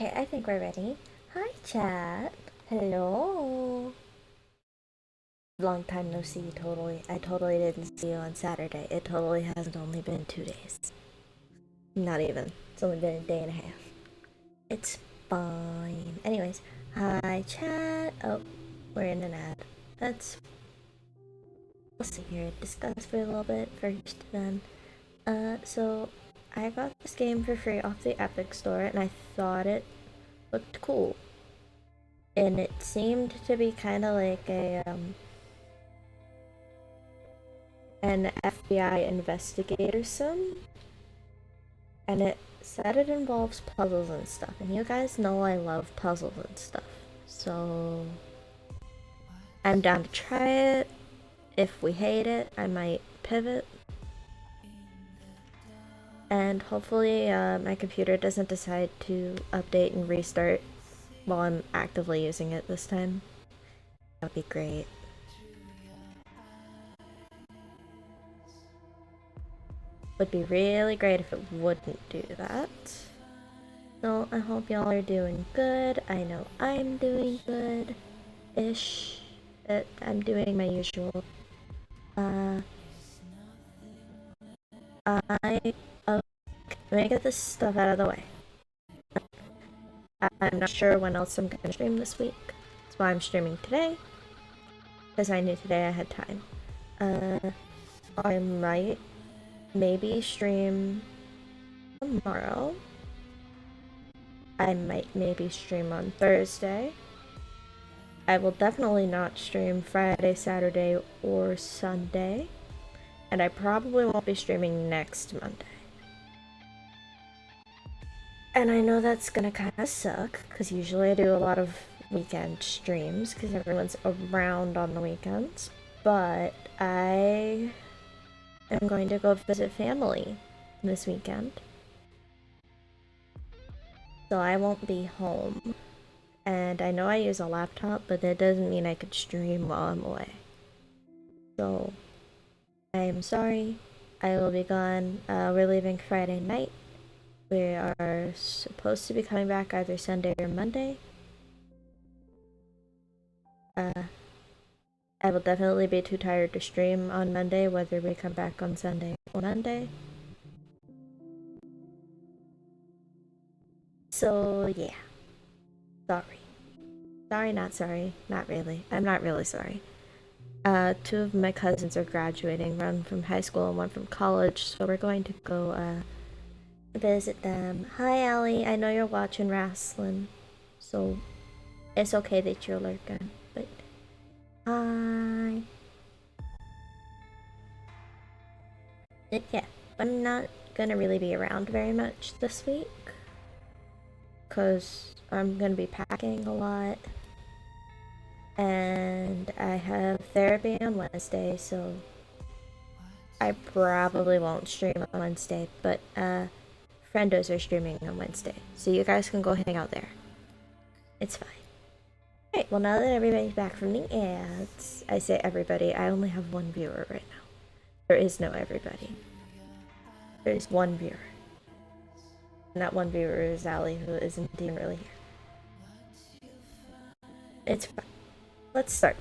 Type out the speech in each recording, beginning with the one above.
Okay, I think we're ready. Hi, chat. Hello. Long time no see, totally. I totally didn't see you on Saturday. It totally hasn't only been 2 days. Not even. It's only been a day and a half. It's fine. Anyways, hi, chat. Oh, we're in an ad. Let's see here. Discuss for a little bit first, then. So I got this game for free off the Epic Store, and I thought it looked cool. And it seemed to be kind of like an FBI investigator sim, and it said it involves puzzles and stuff. And you guys know I love puzzles and stuff, so I'm down to try it. If we hate it, I might pivot, and hopefully my computer doesn't decide to update and restart while I'm actively using it this time. That'd be great. Would be really great if it wouldn't do that. So I hope y'all are doing good. I know I'm doing good-ish. I'm doing my usual. Uh, I let me get this stuff out of the way. I'm not sure when else I'm gonna stream this week. That's why I'm streaming today, because I knew today I had time. I might maybe stream tomorrow. I might maybe stream on Thursday. I will definitely not stream Friday, Saturday, or Sunday. And I probably won't be streaming next Monday. And I know that's gonna kind of suck, because usually I do a lot of weekend streams, because everyone's around on the weekends. But I am going to go visit family this weekend. So I won't be home. And I know I use a laptop, but that doesn't mean I could stream while I'm away. So I am sorry. I will be gone. We're leaving Friday night. We are supposed to be coming back either Sunday or Monday. I will definitely be too tired to stream on Monday, whether we come back on Sunday or Monday. So, yeah. Sorry. Sorry, not sorry. Not really. I'm not really sorry. Two of my cousins are graduating, one from high school and one from college, so we're going to go, visit them. Hi, Allie. I know you're watching wrestling, so it's okay that you're lurking, but hi. Yeah, I'm not gonna really be around very much this week, because I'm gonna be packing a lot, and I have therapy on Wednesday, so I probably won't stream on Wednesday, but friendos are streaming on Wednesday, so you guys can go hang out there. It's fine. Alright, well, now that everybody's back from the ads, I say everybody, I only have one viewer right now. There is no everybody. There's one viewer. And that one viewer is Allie, who isn't even really here. It's fine. Let's start.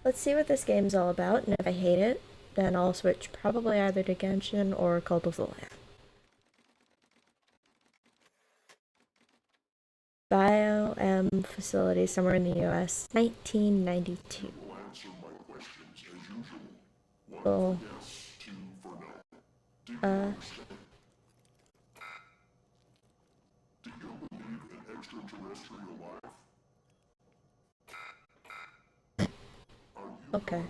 Let's see what this game's all about, and if I hate it, then I'll switch probably either to Genshin or Cult of the Lamb. Bio-M facility somewhere in the US, 1992. Oh. Okay.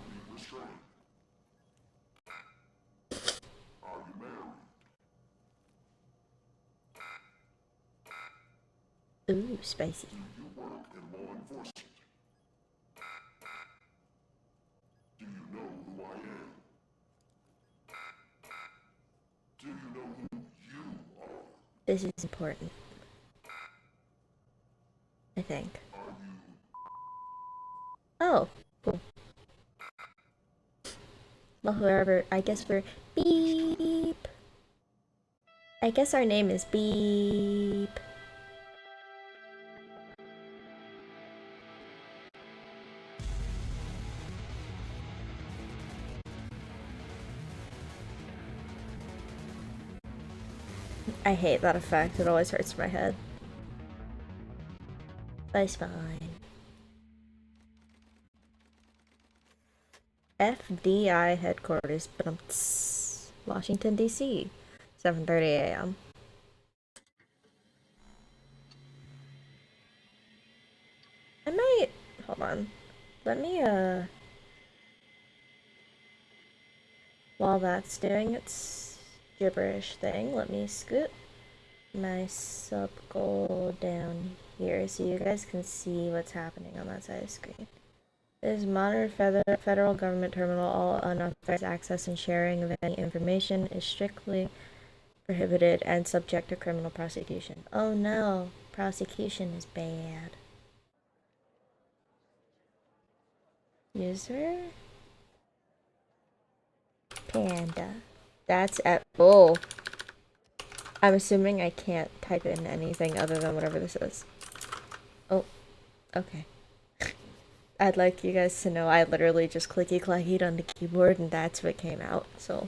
Ooh, spicy. This is important. I think. Oh, cool. Well, whoever, I guess we're Beep. I guess our name is Beep. I hate that effect. It always hurts my head. But it's fine. FDI headquarters, but Washington, D.C. 7:30 a.m. I might... Hold on. Let me, while that's doing its gibberish thing, let me scoot my sub goal down here so you guys can see what's happening on that side of the screen. This monitor federal government terminal. All unauthorized access and sharing of any information is strictly prohibited and subject to criminal prosecution. Oh no, prosecution is bad. User? Panda. That's at... Oh. I'm assuming I can't type in anything other than whatever this is. Oh. Okay. I'd like you guys to know I literally just clicky-clackied on the keyboard and that's what came out, so...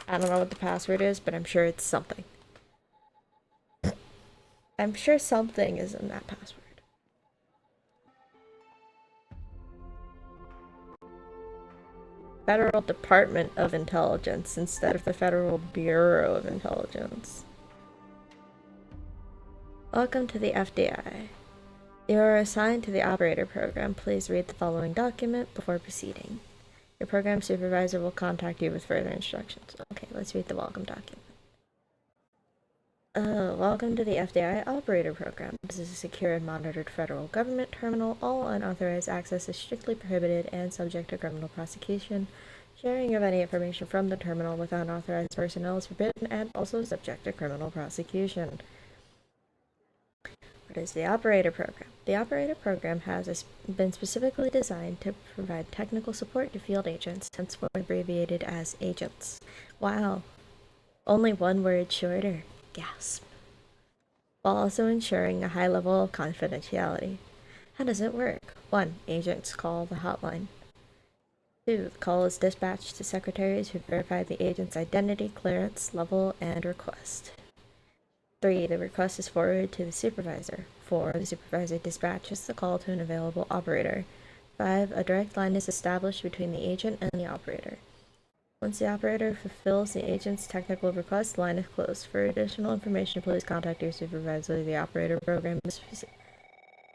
I don't know what the password is, but I'm sure it's something. I'm sure something is in that password. Federal Department of Intelligence instead of the Federal Bureau of Intelligence. Welcome to the FDI. You are assigned to the operator program. Please read the following document before proceeding. Your program supervisor will contact you with further instructions. Okay, let's read the welcome document. Welcome to the FDI Operator Program. This is a secure and monitored federal government terminal. All unauthorized access is strictly prohibited and subject to criminal prosecution. Sharing of any information from the terminal with unauthorized personnel is forbidden and also subject to criminal prosecution. What is the Operator Program? The Operator Program has been specifically designed to provide technical support to field agents, henceforth abbreviated as agents. Wow. Only one word shorter. Gasp. While also ensuring a high level of confidentiality. How does it work? 1. Agents call the hotline. 2. The call is dispatched to secretaries who verify the agent's identity, clearance, level, and request. 3. The request is forwarded to the supervisor. 4. The supervisor dispatches the call to an available operator. 5. A direct line is established between the agent and the operator. Once the operator fulfills the agent's technical request, the line is closed. For additional information, please contact your supervisor. The operator program is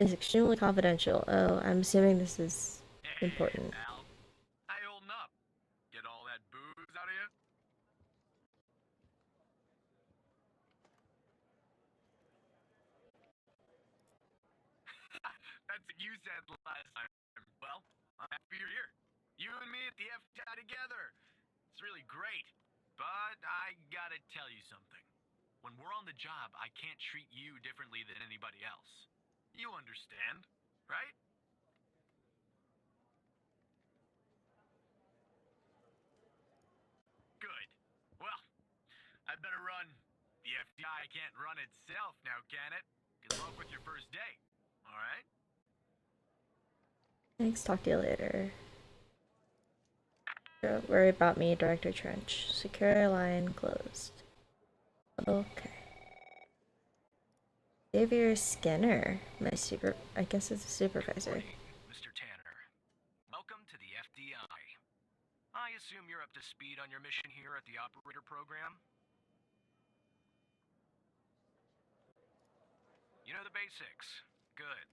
extremely confidential. Oh, I'm assuming this is important. Hey, Al. How you holding up? Get all that booze out of you? That's what you said last time. Well, I'm happy you're here. You and me at the FTI together. It's really great. But I gotta tell you something. When we're on the job, I can't treat you differently than anybody else. You understand, right? Good. Well, I better run. The FTI can't run itself now, can it? Good luck with your first day. All right? Thanks, talk to you later. Don't worry about me, Director Trench. Secure line closed. Okay. Xavier Skinner, I guess it's a supervisor. Mr. Tanner, welcome to the FDI. I assume you're up to speed on your mission here at the operator program? You know the basics. Good.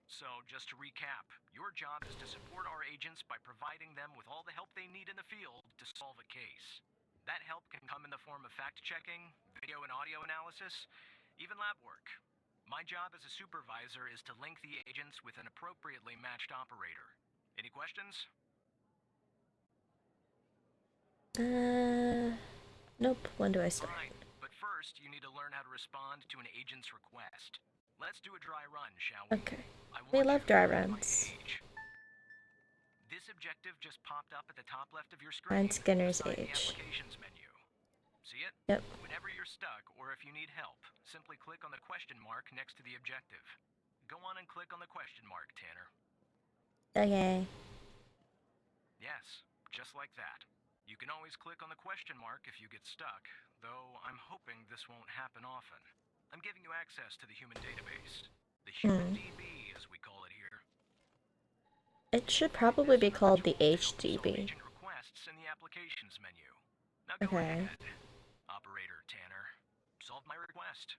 So, just to recap, your job is to support our agents by providing them with all the help they need in the field to solve a case. That help can come in the form of fact-checking, video and audio analysis, even lab work. My job as a supervisor is to link the agents with an appropriately matched operator. Any questions? Nope. When do I start? Fine, but first you need to learn how to respond to an agent's request. Let's do a dry run, shall we? Okay. We love dry runs. This objective just popped up at the top left of your screen. Find Skinner's beside the age. applications menu. See it? Yep. Whenever you're stuck or if you need help, simply click on the question mark next to the objective. Go on and click on the question mark, Tanner. Okay. Yes, just like that. You can always click on the question mark if you get stuck, though I'm hoping this won't happen often. I'm giving you access to the human database. The human DB, as we call it here. It should probably be called the HDB. Agent requests in the applications menu. Now go Okay. ahead, Operator Tanner. Solve my request.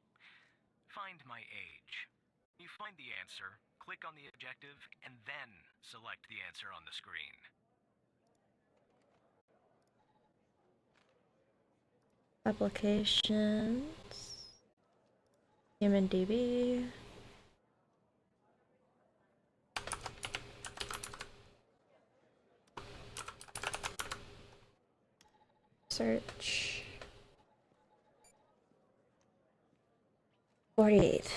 Find my age. You find the answer, click on the objective, and then select the answer on the screen. Applications. Human DB. Search. 48.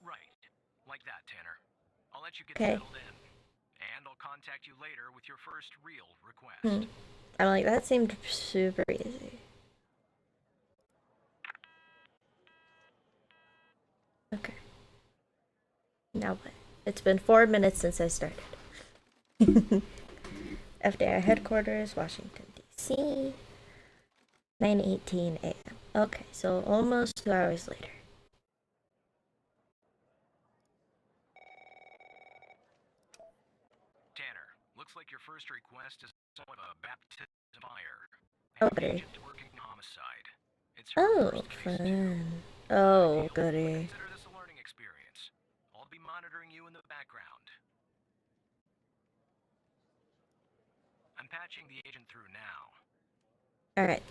Right. Like that, Tanner. I'll let you get Okay. settled in. And I'll contact you later with your first real request. I'm like, that seemed super easy. Okay. Now what? It's been 4 minutes since I started. FDI headquarters, Washington, D.C. 9:18 a.m. Okay, so almost 2 hours later. Tanner, looks like your first request is somewhat of a baptism of fire. Oh, An goody. agent working homicide. It's her Oh, first case too. fun. Oh, goody. Consider this a learning experience. I'll be monitoring you in the background. I'm patching the agent through now. Alright.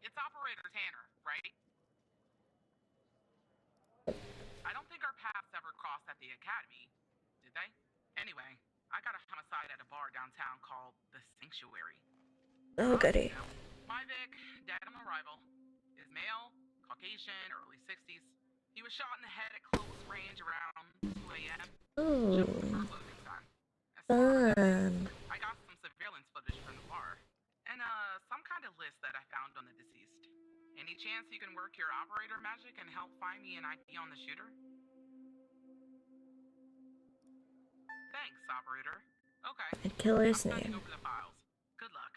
It's Operator Tanner, right? I don't think our paths ever crossed at the academy, did they? Anyway, I got a homicide at a bar downtown called The Sanctuary. Oh, goody. My Vic, dead on arrival, is male, Caucasian, early 60s. He was shot in the head at close range around 2 a.m. Ooh. Closing time. As far as Fun. I got some surveillance footage from the bar, and some kind of list that I found on the deceased. Any chance you can work your operator magic and help find me an ID on the shooter? Thanks, operator. Okay. And killer's I'm sending name. over the files. Good luck.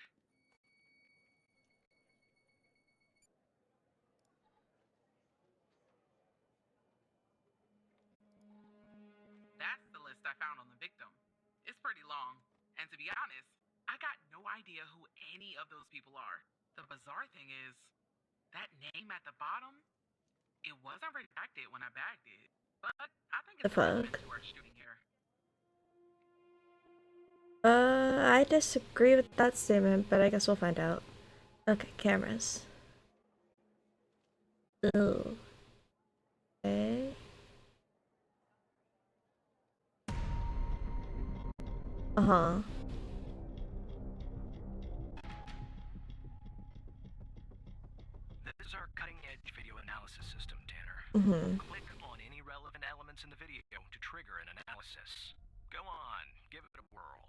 That's the list I found on the victim. It's pretty long, and to be honest, I got no idea who any of those people are. The bizarre thing is, that name at the bottom, it wasn't redacted when I bagged it. But I think The it's relevant fuck? to our shooting here. I disagree with that statement, but I guess we'll find out. Okay, cameras. Ooh. Okay. Uh-huh. This is our cutting-edge video analysis system, Tanner. Click on any relevant elements in the video to trigger an analysis. Go on, give it a whirl.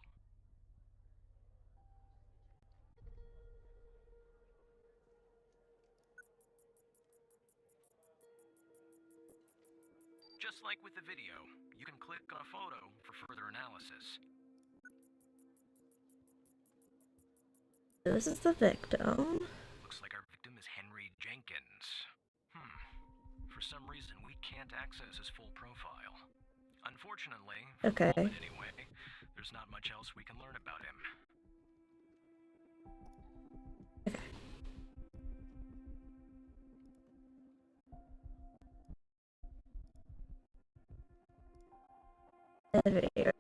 Just like with the video, you can click on a photo for further analysis. This is the victim. Looks like our victim is Henry Jenkins. For some reason, we can't access his full profile. Unfortunately, for the moment anyway, there's not much else we can learn about him. The video.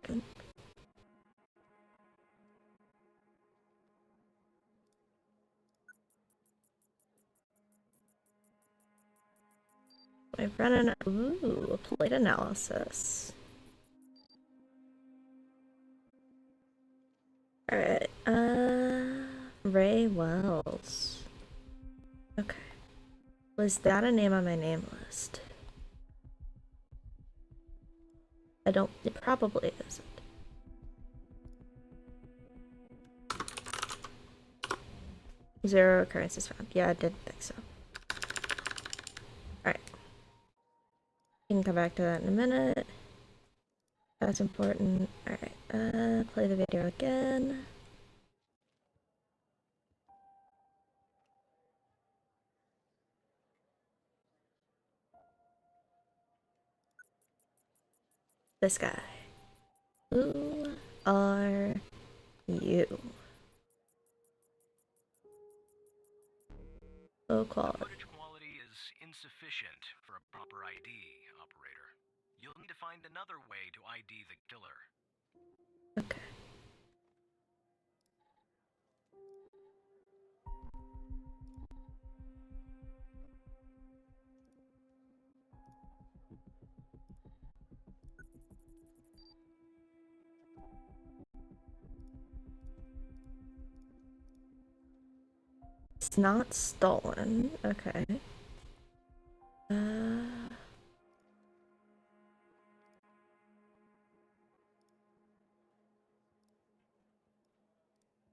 I've run an a plate analysis. Alright, Ray Wells. Okay. Was that a name on my name list? I don't, it probably isn't. 0 occurrences found. Yeah, I didn't think so. Alright. We can come back to that in a minute. That's important. Alright, play the video again. This guy. Who are you? Oh, The footage quality is insufficient for a proper ID, operator. You'll need to find another way to ID the killer. Okay. It's not stolen. Okay.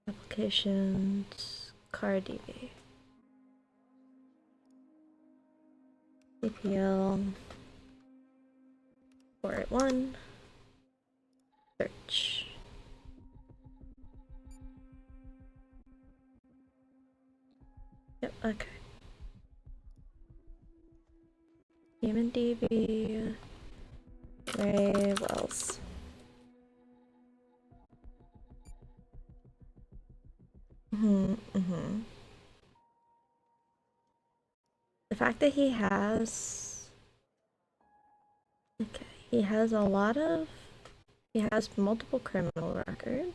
Applications. Car DB. CPL. 481. Search. Yep, okay. Human DB. Ray Wells. The fact that he has... Okay, he has a lot of... He has multiple criminal records.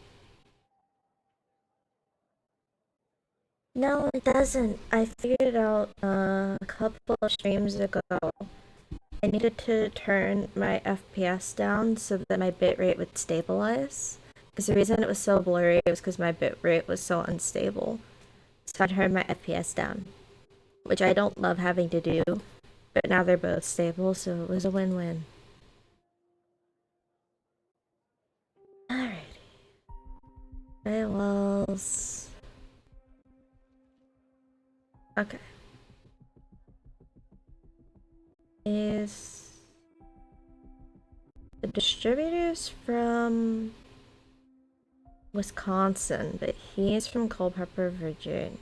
No, it doesn't. I figured it out a couple of streams ago. I needed to turn my FPS down so that my bitrate would stabilize. Because the reason it was so blurry was because my bitrate was so unstable. So I turned my FPS down. Which I don't love having to do. But now they're both stable, so it was a win-win. Alrighty. Ray Wells. Okay. Is the distributor's from Wisconsin, but he's from Culpeper, Virginia.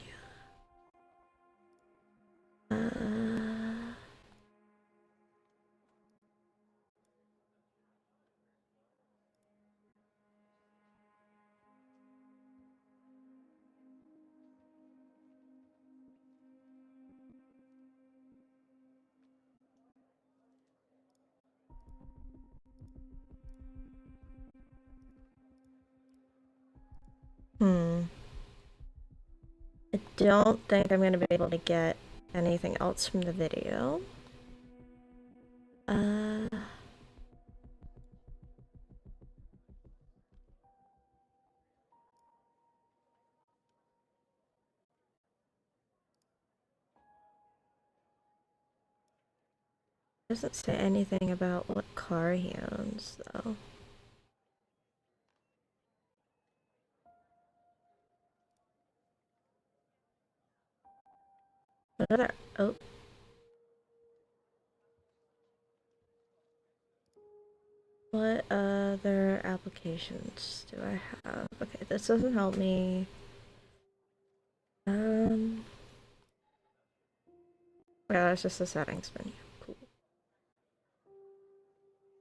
I don't think I'm gonna be able to get anything else from the video. Doesn't say anything about what car he owns, though. What other... Oh. What other applications do I have? Okay, this doesn't help me. Yeah, that's just the settings menu. Cool.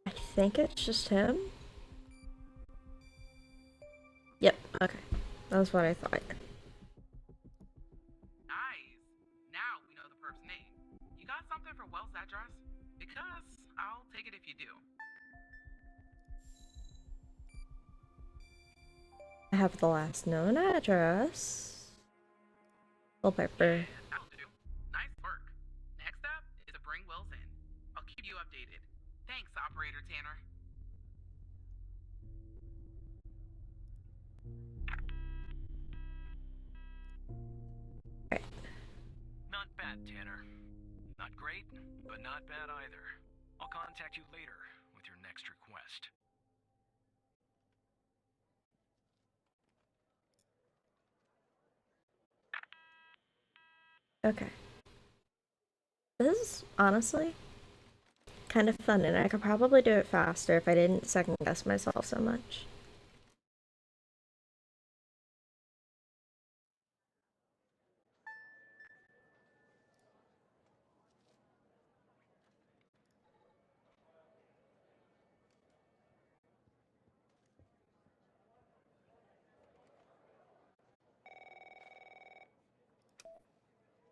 I think it's just him. Yep, okay. That's what I thought. Nice. Now we know the perp's name. You got something for Wells' address? Because I'll take it if you do. I have the last known address. Culpeper. That'll do. Nice work. Next up is to bring Wells in. I'll keep you updated. Thanks, Operator Tanner. Not bad, Tanner. Not great, but not bad either. I'll contact you later with your next request. Okay. This is honestly kind of fun, and I could probably do it faster if I didn't second guess myself so much.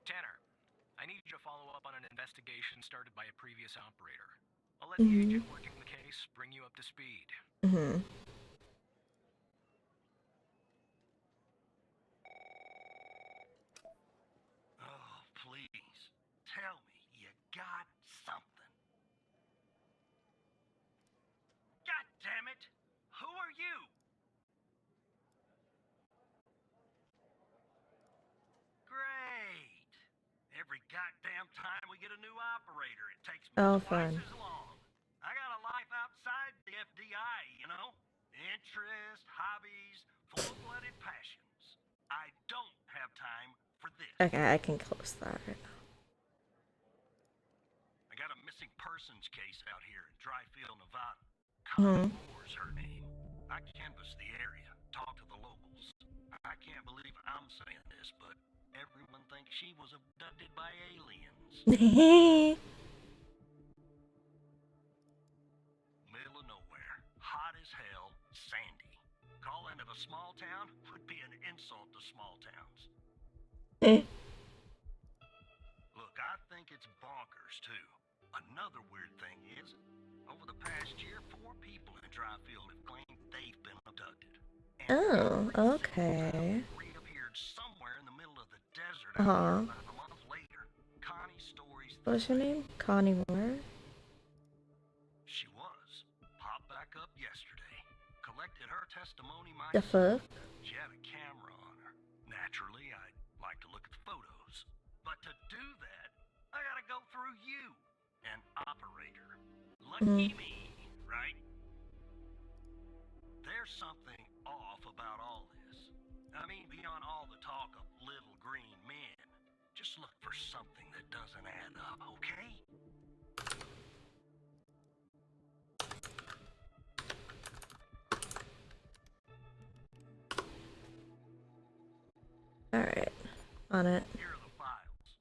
Tanner, I need you to follow up on an investigation started by a previous operator. I'll let the Mm-hmm. agent working the case bring you up to speed. Mm-hmm. Oh, please. Tell me you got something. God damn it! Who are you? Great! Every goddamn time we get a new operator, it takes me Oh, twice fun. as long. I got a life outside the FDI, you know? Interests, hobbies, full-blooded passions. I don't have time for this. Okay, I can close that right now. I got a missing persons case out here in Dryfield, Nevada. Mm-hmm. Connie Moore's her name. I canvassed the area, talked to the locals. I can't believe I'm saying this, but everyone thinks she was abducted by aliens. Middle of nowhere, hot as hell, sandy. Calling it a small town would be an insult to small towns. Look, I think it's bonkers, too. Another weird thing is, over the past year, 4 people in Dryfield have claimed they've been abducted. And Oh, every single okay. time reappeared somewhere in the middle of the desert out Uh-huh. here about a month later. Connie's story's What the was her same. name? Connie Moore? She was. Popped back up yesterday. Collected her testimony The myself. fuck? She had a camera on her. Naturally, I'd like to look at the photos. But to do that, I gotta go through you, an operator. Lucky me, right? There's something off about all this. I mean, beyond all the talk of little green men. Just look for something that doesn't add up, okay? Alright. On it. Here are the files.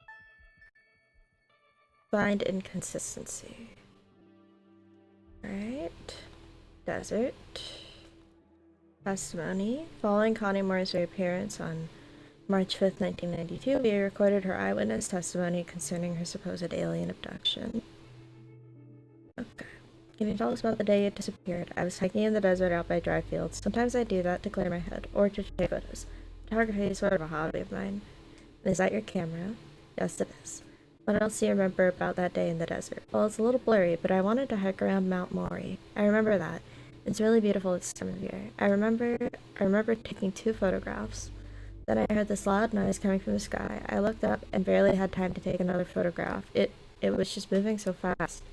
Find inconsistency. Alright. Desert. Testimony. Following Connie Moore's reappearance on March 5th, 1992, we recorded her eyewitness testimony concerning her supposed alien abduction. Okay. Can you tell us about the day it disappeared? I was hiking in the desert out by dry fields. Sometimes I do that to clear my head, or to take photos. Photography is sort of a hobby of mine. Is that your camera? Yes, it is. What else do you remember about that day in the desert? Well, it's a little blurry, but I wanted to hike around Mount Maury. I remember that. It's really beautiful this time of year. I remember taking 2 photographs. Then I heard this loud noise coming from the sky. I looked up and barely had time to take another photograph. It was just moving so fast.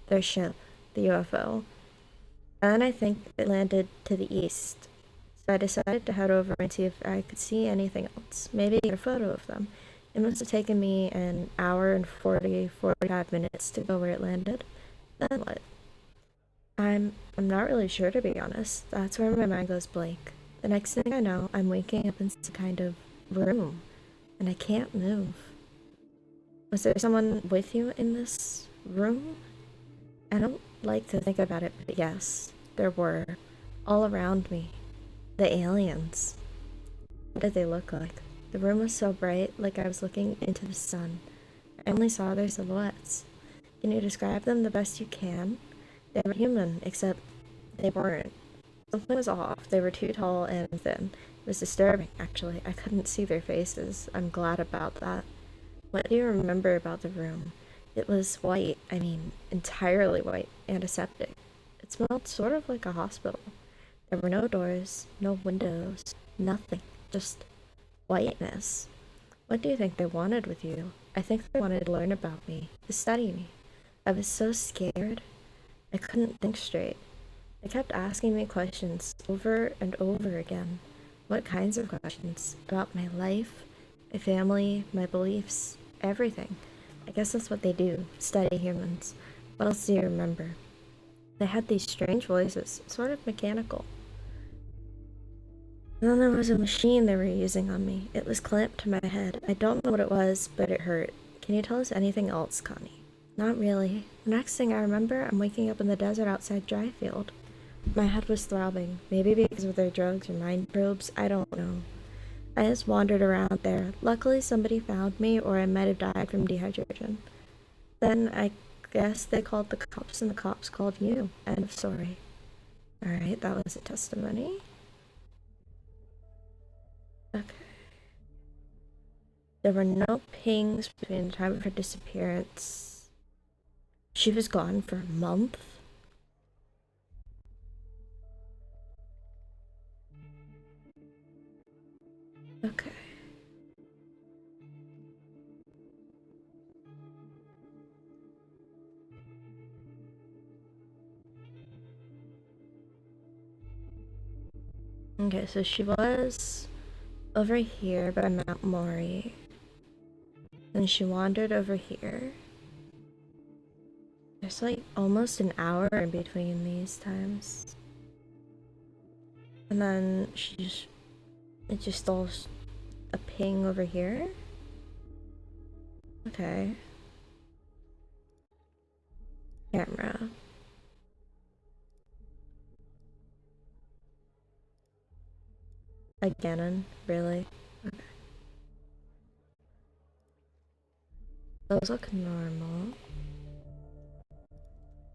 Their ship, the UFO. And then I think it landed to the east. So I decided to head over and see if I could see anything else. Maybe get a photo of them. It must have taken me an hour and 45 minutes to go where it landed. Then what? I'm not really sure, to be honest. That's where my mind goes blank. The next thing I know, I'm waking up in some kind of room, and I can't move. Was there someone with you in this room? I don't like to think about it, but yes, there were. All around me. The aliens. What did they look like? The room was so bright, like I was looking into the sun. I only saw their silhouettes. Can you describe them the best you can? They were human, except they weren't. Something was off. They were too tall and thin. It was disturbing, actually. I couldn't see their faces. I'm glad about that. What do you remember about the room? It was white. I mean, entirely white. Antiseptic. It smelled sort of like a hospital. There were no doors, no windows, nothing. Just whiteness. What do you think they wanted with you? I think they wanted to learn about me, to study me. I was so scared. I couldn't think straight. They kept asking me questions over and over again. What kinds of questions? About my life, my family, my beliefs. everything. I guess that's what they do, study humans. What else do you remember? They had these strange voices, sort of mechanical. And then there was a machine they were using on me. It was clamped to my head. I don't know what it was, but it hurt. Can you tell us anything else, Connie? Not really. The next thing I remember, I'm waking up in the desert outside Dryfield. My head was throbbing, maybe because of their drugs or mind probes, I don't know. I just wandered around there. Luckily, somebody found me, or I might have died from dehydration. Then I guess they called the cops, and the cops called you. End of story. Alright, that was a testimony. Okay. There were no pings between the time of her disappearance. She was gone for a month. Okay. Okay, so she was over here by Mount Mori. Then she wandered over here. There's like almost an hour in between these times. And then it just stole a ping over here. Okay. Camera. Again, really? Okay. Those look normal.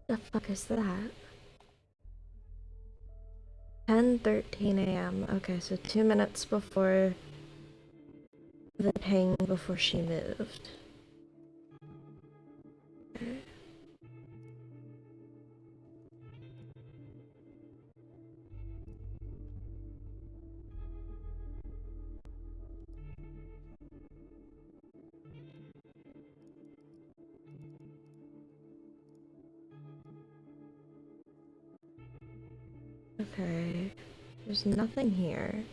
The fuck is that? 10:13 a.m. Okay, so 2 minutes before the ping before she moved. Okay. Okay. There's nothing here.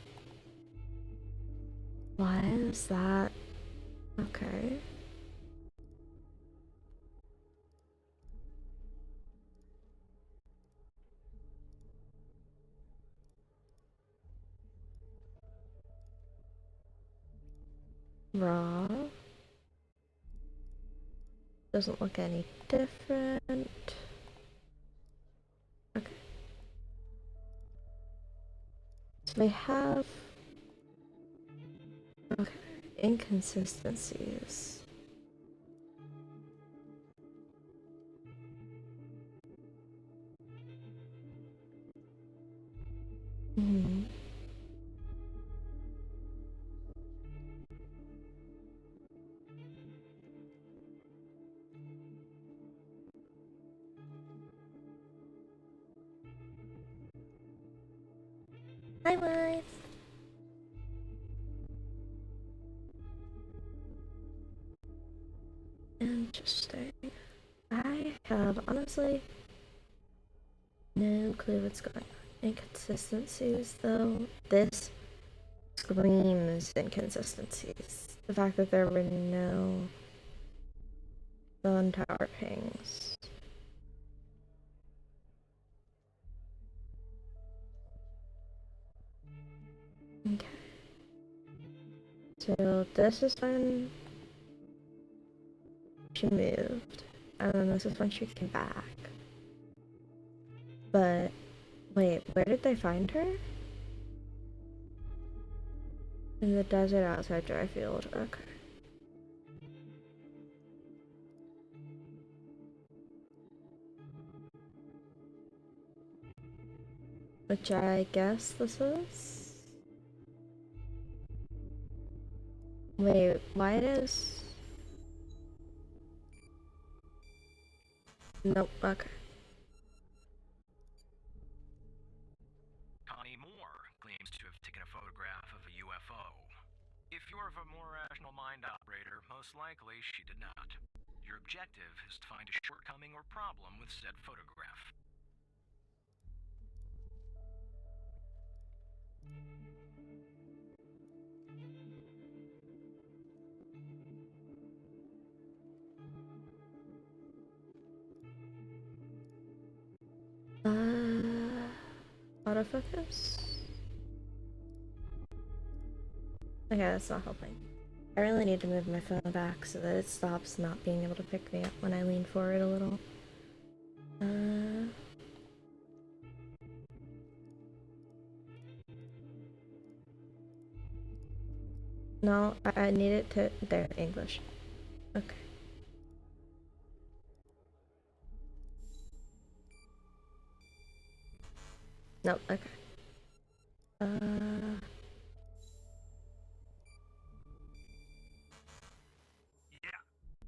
Why is that? Okay. Raw. Doesn't look any different. Okay. So they have... Okay. Inconsistencies. Hmm. Hi, wife. Interesting. I have honestly no clue what's going on. Inconsistencies, though. This screams inconsistencies. The fact that there were no phone tower pings. Okay. So this is when she moved, and then this is when she came back. But wait, where did they find her? In the desert outside Dryfield. Okay. Which I guess this is? Wait, why does... Nope, okay. Connie Moore claims to have taken a photograph of a UFO. If you're of a more rational mind, operator, most likely she did not. Your objective is to find a shortcoming or problem with said photograph. Autofocus? Okay, that's not helping. I really need to move my phone back so that it stops not being able to pick me up when I lean forward a little. No, I need it to... There, English. Okay. Nope, okay. Yeah,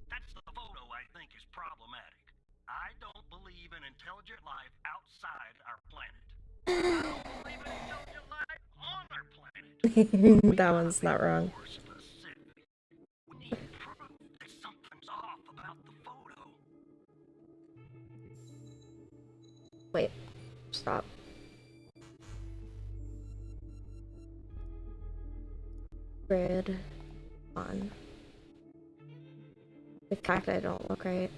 that's the photo I think is problematic. I don't believe in intelligent life outside our planet. I don't believe in intelligent life on our planet. That one's not wrong. More specific. We need proof that something's off about the photo. Wait, stop. Grid on. The fact I don't look right.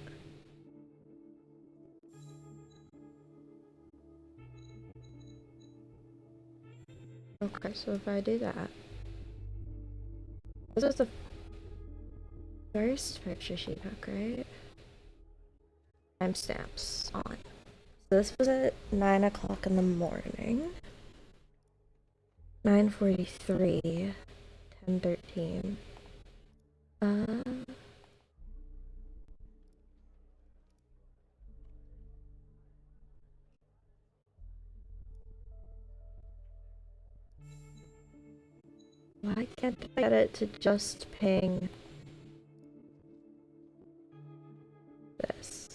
Okay, so if I do that... This is the first picture she took, right? Timestamps on. So this was at 9 o'clock in the morning. 9:43. 10:13. Why can't I get it to just ping this?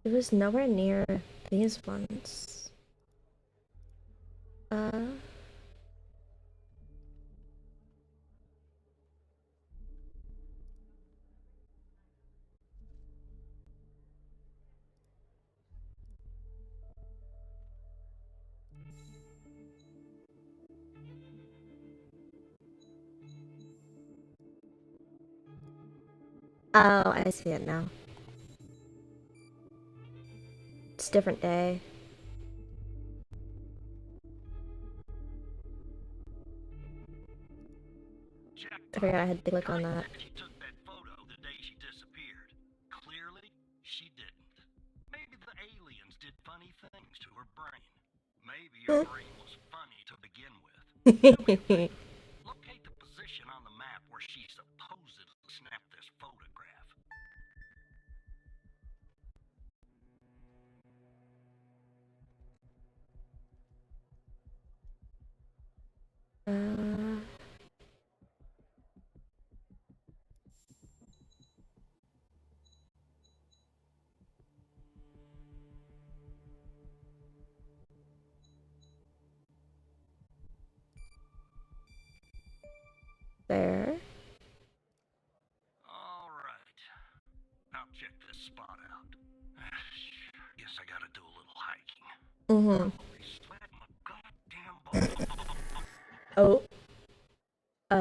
It was nowhere near these ones. Oh, I see it now. It's a different day. I forgot I had to click on that. She took that photo the day she disappeared. Clearly, she didn't. Maybe the aliens did funny things to her brain. Maybe her brain was funny to begin with. Locate the position on the map where she supposedly snapped this photograph. There. All right. I'll check this spot out. Guess I gotta do a little hiking. Mm-hmm. Sweat my goddamn balls. Oh. I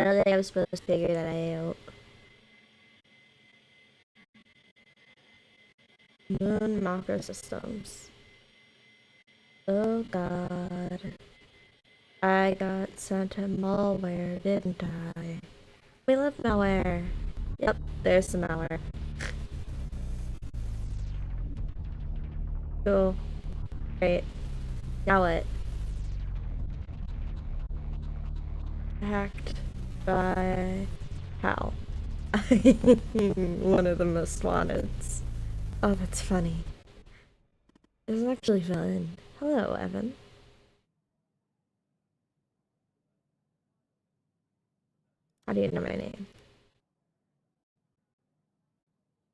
don't think I was supposed to figure that out. Moon macro systems. Oh god. I got sent a malware, didn't I? We love malware. Yep, there's some malware. Cool. Great. Now what? Hacked by Hal. One of the most wanteds. Oh, that's funny. This is actually fun. Hello, Evan. How do you know my name?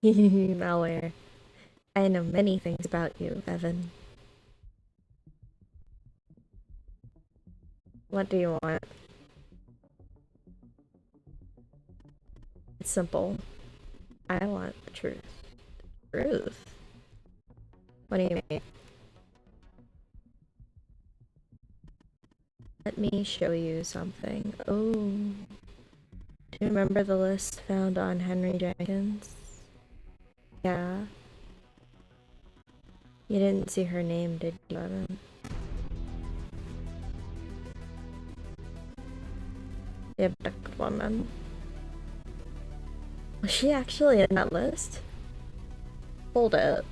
Malware. I know many things about you, Evan. What do you want? It's simple. I want the truth. Truth? What do you mean? Let me show you something. Oh. Do you remember the list found on Henry Jenkins? Yeah. You didn't see her name, did you, Evan? The abducted woman. Was she actually in that list? Hold up.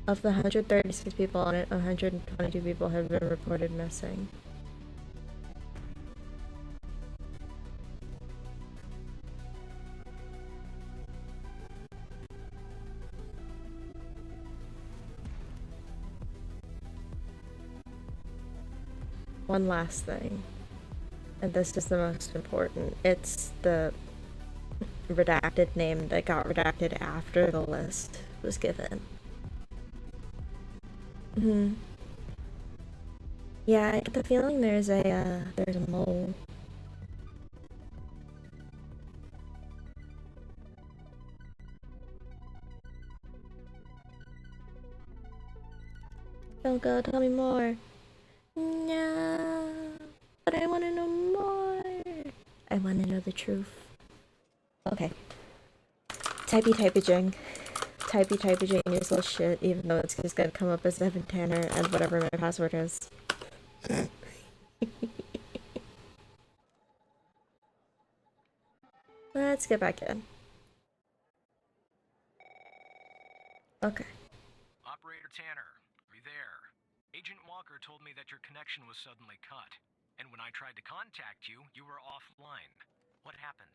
Of the 136 people on it, 122 people have been reported missing. One last thing, and this is the most important. It's the redacted name that got redacted after the list was given. Yeah, I get the feeling there's a mole. Don't go, tell me more. No, but I want to know more. I want to know the truth. Okay. Typey jing. Typey jing useless shit, even though it's just gonna come up as Evan Tanner and whatever my password is. Let's get back in. Okay. Operator Tanner, are you there? Agent Walker told me that your connection was suddenly cut. And when I tried to contact you, you were offline. What happened?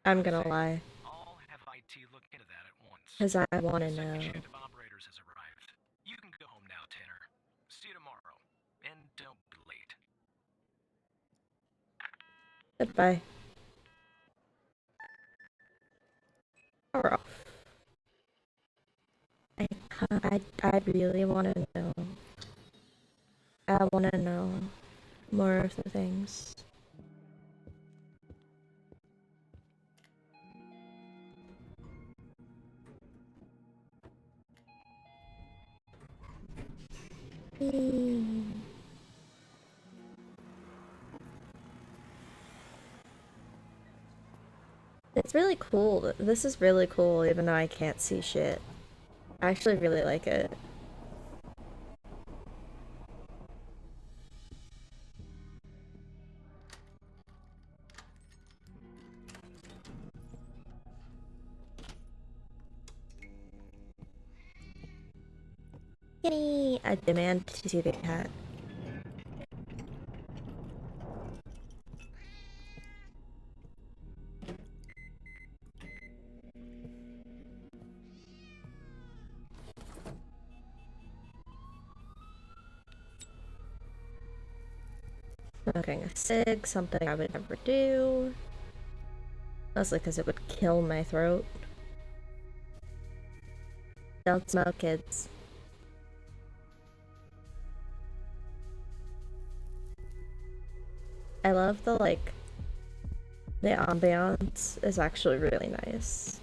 I'm gonna lie. I'll have IT look into that at once. Because I want to know. Second shift of operators has arrived. You can go home now, Tanner. See you tomorrow. And don't be late. Goodbye. Power off. I really want to know. I want to know more of the things. It's really cool. This is really cool, even though I can't see shit. I actually really like it. Kitty! I demand to see the cat. Smoking a cig, something I would never do. Mostly because it would kill my throat. Don't smoke, kids. I love the, like, the ambiance is actually really nice.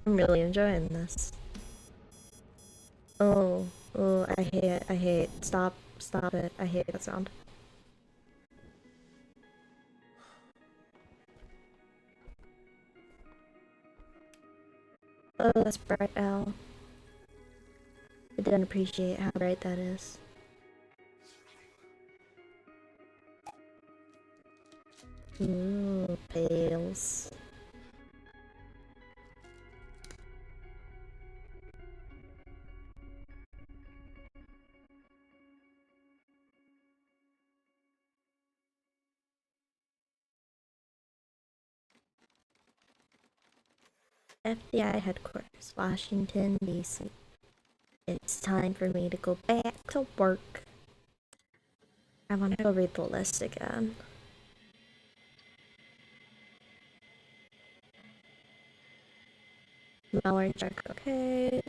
I'm really enjoying this. Oh, I hate it, I hate it. Stop it, I hate that sound. Oh, that's bright, Al. I didn't appreciate how bright that is. Ooh, pails. FBI headquarters, Washington, D.C. it's time for me to go back to work. I want to go read the list again. Malware check, okay.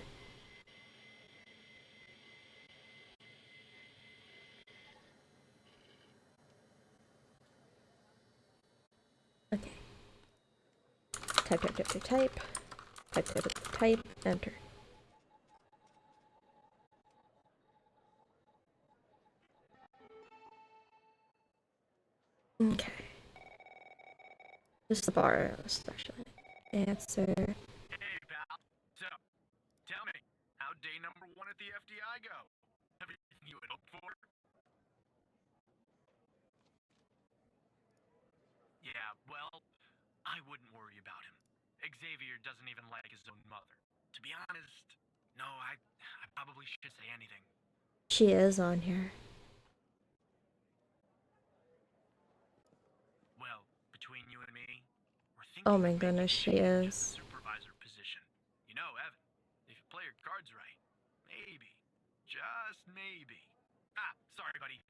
Okay. Type, enter. Okay. Just the bar, especially. Answer. Hey, pal. So, tell me, how'd day number 1 at the FDI go? Everything you had hoped for? Yeah, well, I wouldn't worry about him. Xavier doesn't even like his own mother. To be honest, no, I probably should say anything. She is on here. Well, between you and me, we're Oh thinking my of making goodness, a she change to the is. supervisor position. You know, Evan, if you play your cards right, maybe, just maybe. Ah, sorry, buddy.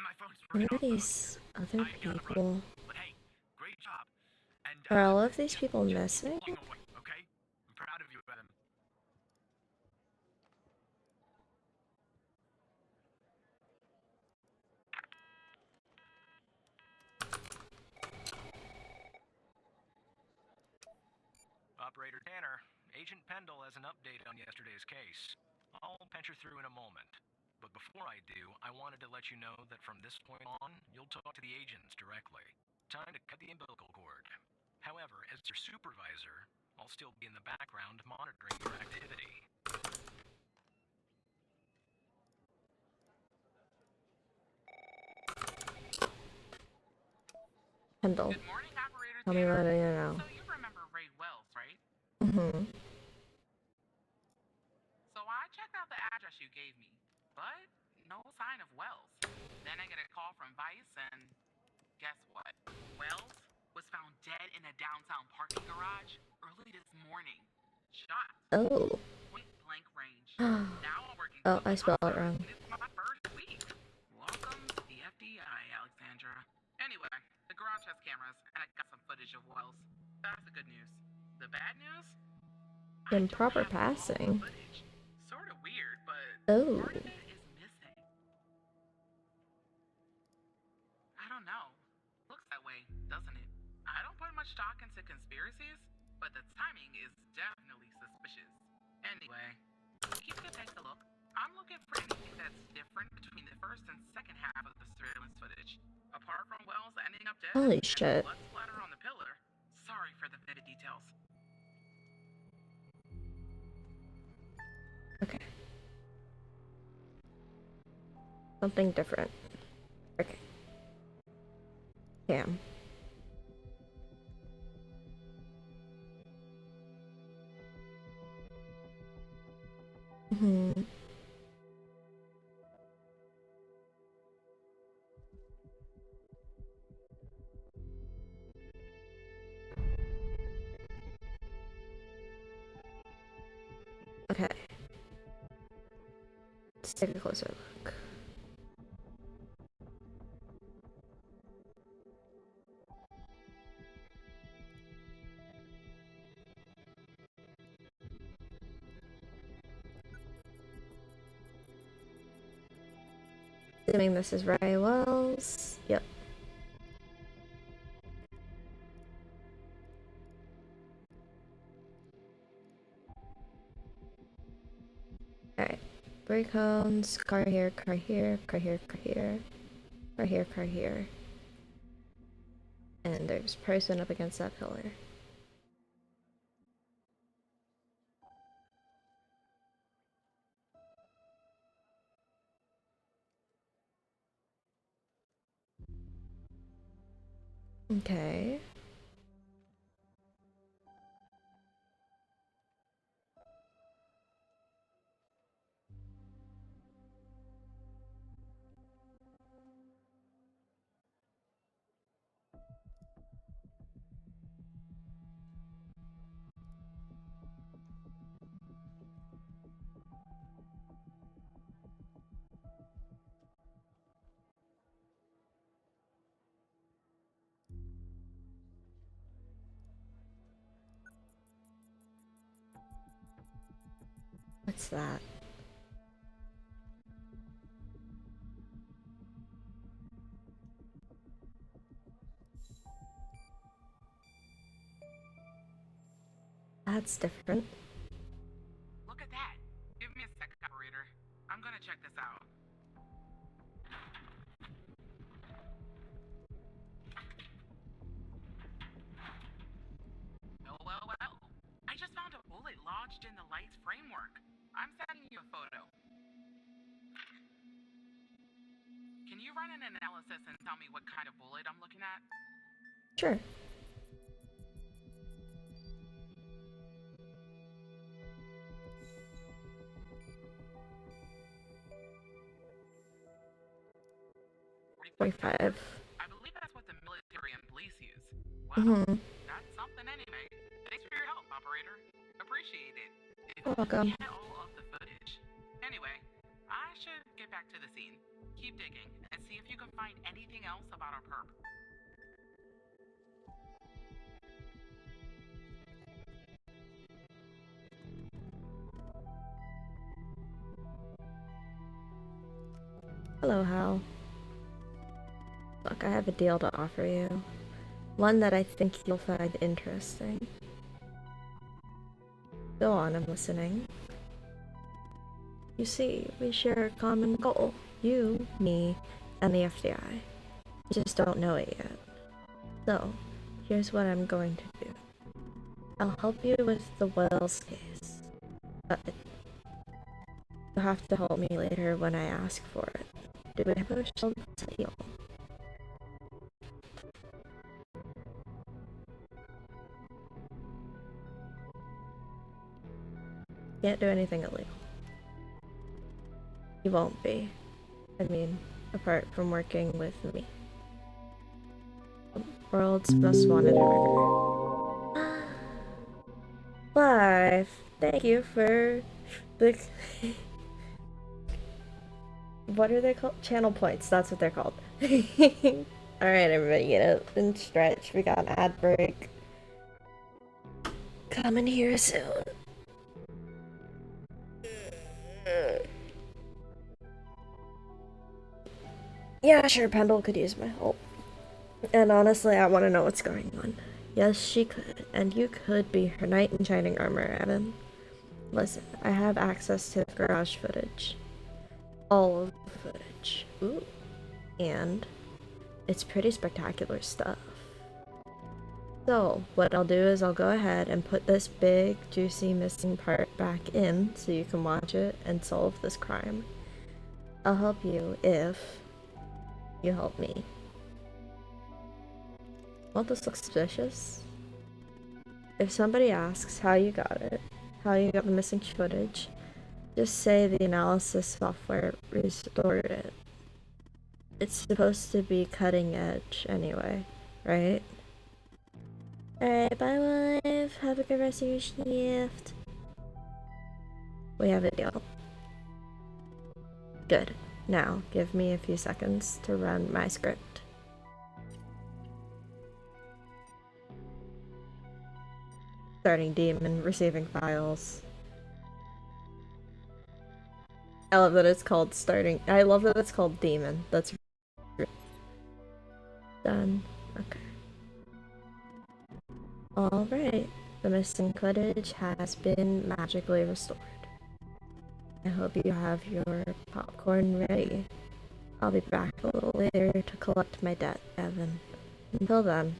My phone's Where ringing are off the hook these here. other I gotta run. people? But hey, great job. And Are all of these just people keep missing? plugging away, okay? I'm proud of you, Evan. Operator Tanner, Agent Pendle has an update on yesterday's case. I'll venture through in a moment. But before I do, I wanted to let you know that from this point on, you'll talk to the agents directly. Time to cut the umbilical cord. However, as your supervisor, I'll still be in the background monitoring your activity. Kendall, Good morning, Operator tell me what Tanner. I need to know. So you remember Ray Wells, right? Mm-hmm. So I checked out the address you gave me, but no sign of Wells. Then I get a call from Vice, and guess what? Wells was found dead in a downtown parking garage early this morning. Shot. Oh. Point blank range. Now I'm working Oh, through I the spelled it homicide, wrong. and it's my first week. Welcome to the FDI, Alexandra. Anyway, the garage has cameras, and I got some footage of Wells. That's the good news. The bad news? I don't Improper have all the passing. footage. Sort of weird, but Oh. part of it is missing. I don't know. Looks that way, doesn't it? I don't put much stock into conspiracies, but the timing is definitely suspicious. Anyway, keep to take a look. I'm looking for anything that's different between the first and second half of the surveillance footage. Apart from Wells ending up dead Holy and the shit. blood splatter on the pillar. Sorry for the vivid details. Okay. Something different. Okay. Cam. Hmm. Okay. Let's take a closer look. Assuming this is Ray Wells. Yep. Alright. Brake cones, car here, car here, car here, car here, car here, car here. And there's a person up against that pillar. Okay. What's that? That's different. Look at that. Give me a sec, operator. I'm gonna check this out. Well. I just found a bullet lodged in the light's framework. I'm sending you a photo. Can you run an analysis and tell me what kind of bullet I'm looking at? Sure. .45. I believe that's what the military and police use. Wow, that's something anyway. Thanks for your help, operator. Appreciate it. You're welcome. Get all of the footage. Anyway, I should get back to the scene. Keep digging and see if you can find anything else about our perp. Hello, Hal. Look, I have a deal to offer you. One that I think you'll find interesting. Go on, I'm listening. You see, we share a common goal. You, me, and the FBI. You just don't know it yet. So, here's what I'm going to do. I'll help you with the Wells case. But you'll have to help me later when I ask for it. Do we have a deal? Can't do anything illegal. You won't be. I mean, apart from working with me. The world's most wanted murderer. Live! Thank you for the... What are they called? Channel points, that's what they're called. Alright, everybody, get up and stretch. We got an ad break coming here soon. Yeah, sure, Pendle could use my help. And honestly, I want to know what's going on. Yes, she could, and you could be her knight in shining armor, Evan. Listen, I have access to the garage footage. All of the footage. Ooh. And it's pretty spectacular stuff. So, what I'll do is I'll go ahead and put this big, juicy missing part back in so you can watch it and solve this crime. I'll help you if you help me. Won't this look suspicious? If somebody asks how you got it, how you got the missing footage, just say the analysis software restored it. It's supposed to be cutting edge anyway, right? Alright, bye wife. Have a good rest of your shift. We have a deal. Good. Now, give me a few seconds to run my script. Starting demon, receiving files. I love that it's called starting. I love that it's called demon. That's done. Okay. Alright. The missing footage has been magically restored. I hope you have your popcorn ready. I'll be back a little later to collect my debt, Evan. Until then.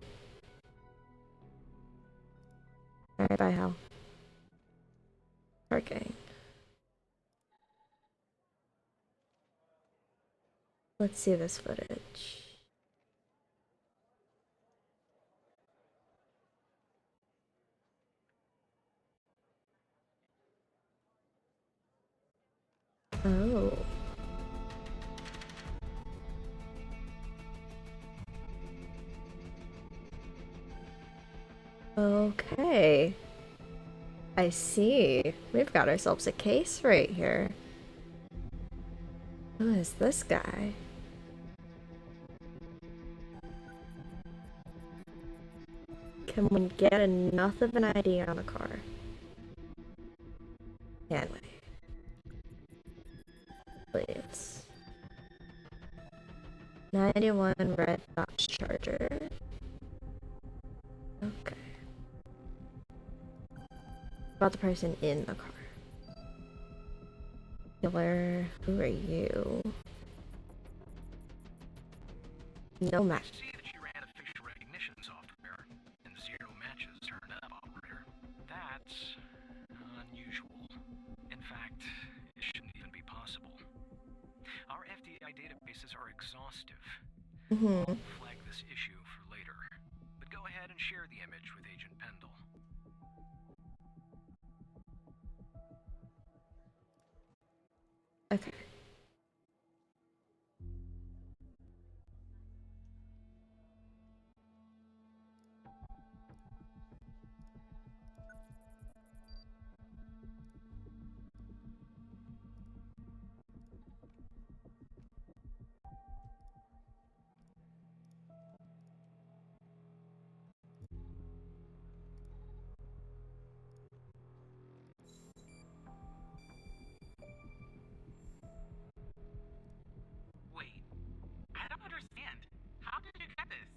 Alright, bye, Hal. Parking. Let's see this footage. Oh. Okay. I see. We've got ourselves a case right here. Who is this guy? Can we get enough of an ID on a car? Can we? plates. 91 red Dodge Charger. Okay. About the person in the car. Killer, who are you? No match. I see that you ran a facial recognition software and 0 matches turned up, operator. That's unusual. In fact, it shouldn't even be possible. Our FDI databases are exhaustive. I'll flag this issue for later. But go ahead and share the image with Agent Pendle. Okay. Wait, I don't understand. How did you get this?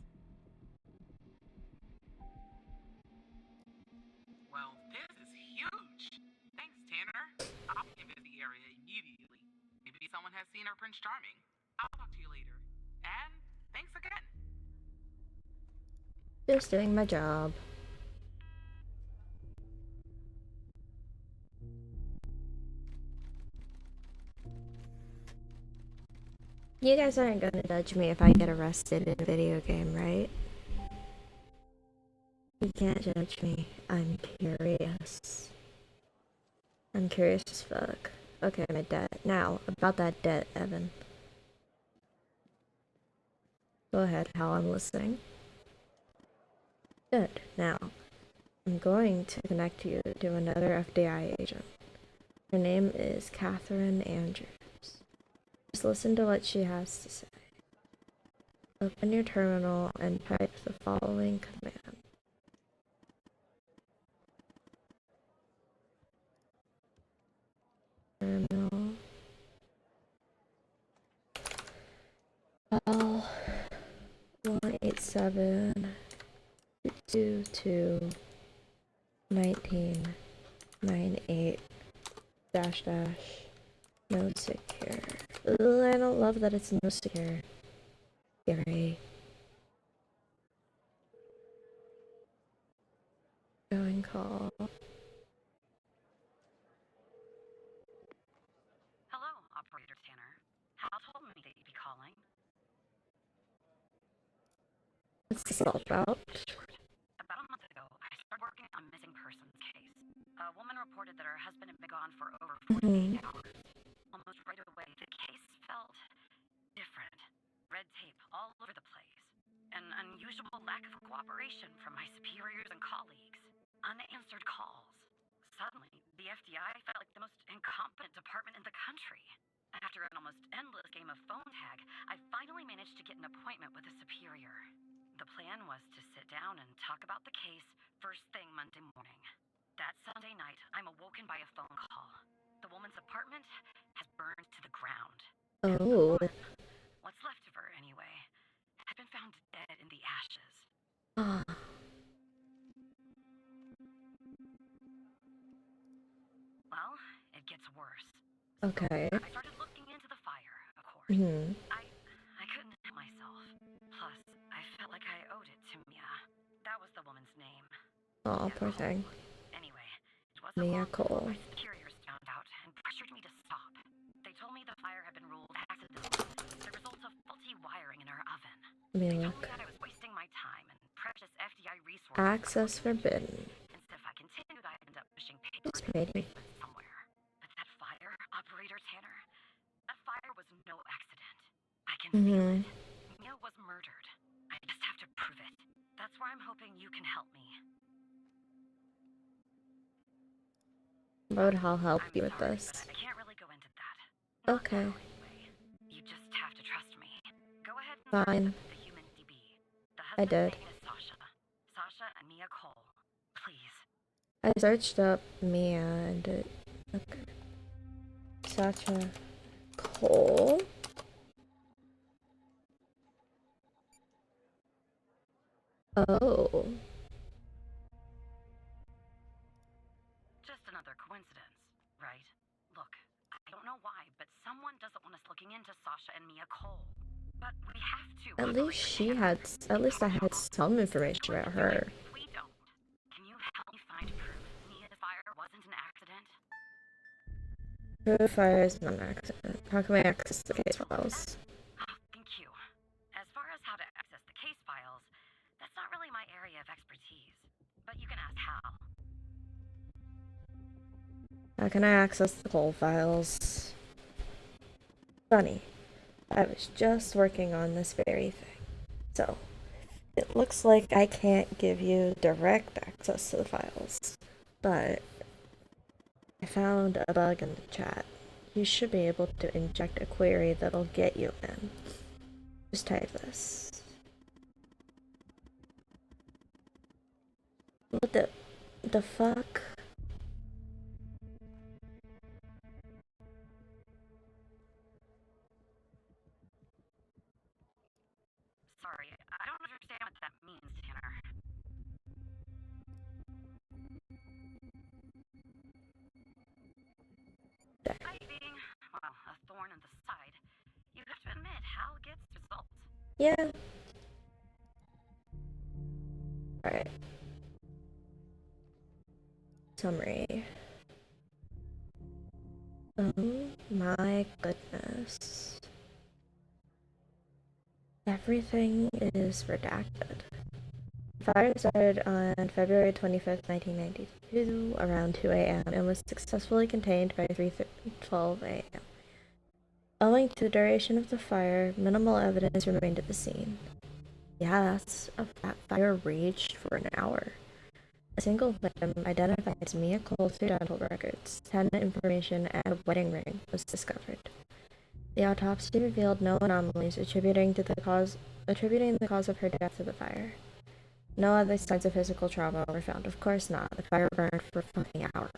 Well, this is huge. Thanks, Tanner. I'll canvas the area immediately. Maybe someone has seen our Prince Charming. I'll talk to you later. And thanks again. Just doing my job. You guys aren't gonna judge me if I get arrested in a video game, right? You can't judge me. I'm curious. I'm curious as fuck. Okay, my debt. Now, about that debt, Evan. Go ahead, Hal, I'm listening. Good. Now, I'm going to connect you to another FDI agent. Her name is Catherine Andrews. Just listen to what she has to say. Open your terminal and type the following command. Terminal. Call 187-222-1998 dash no secure. Ugh, I don't love that it's no secure. Scary. Going call. Hello, Operator Tanner. Hal told me that you'd be calling. What's this all about? About a month ago, I started working on a missing persons case. A woman reported that her husband had been gone for over 48 hours. Almost right away, the case felt different. Red tape all over the place. An unusual lack of cooperation from my superiors and colleagues. Unanswered calls. Suddenly, the FDI felt like the most incompetent department in the country. After an almost endless game of phone tag, I finally managed to get an appointment with a superior. The plan was to sit down and talk about the case first thing Monday morning. That Sunday night, I'm awoken by a phone call. The woman's apartment has burned to the ground. Oh. The woman, what's left of her anyway, had been found dead in the ashes. Ah. Well, it gets worse. Okay. So I started looking into the fire, of course. I couldn't help myself. Plus, I felt like I owed it to Mia. That was the woman's name. Oh, poor thing. Anyway, it wasn't Mia long before Cole. my superiors found out and pressured me to stop. They told me the fire had been ruled accidental, the result of faulty wiring in her oven. They told me that I was wasting my time and precious FDI resources. Access forbidden. And if I continued, I'd end up pushing paper Just made me. somewhere. But that fire, Operator Tanner, that fire was no accident. I can feel it. Mia was murdered. I just have to prove it. That's where I'm hoping you can help me. How would Hal help I'm you with sorry, this? but I can't really go into that. Not Okay. now, anyway. You just have to trust me. Go ahead and Fine. search the human DB. The I husband's did. name is Sasha. Sasha and Mia Cole. Please. I searched up Mia and it. Okay. Sacha coal. Oh. Just another coincidence, right? Look, I don't know why, but someone doesn't want us looking into Sasha and Mia Cole. But we have to. At least she had, at least I had some information about her. We don't. Can you help me find proof Mia's fire wasn't an accident? Proof fire is not an accident. How can I access the case files? Oh, thank you. As far as how to access the case files, that's not really my area of expertise. But you can ask Hal. How can I access the coal files? Funny. I was just working on this very thing. So, it looks like I can't give you direct access to the files. But I found a bug in the chat. You should be able to inject a query that'll get you in. Just type this. What the fuck? Sorry, I don't understand what that means, Tanner. Despite being, well, a thorn in the side, you have to admit Hal gets results. Yeah. Alright. Summary. Oh my goodness. Everything is redacted. The fire started on February 25th, 1992, around 2 a.m. and was successfully contained by 3:12 a.m. Owing to the duration of the fire, minimal evidence remained at the scene. Yeah, that fire raged for an hour. A single victim, identified as Mia Cole through dental records, tenant information, and a wedding ring, was discovered. The autopsy revealed no anomalies attributing the cause of her death to the fire. No other signs of physical trauma were found. Of course not. The fire burned for a fucking hour.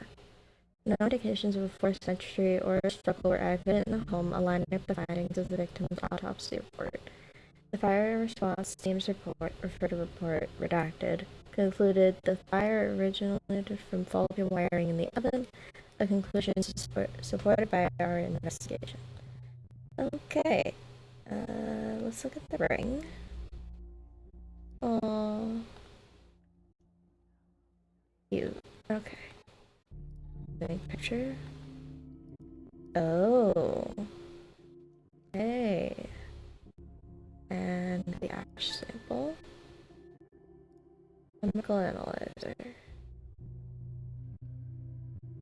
No indications of a forced entry or a struggle were evident in the home, aligning with the findings of the victim's autopsy report. The fire response team's report, referred to report redacted, concluded the fire originated from faulty wiring in the oven, a conclusion supported by our investigation. Okay, let's look at the ring. Oh, cute. Okay. Big picture. Oh. Hey. And the ash sample. Chemical analyzer.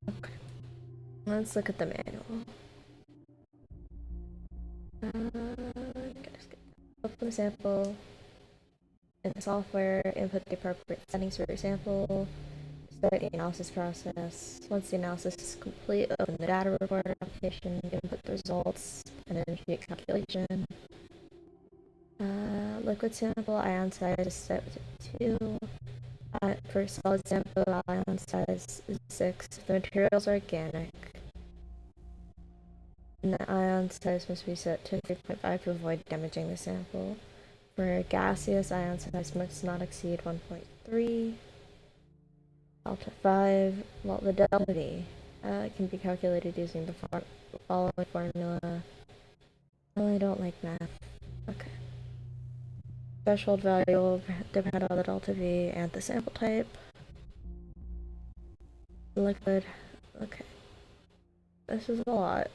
Okay. Let's look at the manual. Open the sample. In the software, input the appropriate settings for your sample. Start the analysis process. Once the analysis is complete, open the data report application, input the results, and then repeat calculation. Liquid sample ion size is set to 2. For solid sample, ion size is 6. If the material is organic, and the ion size must be set to 3.5 to avoid damaging the sample. For gaseous, ion size must not exceed 1.3. Delta 5. Well, the delta V can be calculated using the following formula. Oh, I don't like math. Okay. Threshold value will depend on the delta V and the sample type. Liquid. Okay. This is a lot.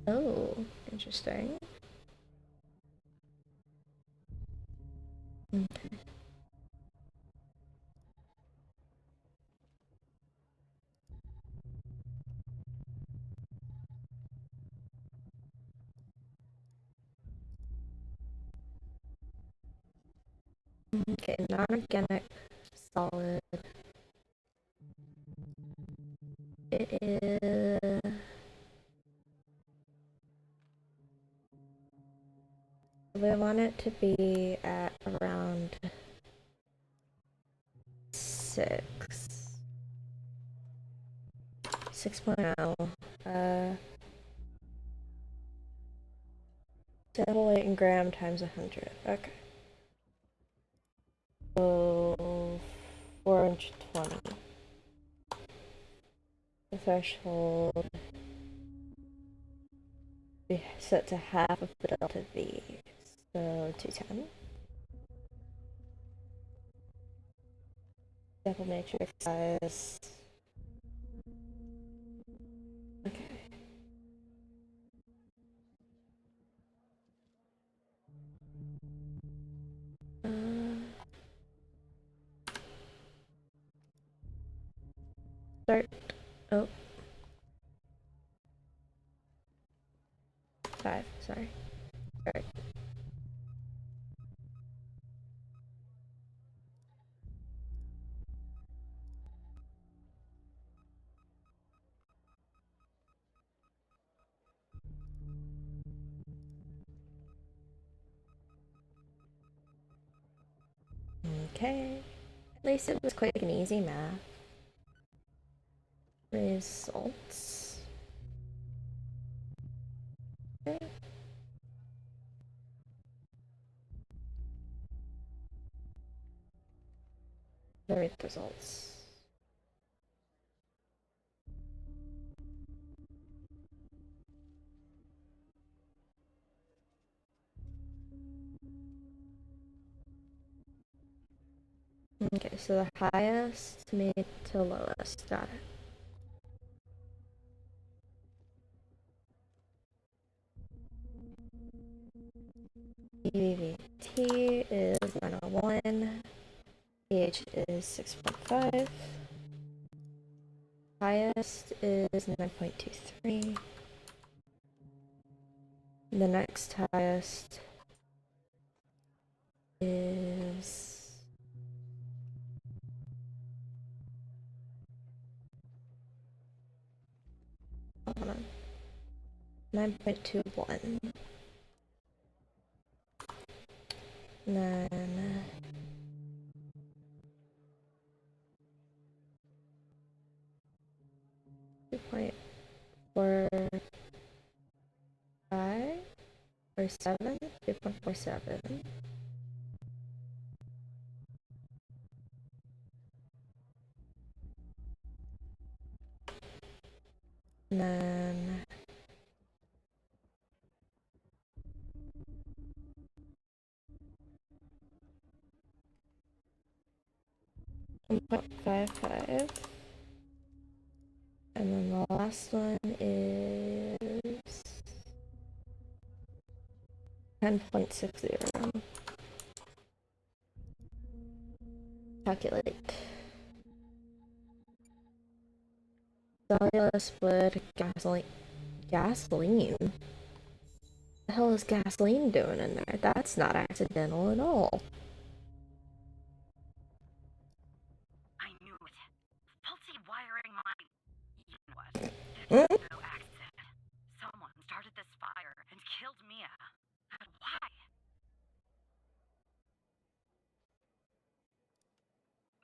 Oh, interesting. Okay. Okay, non-organic solid. It is. We want it to be at around 6. 6.0. Sample weight in gram times 100. Okay. So 420. The threshold be set to half of the delta V. So 210. Sample matrix size. Okay. Start. Oh. 5, sorry. Alright. Okay. At least it was quick and easy math. Results. Okay. Read the results. Okay, so the highest made to lowest. Got it. EVT is 901. pH is 6.5. Highest is 9.23. The next highest is hold on. 9.21. And then 2.45 or 7? 2.47. And then 1.55. And then the last one is 10.60. Calculate. Cellulose fluid gasoline. Gasoline? What the hell is gasoline doing in there? That's not accidental at all. I knew it. Faulty wiring my... You know what? Hmm? There's no accident. Someone started this fire and killed Mia. But why?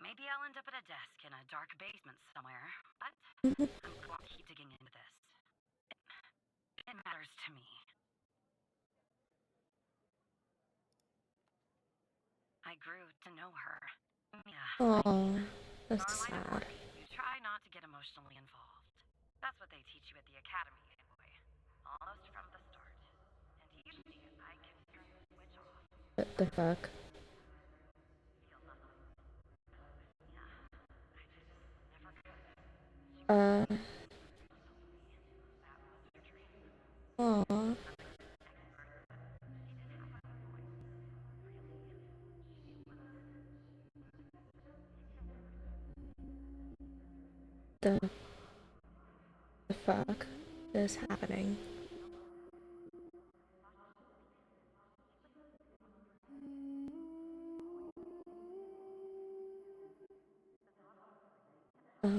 Maybe I'll end up at a desk in a dark basement somewhere, but I'm going to keep digging into this. It matters to me. I grew to know her. Mia. Oh, that's Our line of sad. work, you try not to get emotionally involved. That's what they teach you at the academy, anyway. Almost from the start. And usually I can turn the switch off. What the fuck? Feel nothing. Yeah. I just never could. That was her dream. Aw. The fuck is happening? Oh.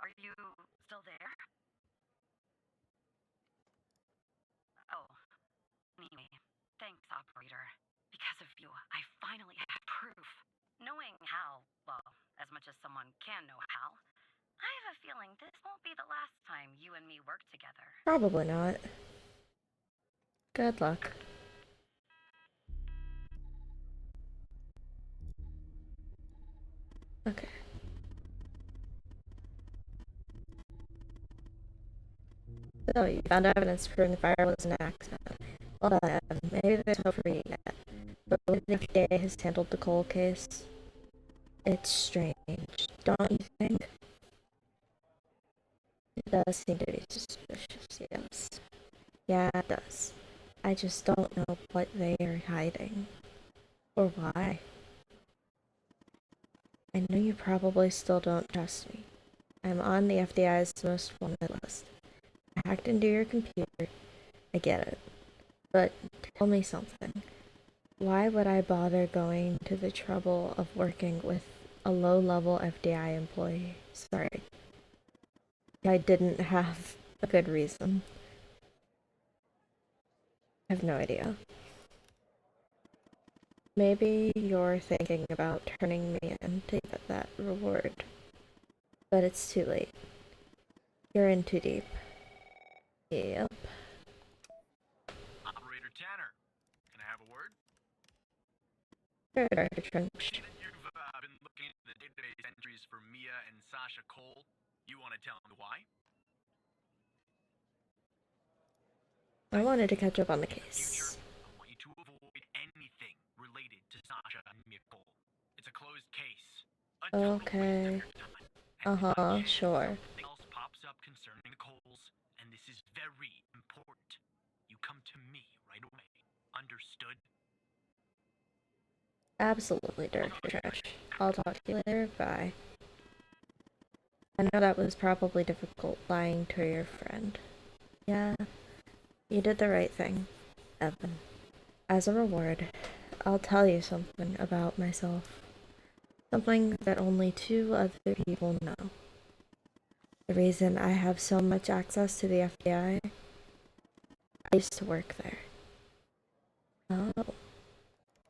Are you still there? much as someone can know how, I have a feeling this won't be the last time you and me work together. Probably not. Good luck. Okay. So, you found evidence proving the fire was an accident. Well done, Evan. Maybe there's hope for you yet. But the way the FDA has handled the cold case, it's strange, don't you think? It does seem to be suspicious, yes. Yeah, it does. I just don't know what they are hiding. Or why. I know you probably still don't trust me. I'm on the FBI's most wanted list. I hacked into your computer. I get it. But tell me something. Why would I bother going to the trouble of working with a low-level FBI employee? Sorry. I didn't have a good reason. I have no idea. Maybe you're thinking about turning me in to get that reward. But it's too late. You're in too deep. Yep. Operator Tanner, can I have a word? Sure, Dr. Trench. You've been looking at the database entries for Mia and Sasha Cole. You want to tell me why? I wanted to catch up on the In the case. future, I want you to avoid anything related to Sasha and Mia Cole. It's a closed case. A total waste of Okay. your time. And if again Sure. something else pops up concerning the Coles, and this is very important, you come to me right away. Understood? Absolutely, Dr. Trench. I'll talk to you later. Bye. I know that was probably difficult lying to your friend. Yeah, you did the right thing, Evan. As a reward, I'll tell you something about myself. Something that only 2 other people know. The reason I have so much access to the FBI, I used to work there. Oh,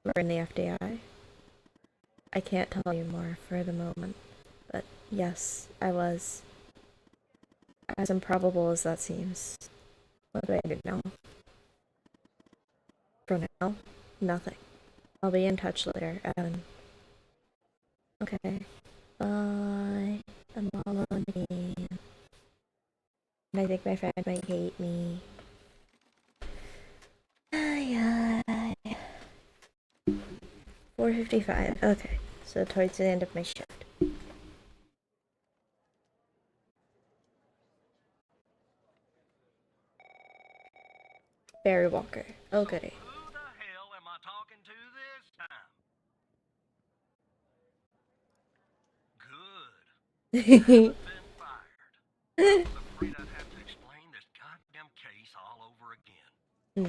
we're in the FBI? I can't tell you more for the moment, but yes, I was. As improbable as that seems. What do I do now? For now, nothing. I'll be in touch later, Evan. Okay. Bye. I'm all alone again. And I think my friend might hate me. Ay, ay. 4:55. Okay. So towards the end of my shift. Barry Walker. Oh goody. Who the hell am I talking to this time? Good. Haven't been fired. I was afraid I'd have to explain this goddamn case all over again.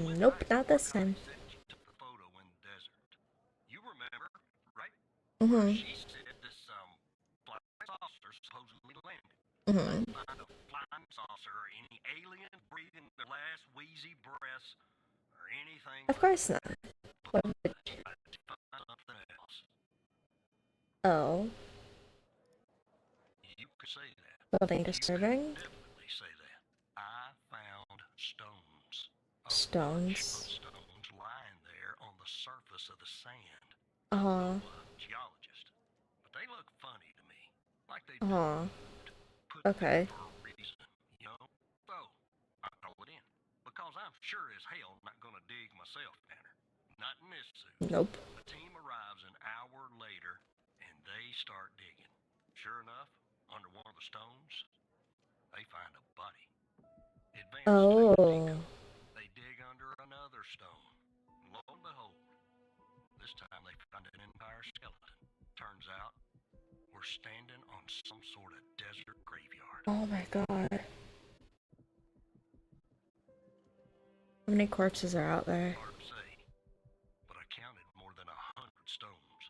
When Nope, I not this time. said she took the photo in the desert. You remember, right? Where Mm-hmm. she said this flying saucer supposedly landed. Mm-hmm. They find a flying saucer or any alien breathing their last wheezy breaths or anything Of like course that. not. What would But I did find something else. Oh, You could say that. something You disturbing? could definitely say that. I found stones. A bunch of Stones. stones lying there on the surface of the sand. Uh-huh. I'm no geologist, but they look funny to me. Like they Uh-huh. put Okay. there for a reason, you know? So, I throw it in. Because I'm sure as hell not gonna dig myself, Tanner. Not in this suit. Nope. The team arrives an hour later, and they start digging. Sure enough, under one of the stones, they find a body. Advanced technique. Oh. They dig under another stone. Lo and behold, this time they find an entire skeleton. Turns out, we're standing on some sort of desert graveyard. Oh my god. How many corpses are out there? Hard to say, but I counted more than 100 stones.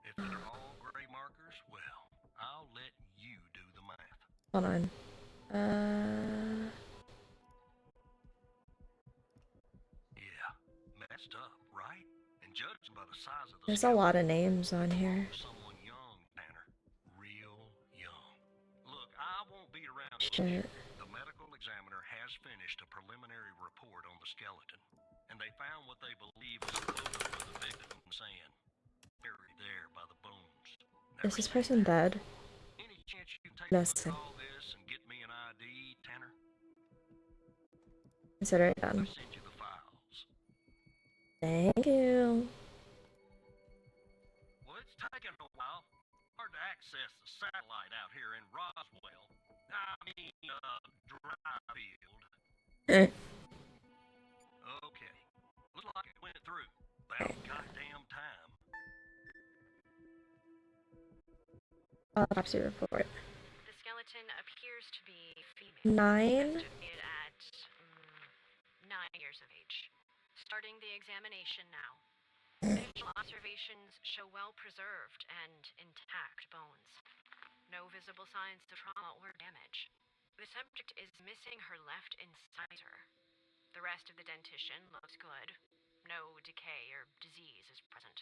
If they're all gray markers, well, I'll let you do the math. Hold on. Yeah, messed up, right? And judging by the size of the There's a lot of names on here. someone young, Tanner. Real shit. The medical examiner has finished a preliminary report on the skeleton, and they found what they believe is a photo of the victim in the sand, buried there by the bones. Is this person dead? Any chance you can take No, a look sir. at all this and get me an ID, Tanner? Consider it I done. send you the files. Thank you. Well, it's taken a while. Hard to access the satellite out here in Roswell. I mean, Dryfield. Eh. Okay. Looks like it went through. About goddamn time. Autopsy report. The skeleton appears to be female. 9. Estimated at 9 years of age. Starting the examination now. Initial observations show well-preserved and intact bones. No visible signs of trauma or damage. The subject is missing her left incisor. The rest of the dentition looks good. No decay or disease is present.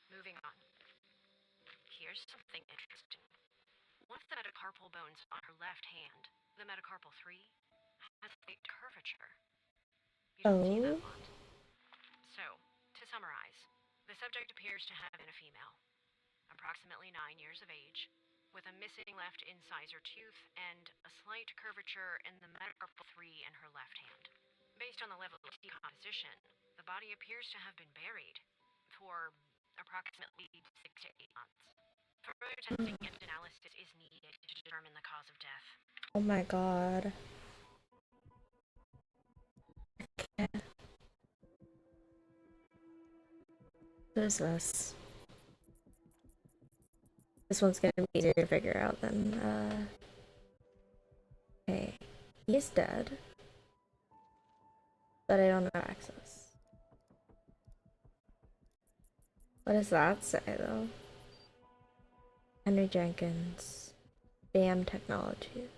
Moving on. Here's something interesting. One of the metacarpal bones on her left hand, the metacarpal 3, has a curvature. You don't see that a lot. So, to summarize, the subject appears to have been a female, approximately 9 years of age, with a missing left incisor tooth and a slight curvature in the metacarpal 3 in her left hand. Based on the level of decomposition, the body appears to have been buried for approximately 6 to 8 months. Further testing and analysis is needed to determine the cause of death. Oh my god. Okay. What is this? This one's gonna be easier to figure out than, okay. He's dead. But I don't have access. What does that say, though? Henry Jenkins. BAM Technologies.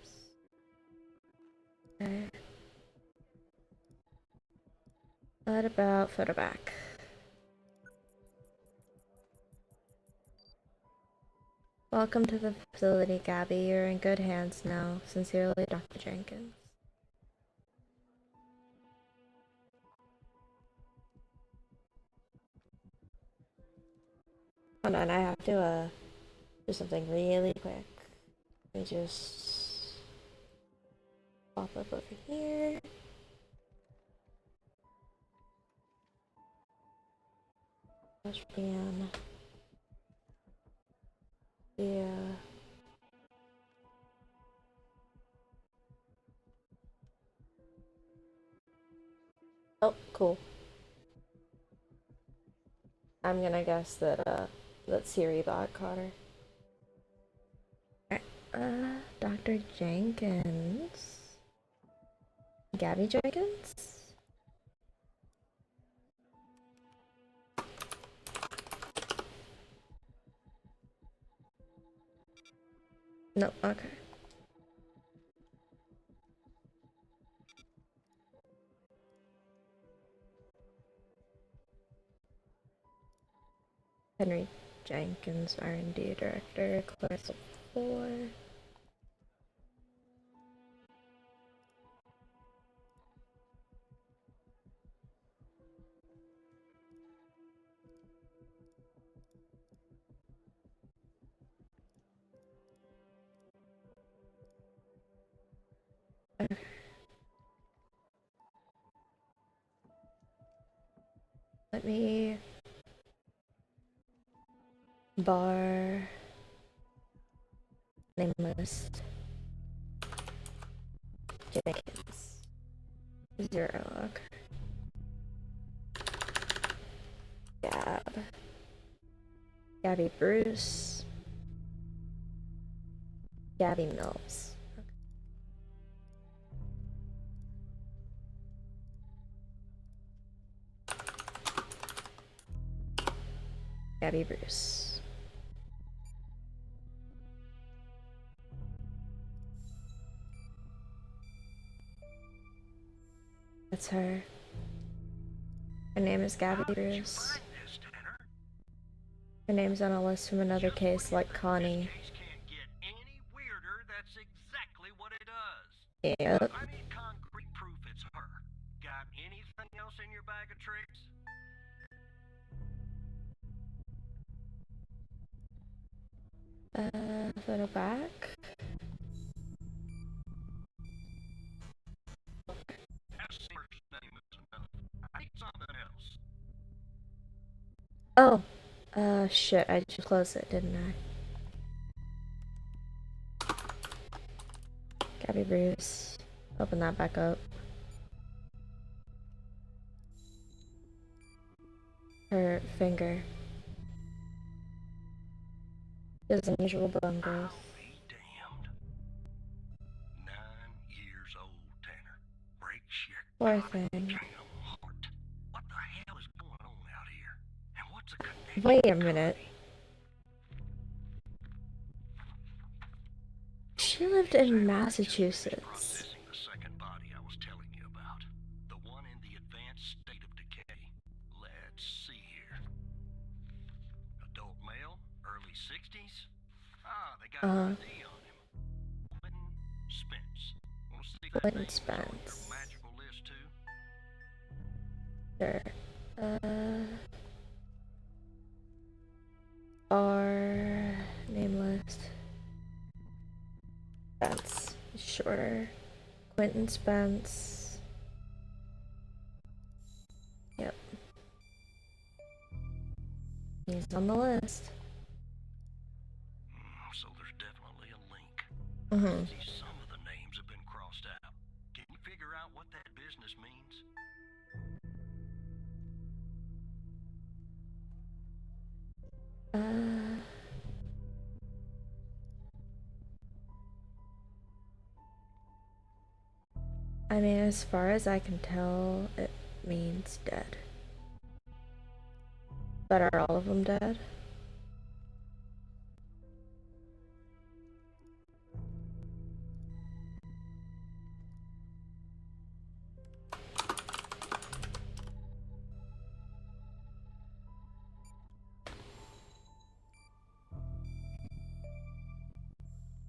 Okay. What about photoback? Welcome to the facility, Gabby. You're in good hands now. Sincerely, Dr. Jenkins. Hold on, I have to, do something really quick. Let me just pop up over here. Bam. Yeah. Oh, cool. I'm gonna guess that, that Siri bot caught her. Alright, Dr. Jenkins? Gabby Jenkins? No, okay. Henry Jenkins, R&D Director, Class 4. Okay. Let me bar name list Jenkins 0. Okay. Gabby Bruce, Gabby Mills. Okay. Gabby Bruce. That's her. Her name is Gabby Bruce. Her name's on a list from another case like Connie. This case can't get any weirder. That's exactly what it Yep. I need concrete proof it's her. Got anything else in your bag of tricks? Photo back. That first name is enough. I need something else. Oh. Shit, I just closed it, didn't I? Gabby Bruce. Open that back up. Her finger. There's unusual bone growth. I'll be damned. 9 years old, Tanner. Breaks your Poor thing. goddamn heart. What the hell is going on out here? And what's the connection? Wait a minute. She lived in Massachusetts. Processing the second body I was telling you about. The one in the advanced state of decay. Let's see here. Adult male, early 60s. Ah, they got an ID on him. Quentin Spence. Want to see if that Quentin name's on your Spence. magical list too? Sure. Our name list. Spence. Shorter. Quentin Spence. Yep. He's on the list. So there's definitely a link. Mm-hmm. See, some of the names have been crossed out. Can you figure out what that business means? I mean, as far as I can tell, it means dead. But are all of them dead?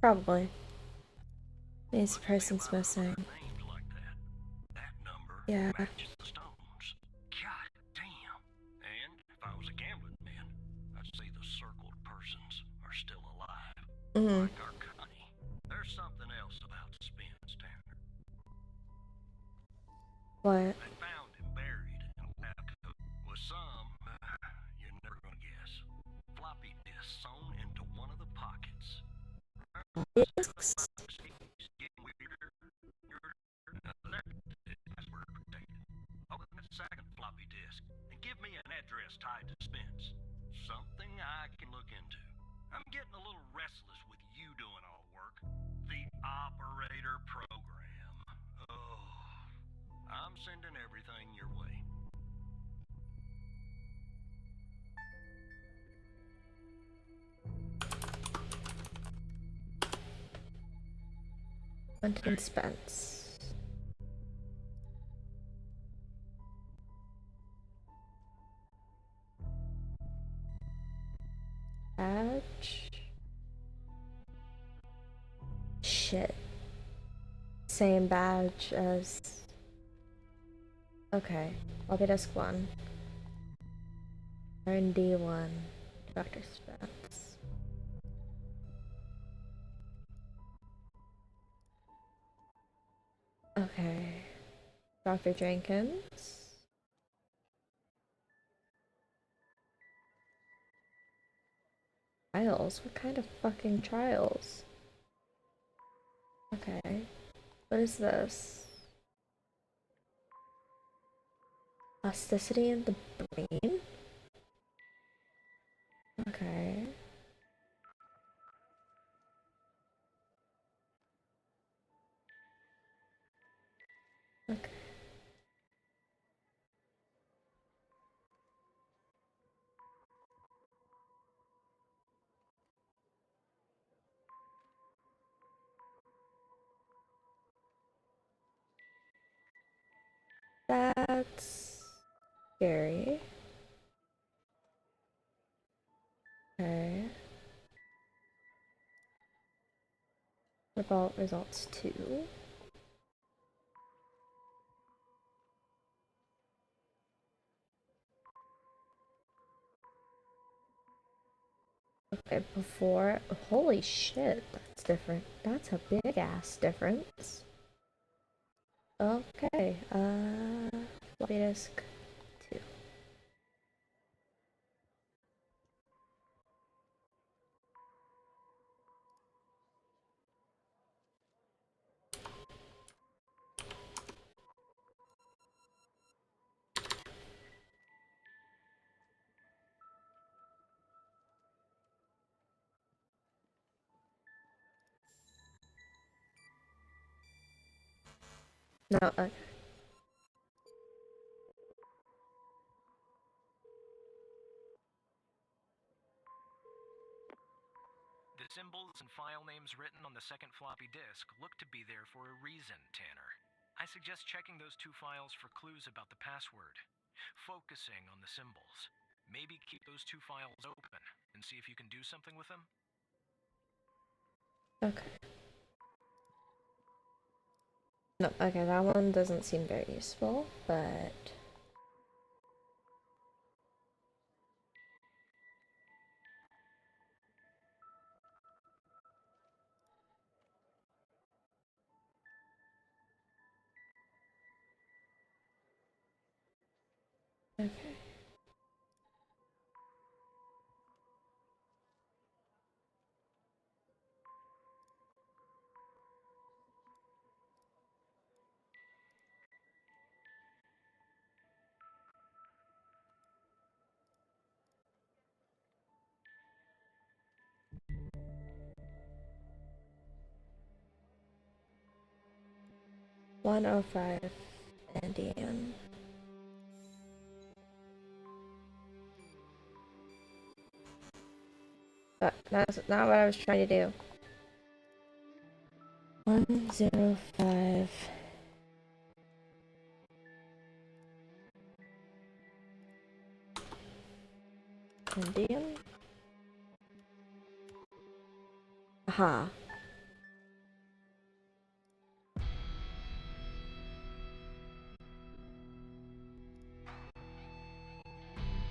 Probably. Means the person's missing. Names like that. That number Yeah. matches the stones. God damn. And if I was a gambling man, I'd say the circled persons are still alive. Mm-hmm. Like our Connie. There's something else about Spence, Tanner. What? They found him buried in a lab coat with some, you're never gonna guess, floppy disk sewn into one of the pockets. Discs? Getting weirder. Password protected. Open that second floppy disk and give me an address tied to Spence. Something I can look into. I'm getting a little restless with you doing all the work. The operator program. Oh, I'm sending everything your way. Quentin Spence. Badge. Shit. Same badge as. Okay. Lobby desk 1. R&D 1. Dr. Spence. Okay. Dr. Jenkins. Trials? What kind of fucking trials? Okay. What is this? Plasticity in the brain? Okay. Okay. That's scary. Okay. What about results 2? Okay, before. Holy shit, that's different. That's a big ass difference. Okay, floppy disk 2. No, The symbols and file names written on the second floppy disk look to be there for a reason, Tanner. I suggest checking those two files for clues about the password. Focusing on the symbols. Maybe keep those two files open and see if you can do something with them. okay. No, okay, that one doesn't seem very useful, but... Okay. $105 Indian. But that's not what I was trying to do. 105 Indian. Aha.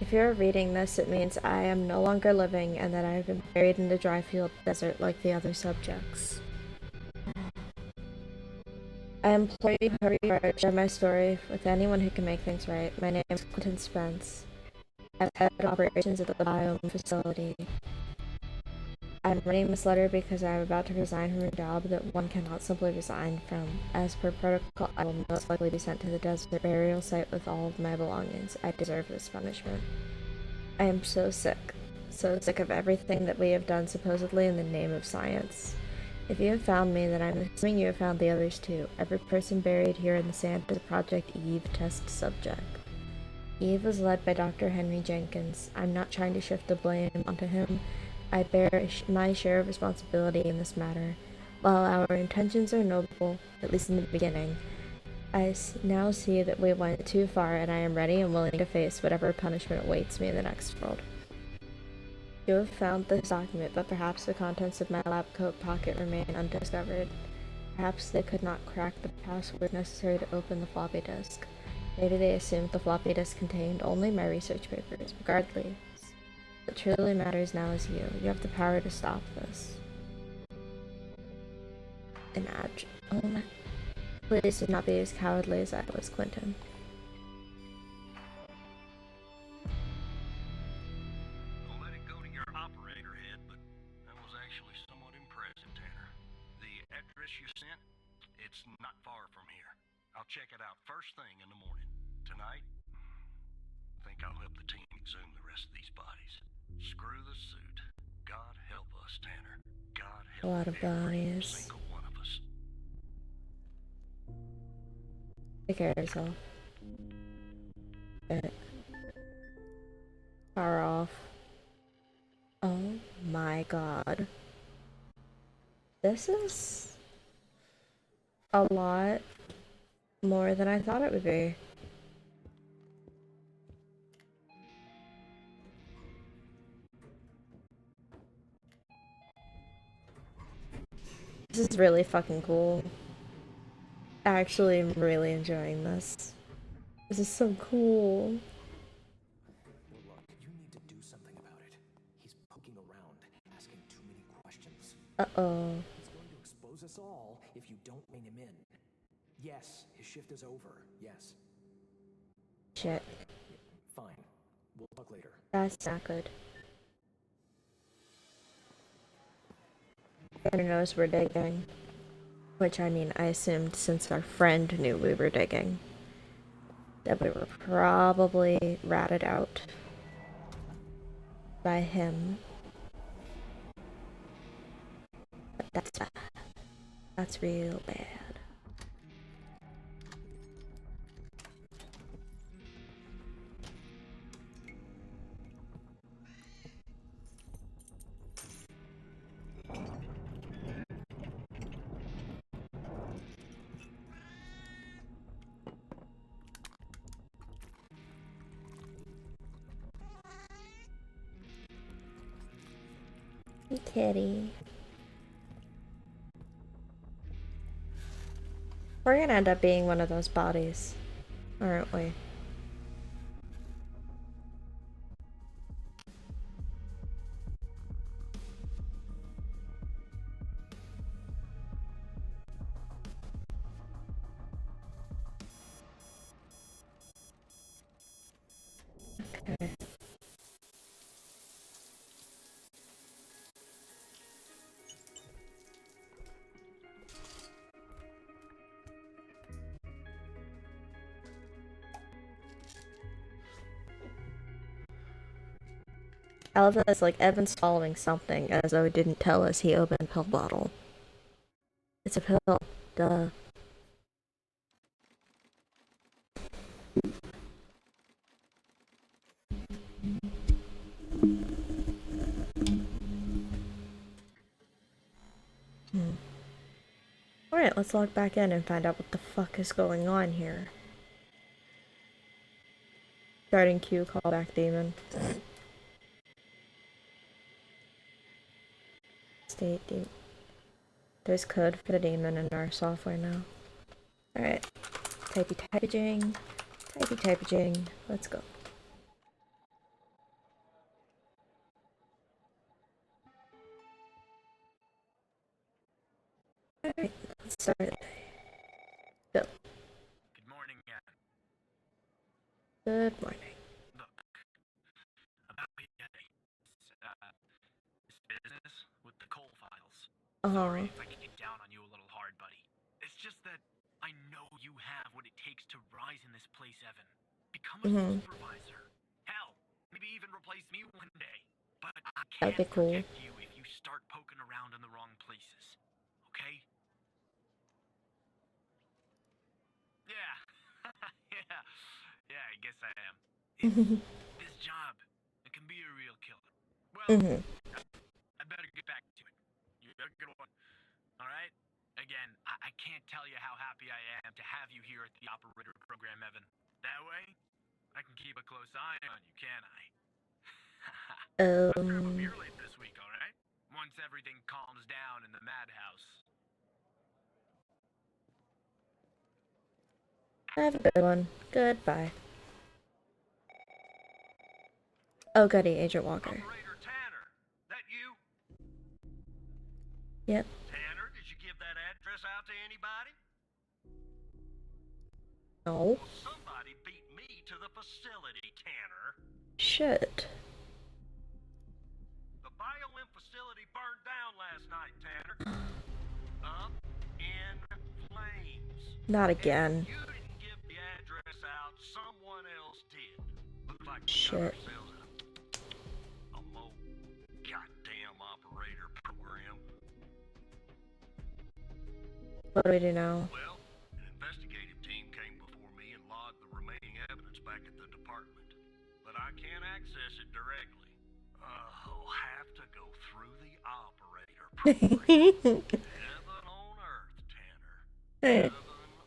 If you're reading this, it means I am no longer living and that I have been buried in the dry field desert like the other subjects. I implore you to hurry or share my story with anyone who can make things right. My name is Quentin Spence. I've head operations at the biome facility. I'm writing this letter because I am about to resign from a job that one cannot simply resign from. As per protocol, I will most likely be sent to the desert burial site with all of my belongings. I deserve this punishment. I am so sick of everything that we have done supposedly in the name of science. If you have found me, then I'm assuming you have found the others too. Every person buried here in the sand is a Project Eve test subject. Eve was led by Dr. Henry Jenkins. I'm not trying to shift the blame onto him. I bear my share of responsibility in this matter. While our intentions are noble, at least in the beginning, I now see that we went too far, and I am ready and willing to face whatever punishment awaits me in the next world. You have found this document, but perhaps the contents of my lab coat pocket remain undiscovered. Perhaps they could not crack the password necessary to open the floppy disk. Maybe they assumed the floppy disk contained only my research papers. Regardless, what truly matters now is you. You have the power to stop this. Oh my. Please do not be as cowardly as I was, Quentin. I'll let it go to your operator head, but that was actually somewhat impressive, Tanner. The address you sent, it's not far from here. I'll check it out first thing in the morning. Tonight, I think I'll help the team exhume the rest of these bodies. Screw the suit. God help us, Tanner. God A help lot of every bodies. single one of us. Take care of yourself. Power off. Oh my god. This is a lot more than I thought it would be. This is really fucking cool. I actually am really enjoying this. This is so cool. Look, you need to do something about it. He's poking around. Uh-oh. He's going to expose us all if you don't rein him in. Yes, his shift is over. Yes. Shit. Fine. We'll talk later. That's not good. Tanner knows we're digging. Which, I mean, I assumed since our friend knew we were digging, that we were probably ratted out by him. But that's bad. That's real bad. Hey, kitty. We're gonna end up being one of those bodies, aren't we? Okay. I love that it's like Evan's following something as though he didn't tell us he opened a pill bottle. It's a pill. Duh. Alright, let's log back in and find out what the fuck is going on here. Starting queue, callback demon. State demon. There's code for the demon in our software now. Alright. Typey-typey-jing. Typey-typey-jing. Let's go. Alright, let's start the day. Go. Good morning, Gavin. Good morning. Look, about this business with the coal files. Sorry if I get down on you a little hard, buddy. It's just that I know you have what it takes to rise in this place, Evan. Become a supervisor. Hell, maybe even replace me one day. But I can't That'd be cool. protect you if you start poking around in the wrong places. Okay? Yeah. Yeah, I guess I am. This job, it can be a real killer. Well, I better get back to it. You have a good one. Alright? Again, I can't tell you how happy I am to have you here at the operator program, Evan. That way, I can keep a close eye on you, can't I? Let's grab a beer late this week, alright? Once everything calms down in the madhouse. Have a good one. Goodbye. Oh, goody, Agent Walker. Operator Tanner, that you? Yep. Tanner, did you give that address out to anybody? No. Well, somebody beat me to the facility, Tanner. Shit. The BioM facility burned down last night, Tanner. Up in flames. Not again. You didn't give the address out, someone else did. Looks like we Shit. got ourselves a mo goddamn operator program. What do we do now? Well, an investigative team came before me and logged the remaining evidence back at the department. But I can't access it directly. I'll have to go through the operator program. Heaven on earth, Tanner. Heaven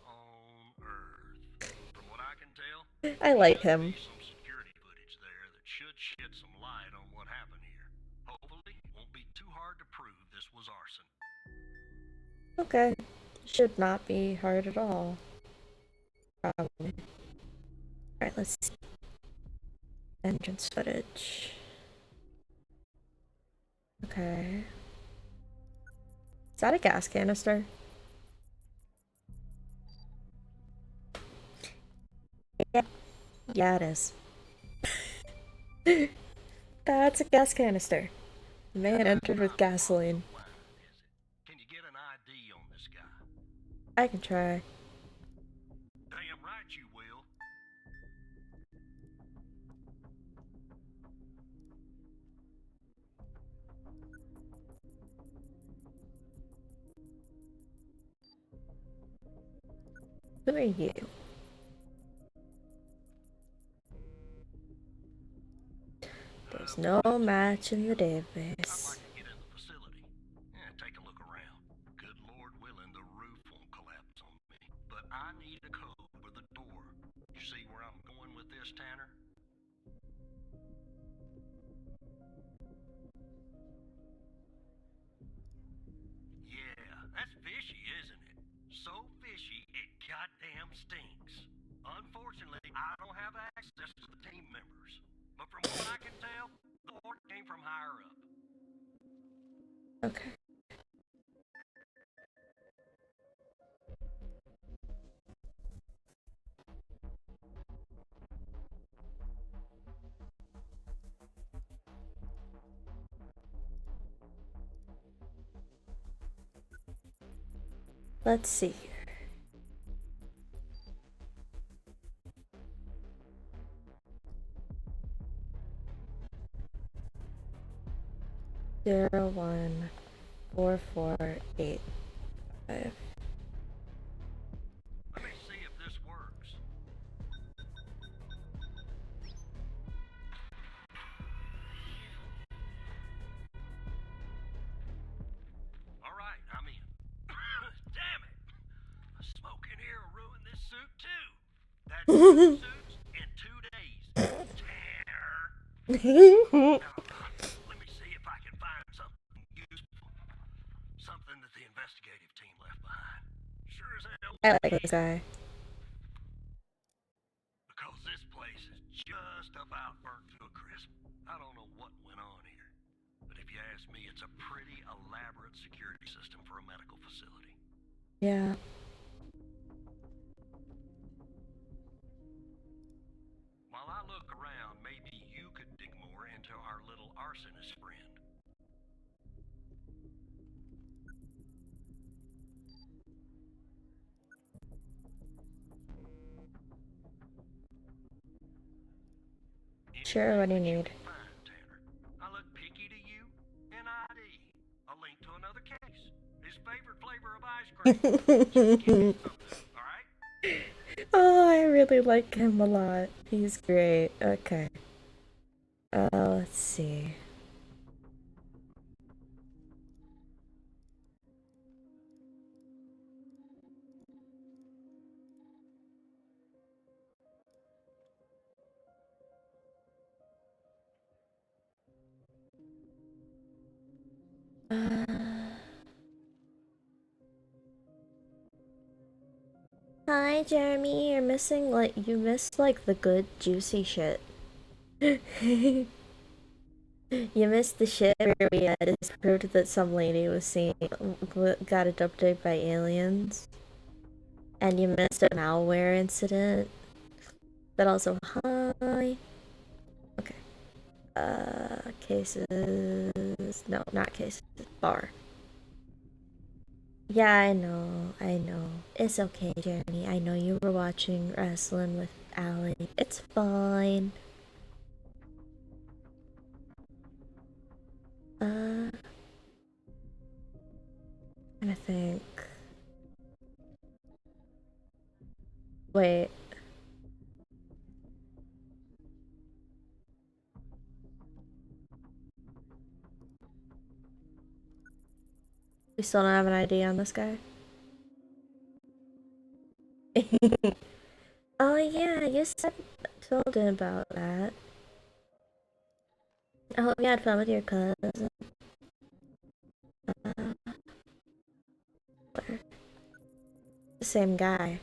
on earth. From what I can tell, I like there's him. some security footage there that should shed some light on what happened here. Hopefully, it won't be too hard to prove this was arson. Okay. Should not be hard at all. Probably. Alright, let's see. Entrance footage. Okay. that a gas canister? Yeah, it is. That's a gas canister. The man entered with gasoline. Can you get an ID on this guy? I can try. Damn right you will. Who are you? There's no match in the I'd database. like to get in the facility. Take a look around. Good Lord willing, the roof won't collapse on me. But I need a code for the door. You see where I'm going with this, Tanner? Yeah, that's fishy, isn't it? So fishy, it goddamn stinks. Unfortunately, I don't have access to the team members. But from what I can tell, the order came from higher up. Okay. Let's see here. Zero 1 4 4 8 5. Let me see if this works. All right, I'm in. Damn it! A smoke in here will ruin this suit too. That's 2 suits in 2 days. Tanner. Let me see if I can find something useful. Something that the investigative team left behind. Sure as hell. I like this guy. Because this place is just about burnt to a crisp. I don't know what went on here. But if you ask me, it's a pretty elaborate security system for a medical facility. Yeah. While I look around, maybe you could dig more into our little arsonist friend. Sure, what do you need? Fine, Tanner. I look picky to you? An ID. A link to another case. His favorite flavor of ice cream. Just give me something, alright? Oh, I really like him a lot. He's great. Okay. Let's see. Hi, Jeremy. You're missing, you missed, the good, juicy shit. You missed the shit where we disproved that some lady got abducted by aliens. And you missed a malware incident. But also, hi. Okay. Cases. No, not cases. Bar. Yeah, I know. It's okay, Jeremy. I know you were watching wrestling with Allie. It's fine. I think. Wait. We still don't have an ID on this guy? Oh yeah, you told him about that. I hope you had fun with your cousin. The same guy.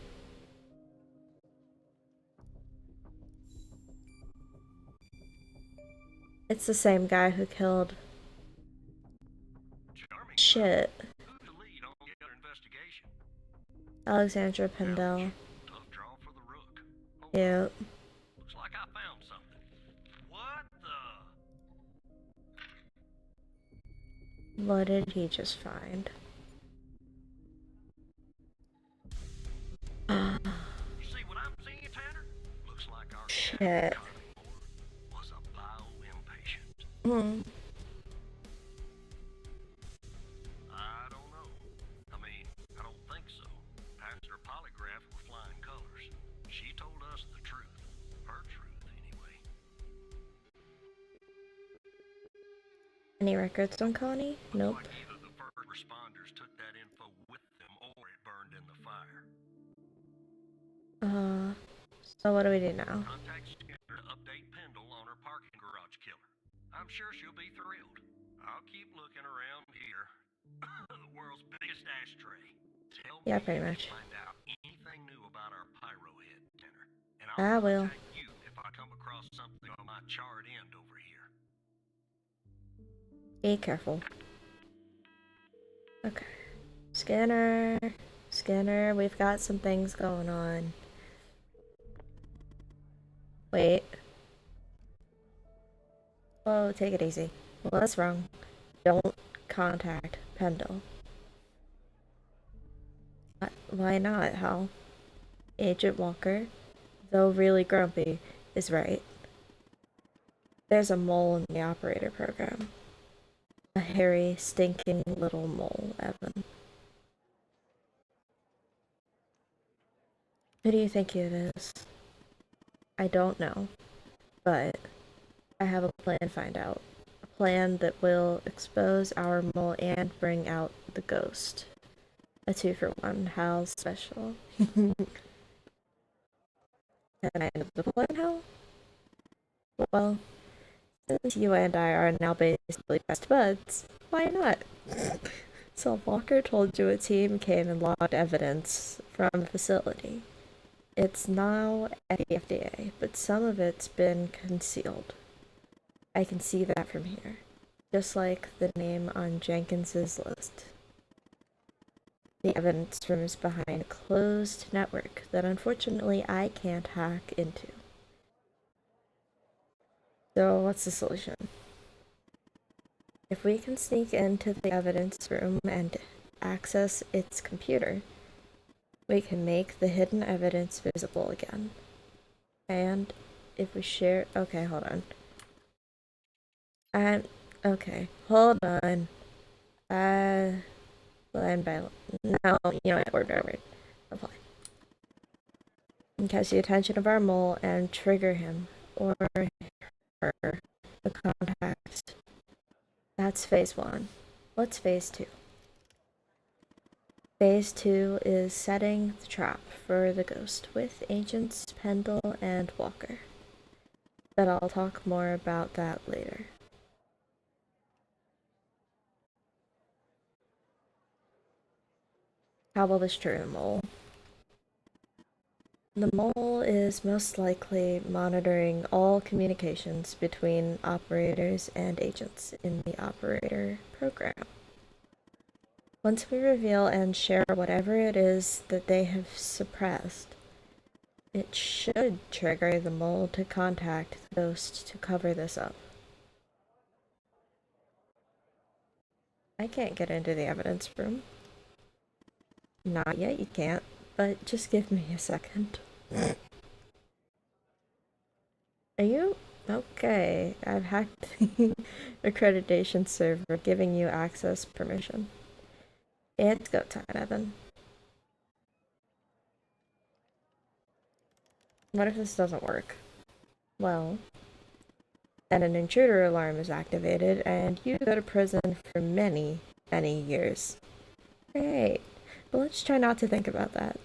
It's the same guy who killed. Shit. Alexandra Pendel. Tough draw for the rook. Oh, Yep. looks like I found something. What the? What did he just find? You see what I'm seeing, Tanner? Looks like our Shit. carnivore was a vile impatient. Hmm. I don't know. I mean, I don't think so. Passed her polygraph with flying colors. She told us the truth. Her truth, anyway. Any records on Connie? Looks Nope. like either the first responders took that info with them or it burned in the fire. So what do we do now? Contact Skinner to update Pendle on her parking garage killer. I'm sure she'll be thrilled. I'll keep looking around here. The world's biggest ashtray. Tell Yeah, me pretty if much. you find out anything new about our pyro head, Tanner. And I I'll will. contact you if I come across something on my charred end over here. Be careful. Okay. Scanner. Scanner, we've got some things going on. Wait. Whoa, take it easy. Well, that's wrong. Don't contact Pendle. Why not, Hal? Agent Walker, though really grumpy, is right. There's a mole in the operator program. A hairy, stinking little mole, Evan. Who do you think it is? I don't know, but I have a plan to find out. A plan that will expose our mole and bring out the ghost. A 2-for-1, Hal's special. Can I end the plan, Hal? Well, since you and I are now basically best buds, why not? So Walker told you a team came and logged evidence from the facility. It's now at the FDA, but some of it's been concealed. I can see that from here, just like the name on Jenkins's list. The evidence room is behind a closed network that unfortunately I can't hack into. So what's the solution? If we can sneak into the evidence room and access its computer, we can make the hidden evidence visible again. And if we share... Okay, hold on. Okay, hold on. Line by... No, you know what? Word by word. Apply. And catch the attention of our mole and trigger him, or her, the contact. That's phase 1. What's phase 2? Phase 2 is setting the trap for the ghost with Agents Pendle and Walker. But I'll talk more about that later. How will this trigger the mole? The mole is most likely monitoring all communications between operators and agents in the operator program. Once we reveal and share whatever it is that they have suppressed, it should trigger the mole to contact the ghost to cover this up. I can't get into the evidence room. Not yet, you can't, but just give me a second. Are you? Okay, I've hacked the accreditation server, giving you access permission. It's go time, Evan. What if this doesn't work? Well, then an intruder alarm is activated, and you go to prison for many, many years. Great, but let's try not to think about that.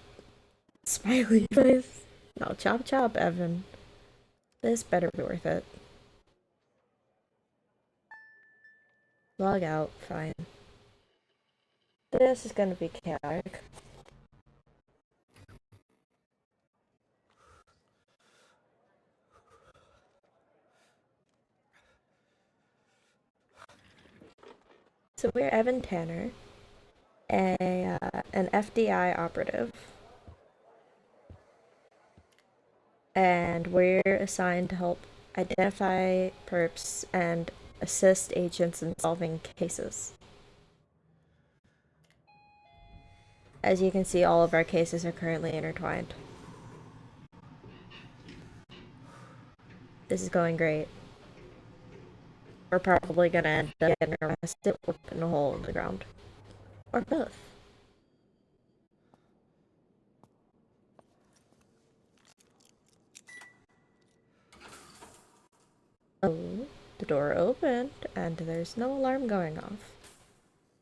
Smiley face. No, chop chop, Evan. This better be worth it. Log out, fine. This is gonna be chaotic. So we're Evan Tanner, an FDI operative. And we're assigned to help identify perps and assist agents in solving cases. As you can see, all of our cases are currently intertwined. This is going great. We're probably gonna end up getting arrested or put in a hole in the ground. Or both. Oh, the door opened and there's no alarm going off.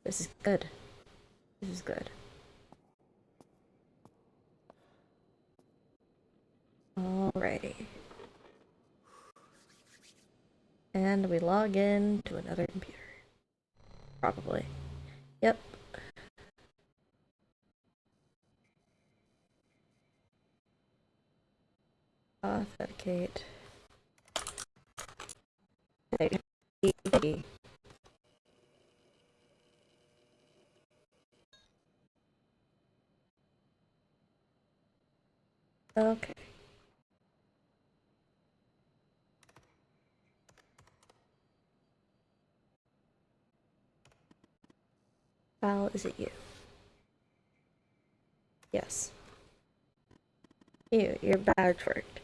This is good. This is good. Alrighty. And we log in to another computer. Probably. Yep. Authenticate. Okay. Val, is it you? Yes. Your badge worked.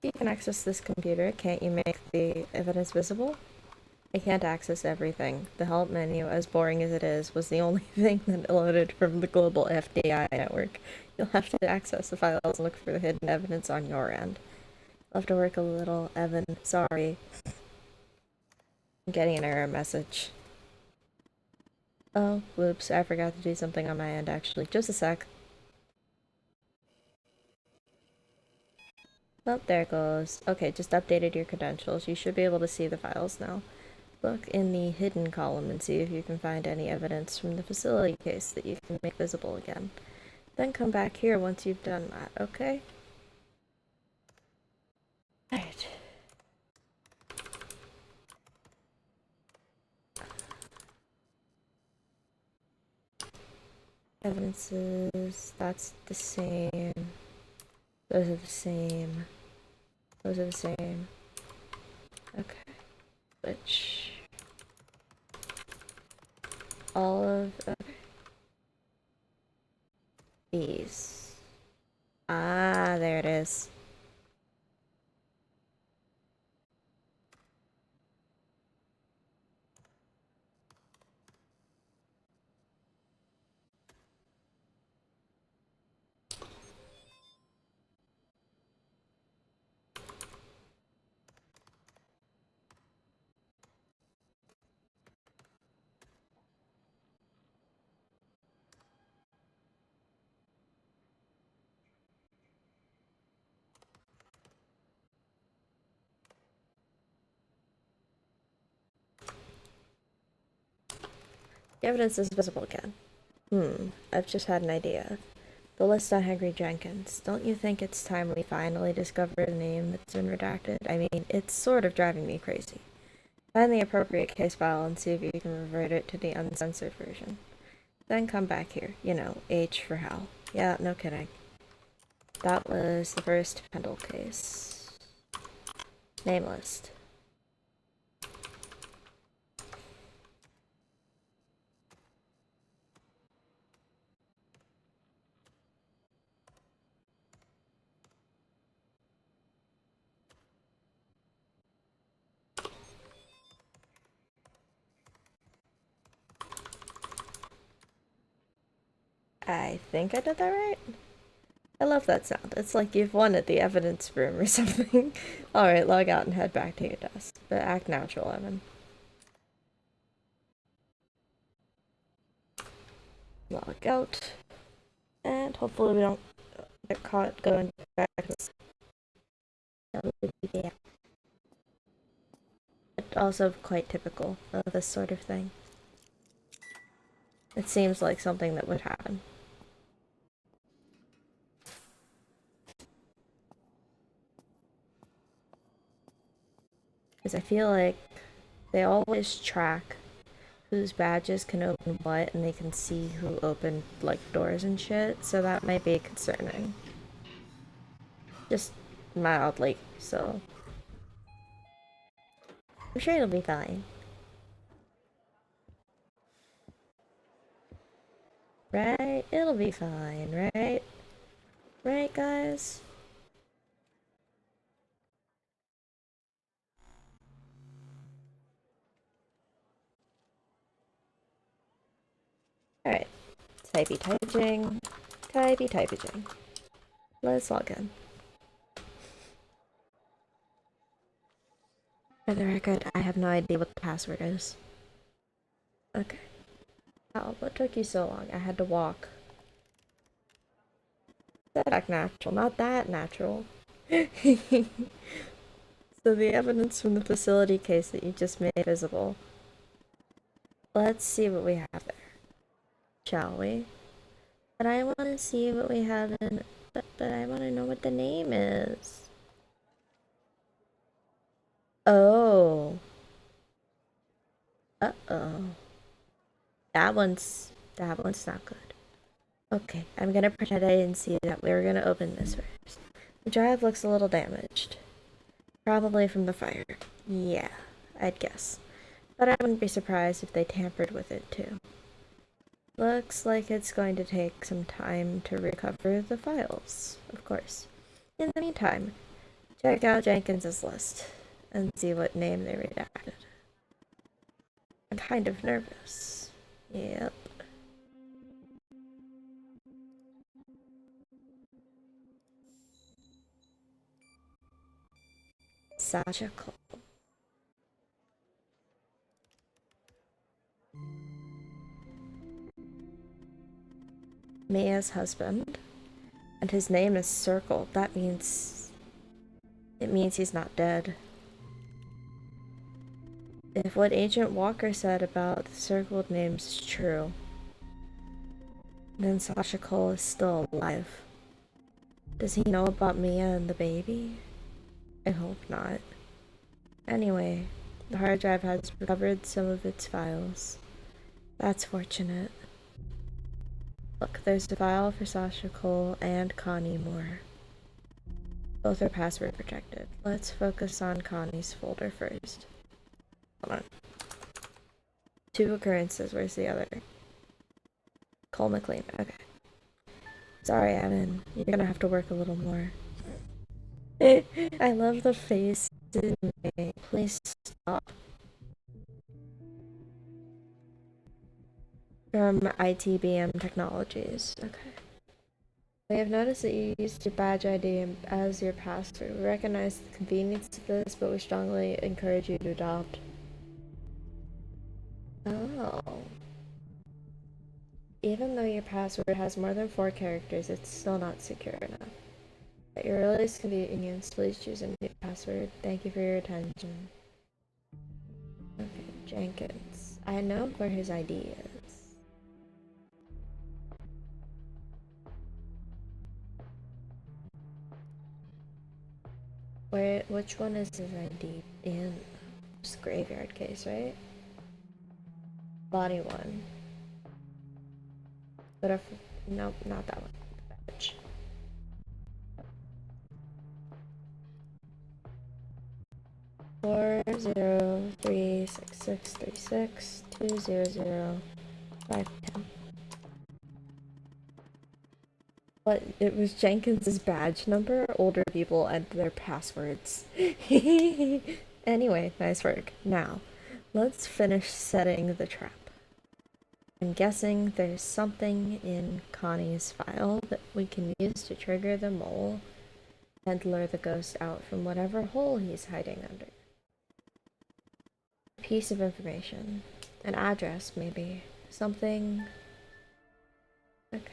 You can access this computer. Can't you make the evidence visible? I can't access everything. The help menu, as boring as it is, was the only thing that loaded from the global FDI network. You'll have to access the files and look for the hidden evidence on your end. You'll have to work a little, Evan. Sorry. I'm getting an error message. Oh, whoops, I forgot to do something on my end, actually. Just a sec. Oh, there it goes. Okay, just updated your credentials. You should be able to see the files now. Look in the hidden column and see if you can find any evidence from the facility case that you can make visible again. Then come back here once you've done that, okay? Alright. Evidences, that's the same. Those are the same. Those are the same. Okay. Switch. All of these. Ah, there it is. The evidence is visible again. I've just had an idea. The list on Henry Jenkins. Don't you think it's time we finally discover the name that's been redacted? I mean, it's sort of driving me crazy. Find the appropriate case file and see if you can revert it to the uncensored version. Then come back here. You know, H for Hal. Yeah, no kidding. That was the first Pendle case. Name list. I think I did that right. I love that sound. It's like you've won at the evidence room or something. Alright, log out and head back to your desk. But act natural, Evan. Log out. And hopefully we don't get caught going back to this. Yeah. But also quite typical of this sort of thing. It seems like something that would happen. Because I feel like they always track whose badges can open what, and they can see who opened, like, doors and shit, so that might be concerning. Just mildly, so. I'm sure it'll be fine. Right? It'll be fine, right? Right, guys? Alright. Typey typing. Typey typing. Let's log in. For the record, I have no idea what the password is. Okay. Oh, what took you so long? I had to walk. That act natural, not that natural. So the evidence from the facility case that you just made visible. Let's see what we have there. Shall we? But I want to see what we have in... But I want to know what the name is. Oh. Uh-oh. That one's not good. Okay, I'm gonna pretend I didn't see that. We were gonna open this first. The drive looks a little damaged. Probably from the fire. Yeah, I'd guess. But I wouldn't be surprised if they tampered with it too. Looks like it's going to take some time to recover the files, of course. In the meantime, check out Jenkins's list and see what name they redacted. I'm kind of nervous. Yep. Sasha Cole. Mia's husband. And his name is circled. That means... it means he's not dead. If what Agent Walker said about the circled names is true, then Sasha Cole is still alive. Does he know about Mia and the baby? I hope not. Anyway, the hard drive has recovered some of its files. That's fortunate. Look, there's a file for Sasha Cole and Connie Moore. Both are password protected. Let's focus on Connie's folder first. Hold on. 2 occurrences. Where's the other? Cole McLean. Okay. Sorry, Evan. You're gonna have to work a little more. I love the face. Please stop. From ITBM Technologies. Okay. We have noticed that you used your badge ID as your password. We recognize the convenience of this, but we strongly encourage you to adopt. Oh. Even though your password has more than 4 characters, it's still not secure enough. At your earliest convenience, please choose a new password. Thank you for your attention. Okay, Jenkins. I know where his ID is. Which one is his ID in? Just graveyard case, right? Body 1. But if... nope, not that one. Badge. Four 0 3 6 6 3 6 2 0 0 5 10. What? It was Jenkins's badge number? Older people and their passwords. Anyway, nice work. Now, let's finish setting the trap. I'm guessing there's something in Connie's file that we can use to trigger the mole and lure the ghost out from whatever hole he's hiding under. A piece of information. An address, maybe. Something... okay.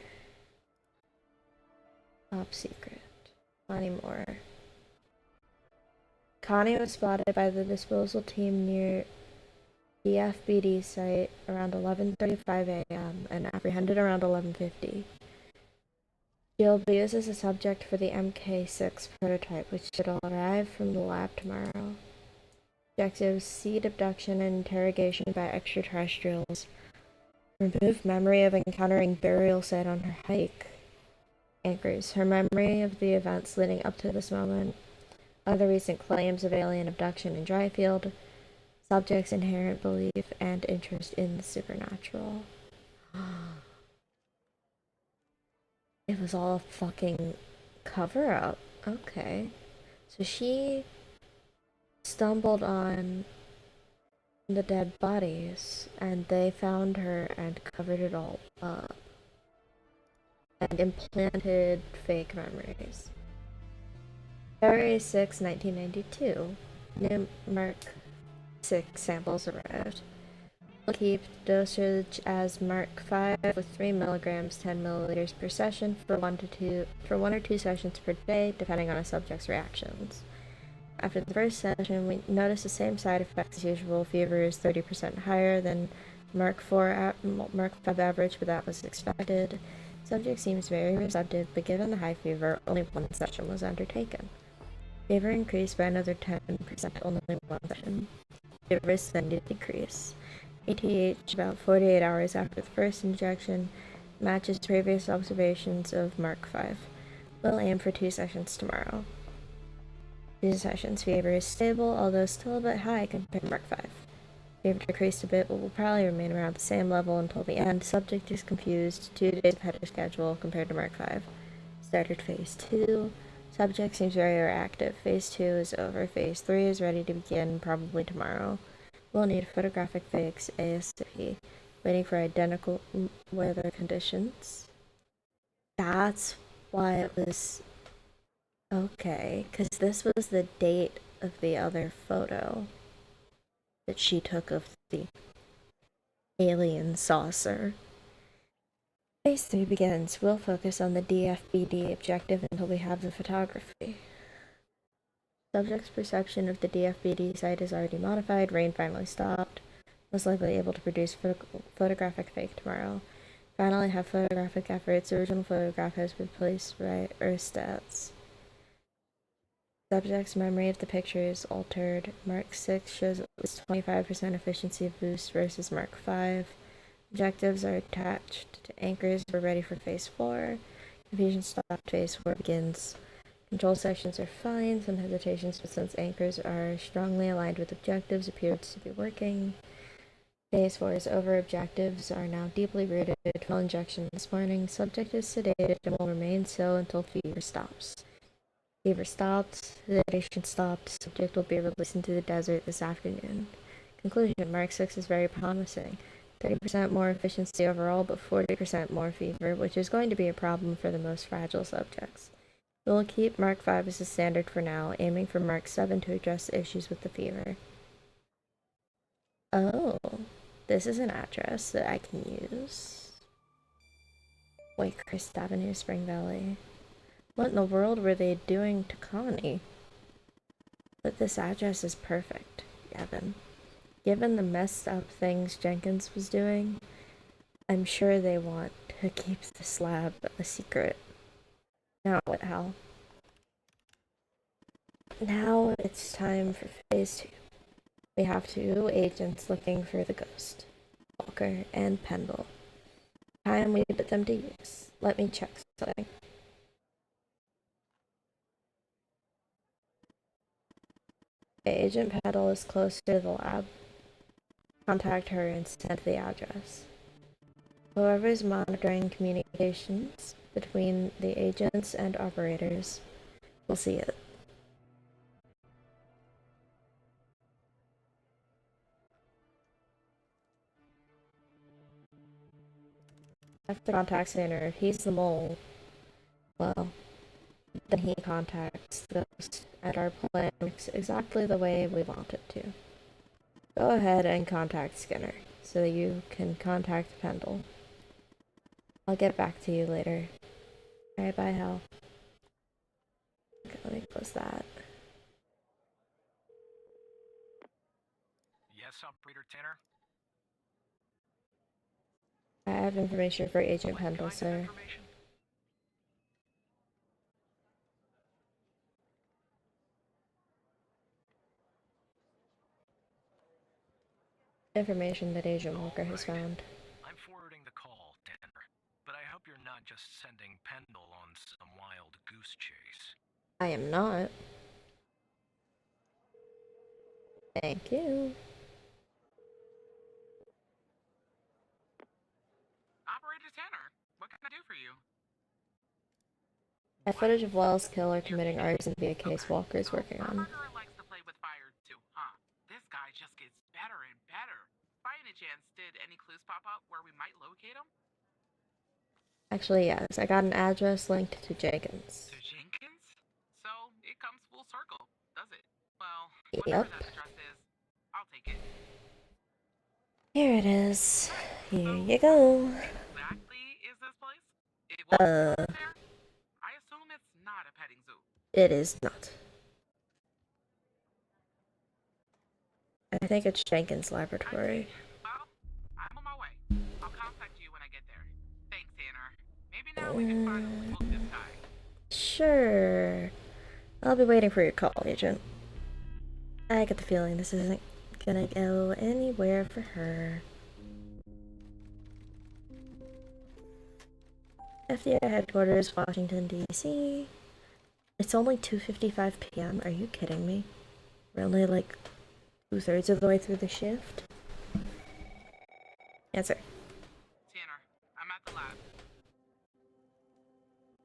Top secret. Connie Moore. Connie was spotted by the disposal team near the FBD site around 11:35 a.m. and apprehended around 11:50. She'll be used as a subject for the MK6 prototype, which should arrive from the lab tomorrow. Objectives: seed abduction and interrogation by extraterrestrials. Remove memory of encountering burial site on her hike. Anchors: her memory of the events leading up to this moment. Other recent claims of alien abduction in Dryfield. Subject's inherent belief and interest in the supernatural. It was all a fucking cover up. Okay. So she stumbled on the dead bodies and they found her and covered it all up and implanted fake memories. February 6, 1992. New Mark 6 samples arrived. We'll keep dosage as Mark 5 with 3 milligrams, 10 milliliters per session for 1 or 2 sessions per day, depending on a subject's reactions. After the first session, we noticed the same side effects as usual. Fever is 30% higher than Mark 5 average, but that was expected. Subject seems very receptive, but given the high fever, only 1 session was undertaken. Fever increased by another 10%, only 1 session. Fever then did decrease. ATH about 48 hours after the first injection matches previous observations of Mark 5. We'll aim for 2 sessions tomorrow. 2 sessions. Fever is stable, although still a bit high compared to Mark 5. Fever decreased a bit, but will probably remain around the same level until the end. Subject is confused. 2 days ahead of schedule compared to Mark 5. Started Phase 2. Subject seems very reactive. Phase 2 is over. Phase 3 is ready to begin, probably tomorrow. We'll need photographic fix ASAP. Waiting for identical weather conditions. That's why it was okay, because this was the date of the other photo that she took of the alien saucer. Phase 3 begins. We'll focus on the DFBD objective until we have the photography. Subject's perception of the DFBD site is already modified. Rain finally stopped. Most likely able to produce photographic fake tomorrow. Finally have photographic efforts. The original photograph has been replaced by Earth stats. Subject's memory of the picture is altered. Mark 6 shows at least 25% efficiency boost versus Mark 5. Objectives are attached to anchors. We're ready for Phase 4. Confusion stopped. Phase 4 begins. Control sections are fine. Some hesitations, but since anchors are strongly aligned with objectives, appears to be working. Phase 4 is over. Objectives are now deeply rooted. 12 injection this morning. Subject is sedated and will remain so until fever stops. Fever stopped. Sedation stopped. Subject will be released into the desert this afternoon. Conclusion: Mark 6 is very promising. 30% more efficiency overall, but 40% more fever, which is going to be a problem for the most fragile subjects. We'll keep Mark 5 as the standard for now, aiming for Mark 7 to address issues with the fever. Oh, this is an address that I can use. Whitecrest Avenue, Spring Valley. What in the world were they doing to Connie? But this address is perfect, Gavin. Given the messed up things Jenkins was doing, I'm sure they want to keep this lab a secret. Now what, Hal? Now it's time for Phase 2. We have 2 agents looking for the ghost, Walker and Pendle. Time we put them to use. Let me check something. Agent Pendle is close to the lab. Contact her and send the address. Whoever is monitoring communications between the agents and operators will see it. After contact Sander, if he's the mole, well, then he contacts the ghost, and our plan works exactly the way we want it to. Go ahead and contact Skinner, so that you can contact Pendle. I'll get back to you later. Alright, bye, Hal. Okay, let me close that. Yes, Operator Tanner? I have information for Agent What Pendle, kind of sir. information? Information that Agent Walker has found. I'm forwarding the call, Tanner. But I hope you're not just sending Pendle on some wild goose chase. I am not. Thank you. Operator Tanner, what can I do for you? That footage of Wells' killer committing arson via case Walker is working Our on. murderer likes to play with fire too, huh? This guy just gets better and better. By any chance, did any clues pop up where we might locate him? Actually, yes. I got an address linked to Jenkins. To Jenkins? So it comes full circle, does it? Well, Yep. whatever that address is, I'll take it. Here it is. Here So, you go. exactly is this place? It was there? I assume it's not a petting zoo. It is not. I think it's Jenkins' laboratory. Well, I'm on my way. I'll contact you when I get there. Thanks, Tanner. Maybe now we can finally hook this guy. Sure. I'll be waiting for your call, Agent. I get the feeling this isn't gonna go anywhere for her. FDA headquarters, Washington, D.C. It's only 2:55 p.m. Are you kidding me? We're only like 2/3 of the way through the shift. Answer. Tanner, I'm at the lab.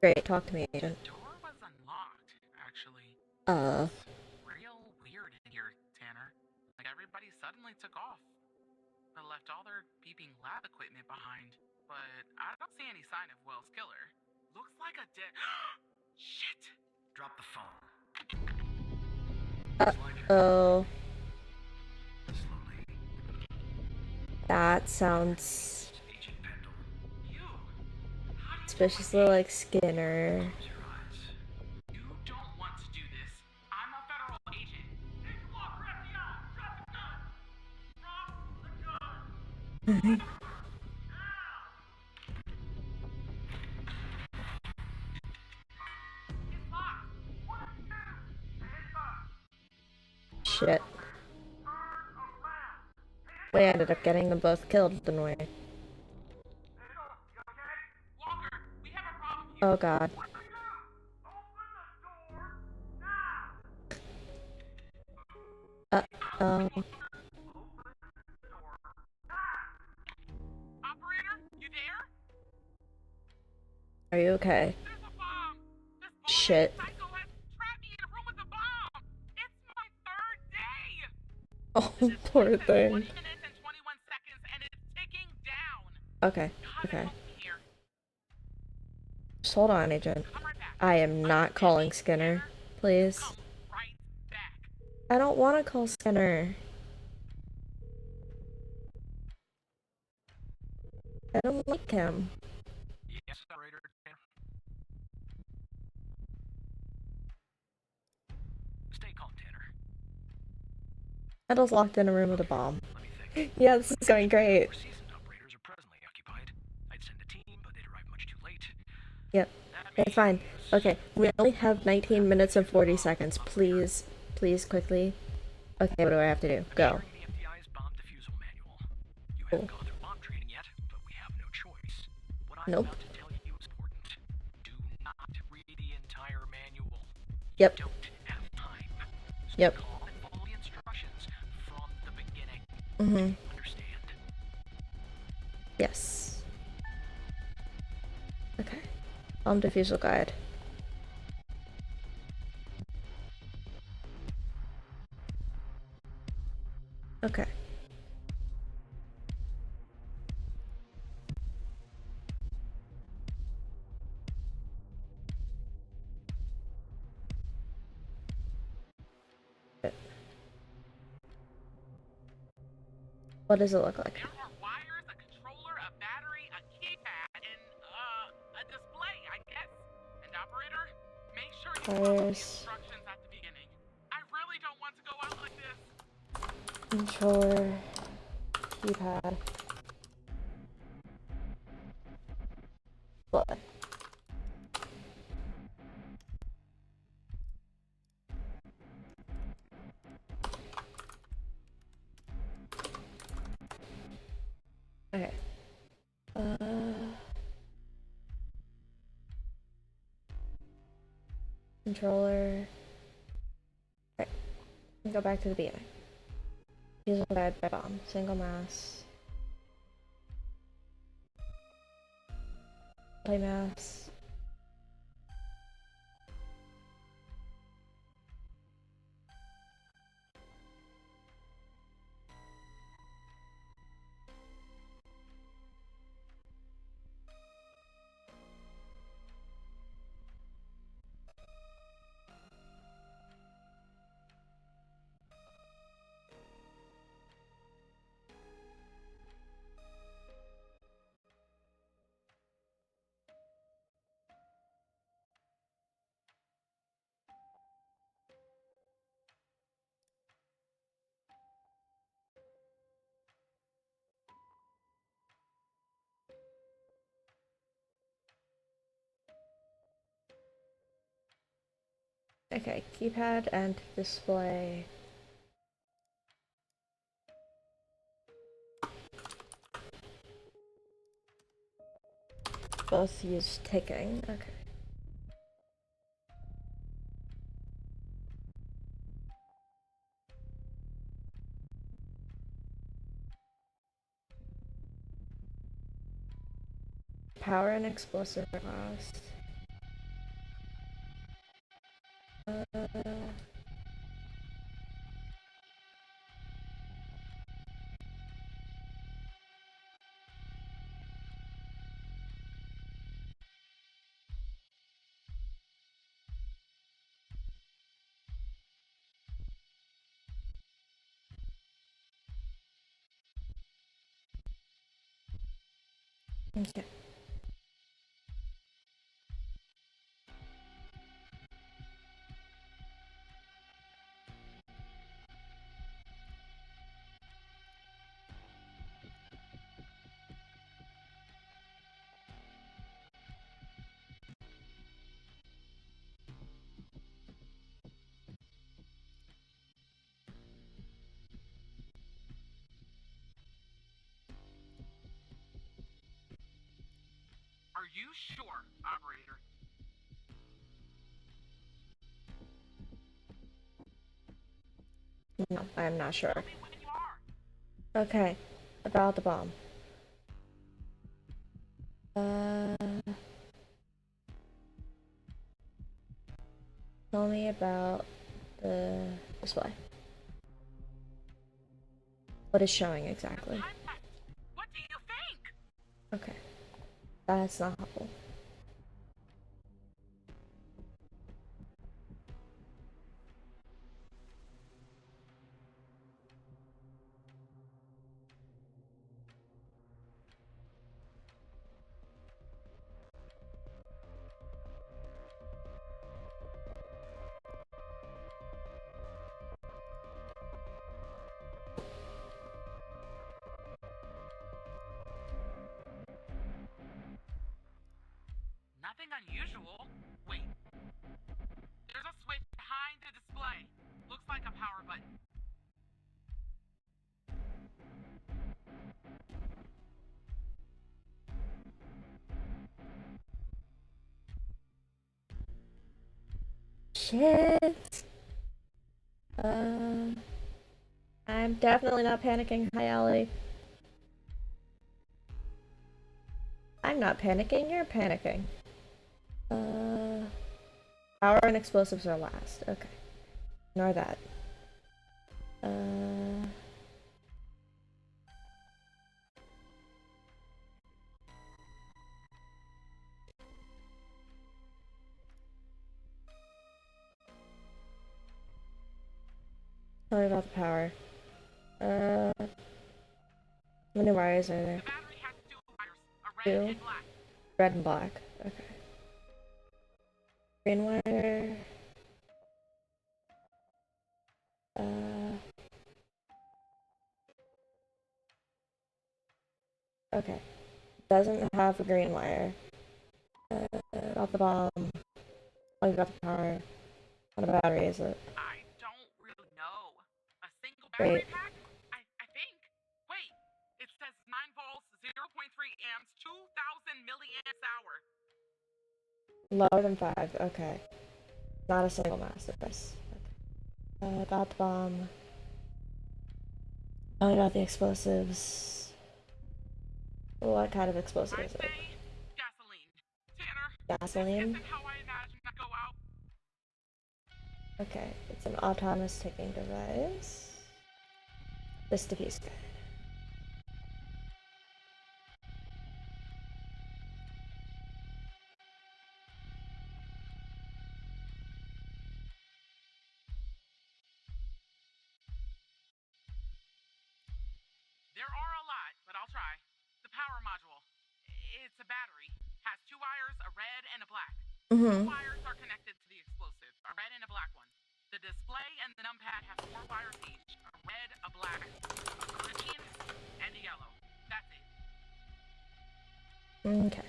Great, talk to me, Agent. The door was unlocked, actually. Uh. It's real weird in here, Tanner. Like everybody suddenly took off. They left all their beeping lab equipment behind. But I don't see any sign of Wells' killer. Looks like a dead... Shit! Drop the phone. Uh-oh. Slowly. That sounds Agent Pendle. You! How do you suspiciously like Skinner. Close your eyes. You don't want to do this. I'm a federal agent. Agent Walker, FBI! Drop the gun! Drop the gun! It's locked! What are you doing? Hands up! Shit. We ended up getting them both killed, didn't we? Walker, we have a problem here. Oh god. Uh-oh. Operator, you there? Are you okay? There's a bomb! This Shit. psycho has trapped me in a room with a bomb! It's my third day! Oh, This poor place has thing. 20 minutes and 21 seconds and it's ticking down! Okay, Gotta okay. help me here. Just hold on, Agent. Come right back. I am not calling Skinner. Please. Come right back. I don't want to call Skinner. I don't like him. Yes, operator. Tanner. Stay calm, Tanner. Pendle's locked in a room with a bomb. Let me think. Yeah, this is going great. More seasoned operators are presently occupied. I'd send a team, but they'd arrive much too late. Yep. It's fine. Okay, we only have 19 minutes and 40 seconds. Please, please, quickly. Okay, what do I have to do? Go. Sharing the FBI's bomb defusal manual. You Cool. haven't gone through bomb training yet, but we have no choice. What I'm Nope. about to tell you is important. Do not read the entire manual. Yep. You don't have time. So Yep. call and follow the instructions from the beginning. Mm-hmm. Understand? Yes. Okay. Bomb defusal guide. Okay. What does it look like? There are wires, a controller, a battery, a keypad, and a display, I guess. And operator, make sure you follow the Wires. instructions at the beginning. I really don't want to go out like this. Controller. Keypad. What? Controller. Right. Go back to the beginning. Use a guide by bomb. Single mass. Play mass. Okay, keypad and display. Both use ticking. Okay. Power and explosive blast. Okay. Are you sure, operator? No, I'm not sure. Tell me when you are. Okay, about the bomb. Tell me about the display. What is showing exactly? What do you think? Okay, that's not helpful. Nothing unusual. Wait. There's a switch behind the display. Looks like a power button. Shit. I'm definitely not panicking. Hi, Allie. I'm not panicking. You're panicking. Power and explosives are last. Okay. Ignore that. Tell me about the power. How many wires are there? The battery has two wires, a red Two? and black. Red and black. Okay. Green wire. Okay. Doesn't have a green wire. Got the bomb. Oh, you got the power. What battery is it? I don't really know. A single Great. battery pack? I think. Wait, it says 9 volts, 0.3 amps, 2 Lower than 5, okay. Not a single mass device. Okay. About the bomb. Tell me about the explosives. What kind of explosive I is it? say gasoline. Tanner, Gasoline? this isn't how I imagined I'd go out. Okay, it's an autonomous ticking device. This diffuse guide. There are a lot, but I'll try. The power module. It's a battery. Has 2 wires, a red and a black. Two wires are connected to the explosive, a red and a black one. The display and the numpad have 4 wires each, a red, a black, a green, and a yellow. That's it. Okay.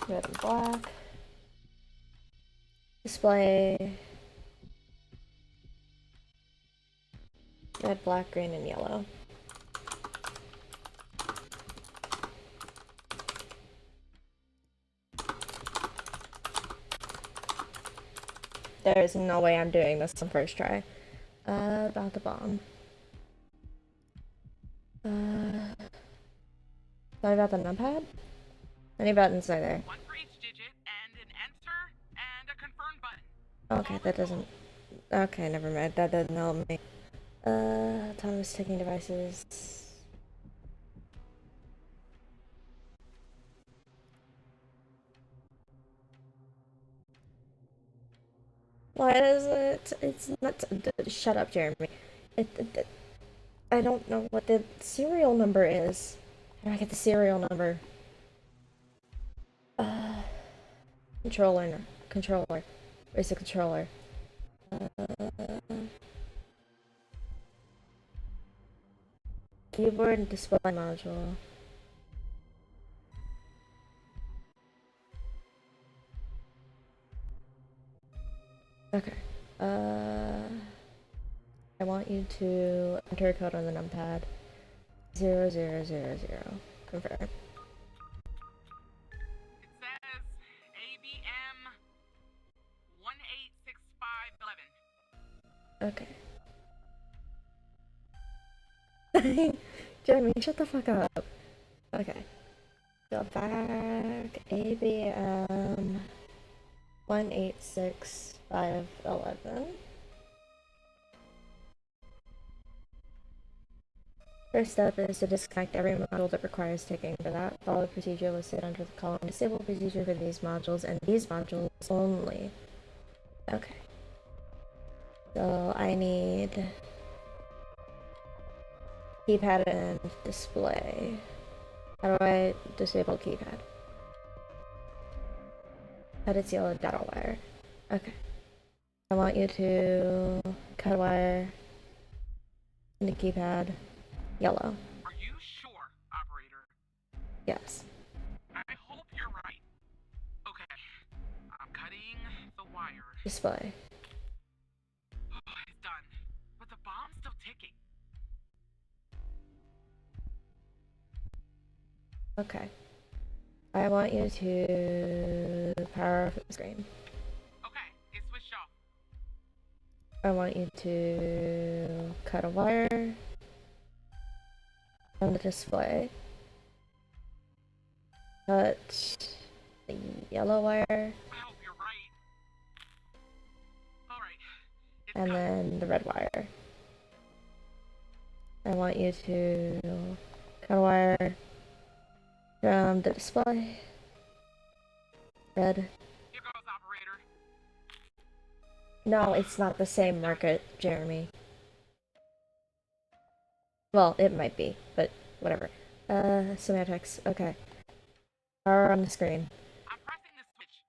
Red and black. Display. Red, black, green, and yellow. There is no way I'm doing this on first try. About the bomb. Tell me about the numpad? Any buttons are there? One for each digit, and an enter and a confirm button. Okay, that doesn't... Okay, never mind. That doesn't help me. Autonomous ticking devices. Why is it? It's not... Shut up, Jeremy. I don't know what the serial number is. How do I get the serial number? Controller. Where's the controller? Keyboard and display module. Okay. I want you to enter a code on the numpad. 0000. Confirm. It says ABM 186511. Okay. Jeremy, shut the fuck up. Okay. Go back. ABM 186511. First step is to disconnect every module that requires ticking. For that, follow the procedure listed under the column Disable procedure for these modules and these modules only. Okay. So I need keypad and display. How do I disable keypad? Cut its yellow data wire. Okay. I want you to cut a wire into keypad. Yellow. Are you sure, operator? Yes. I hope you're right. Okay. I'm cutting the wire. Display. Oh, it's done. But the bomb's still ticking. Okay. I want you to power off the screen. Okay, it's switched off. I want you to cut a wire from the display. Cut the yellow wire. I hope you're right. Alright. And then the red wire. I want you to cut a wire from the display. Red. Here goes, operator. No, it's not the same market, Jeremy. Well, it might be, but whatever. Semantics. Okay. Power on the screen. I'm pressing the switch.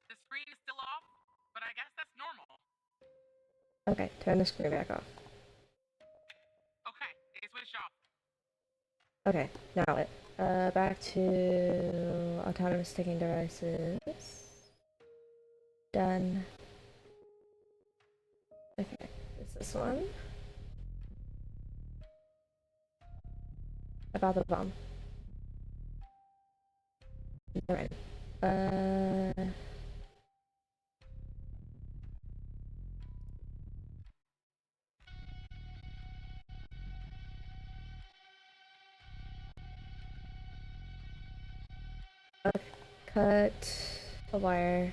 The screen is still off, but I guess that's normal. Okay, turn the screen back off. Okay, it switched off. Okay, now it. Back to autonomous ticking devices. Done. this one. About the bomb. Never mind. Cut the wire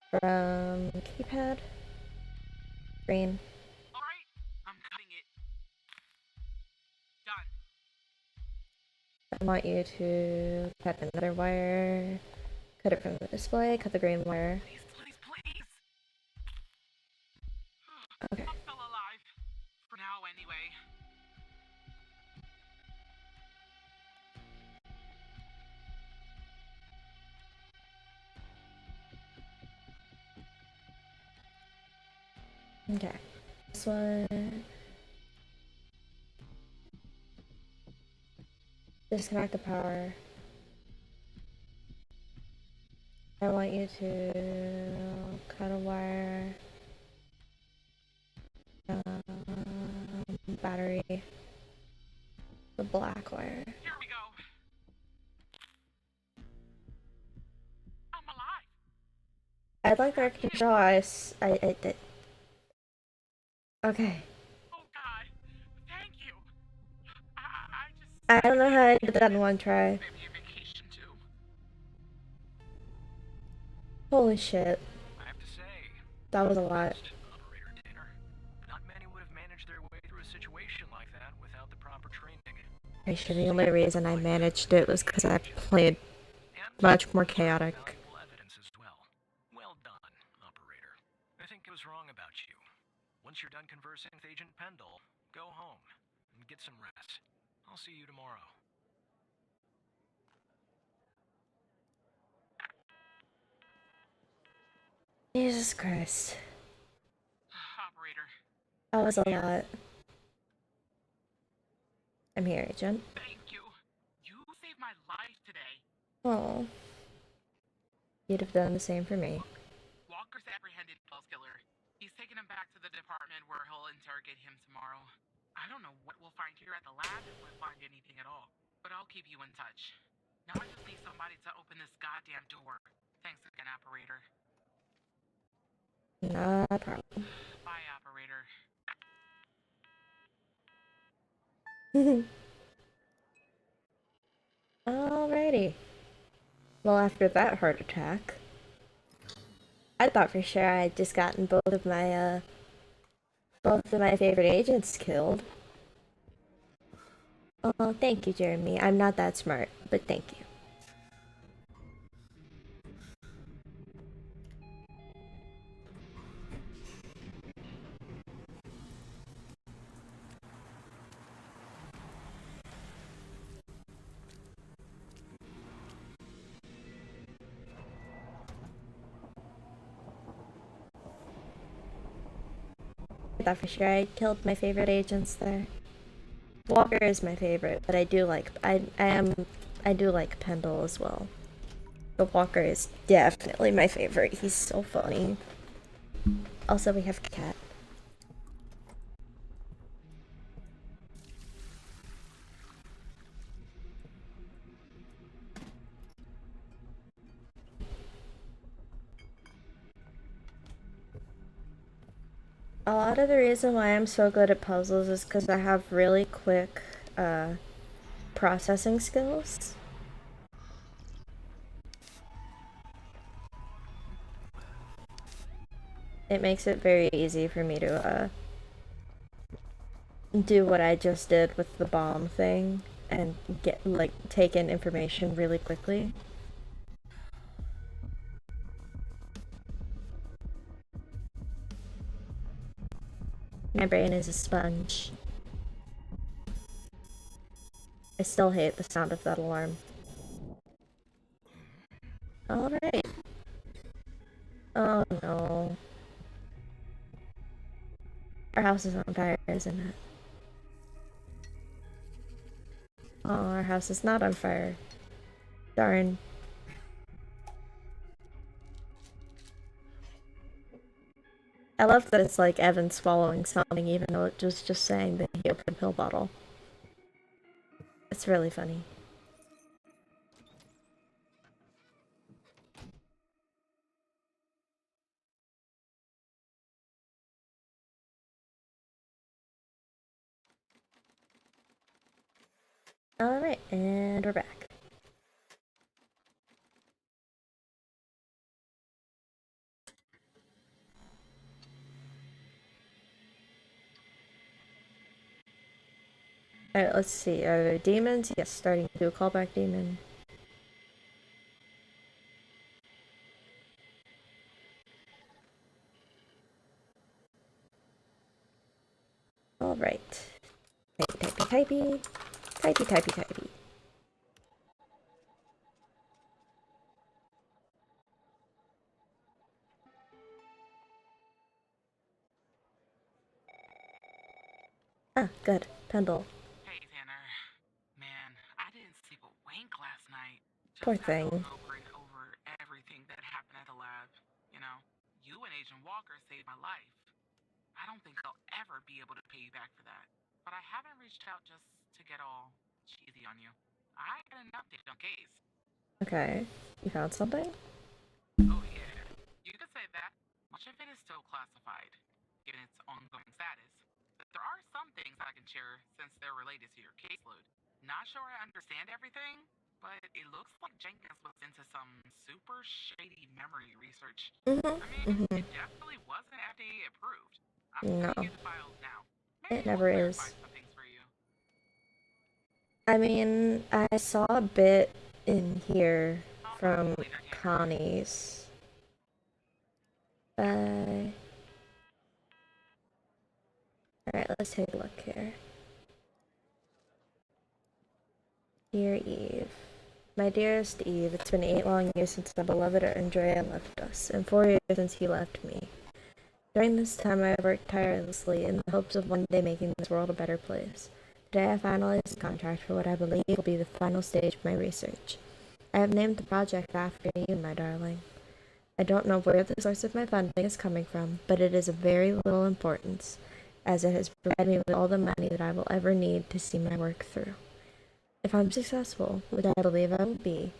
from keypad. Green. Alright, I'm cutting it. Done. I want you to cut another wire. Cut it from the display. Cut the green wire. Please, please, please. Okay. I'm still alive. For now, anyway. Okay. This one. Disconnect the power. I want you to cut a wire. Battery. The black wire. Here we go. I'm alive. I'd like to control I did. Okay. Oh God, thank you. I just. I don't know how I did that in one try. Maybe a vacation too. Holy shit. I have to say, That was a lot. Operator Tanner. Not many would have managed their way through a situation like that without the proper training. Pretty sure the only reason I managed it was because I played much more chaotic. Valuable evidence as well. Well done, Operator. I think I was wrong about you. Once you're done conversing with Agent Pendle, go home and get some rest. I'll see you tomorrow. Jesus Christ. Operator. That was a lot. I'm here, Agent. Thank you. You saved my life today. Oh. You'd have done the same for me. Walker's apprehended Bell's killer. He's taken him back to the department where he'll interrogate him tomorrow. I don't know what we'll find here at the lab if we'll find anything at all. But I'll keep you in touch. Now I just need somebody to open this goddamn door. Thanks again, Operator. Not a problem. Bye, Operator. Alrighty. Well, after that heart attack, I thought for sure I had just gotten both of my favorite agents killed. Oh, thank you, Jeremy. I'm not that smart, but thank you. I thought for sure I killed my favorite agents there. Walker is my favorite, but I do like Pendle as well. But Walker is definitely my favorite. He's so funny. Also, we have Cat. A lot of the reason why I'm so good at puzzles is because I have really quick processing skills. It makes it very easy for me to do what I just did with the bomb thing and take in information really quickly. My brain is a sponge. I still hate the sound of that alarm. Alright. Oh no. Our house is on fire, isn't it? Oh, our house is not on fire. Darn. I love that it's like Evan swallowing something even though it was just saying that he opened a pill bottle. It's really funny. Alright, and we're back. Alright, let's see. Are there demons? Yes, starting to do a callback demon. Alright. Typey. Typey. Ah, good. Pendle. Hey, Tanner. Man, I didn't sleep a wink last night. Poor Just kept thing. going over and over everything that happened at the lab. You know, you and Agent Walker saved my life. I don't think I'll ever be able to pay you back for that. But I haven't reached out just to get all cheesy on you. I got an update on case. Okay. You found something? Oh, yeah. You could say that. Much of it is still classified, given its ongoing status. But there are some things I can share since they're related to your caseload. Not sure I understand everything, but it looks like Jenkins was into some super shady memory research. I mean, it definitely wasn't FDA approved. I'm No. sending you the files now. It Maybe we'll never clarify is. some things for you. I mean, I saw a bit in here I'll talk to from you later, Tanner. Connie's. Bye. Alright, let's take a look here. Dear Eve. My dearest Eve, it's been 8 long years since my beloved Andrea left us, and 4 years since he left me. During this time, I have worked tirelessly in the hopes of one day making this world a better place. Today, I finalized a contract for what I believe will be the final stage of my research. I have named the project after you, my darling. I don't know where the source of my funding is coming from, but it is of very little importance, as it has provided me with all the money that I will ever need to see my work through. If I'm successful, which I believe I will be,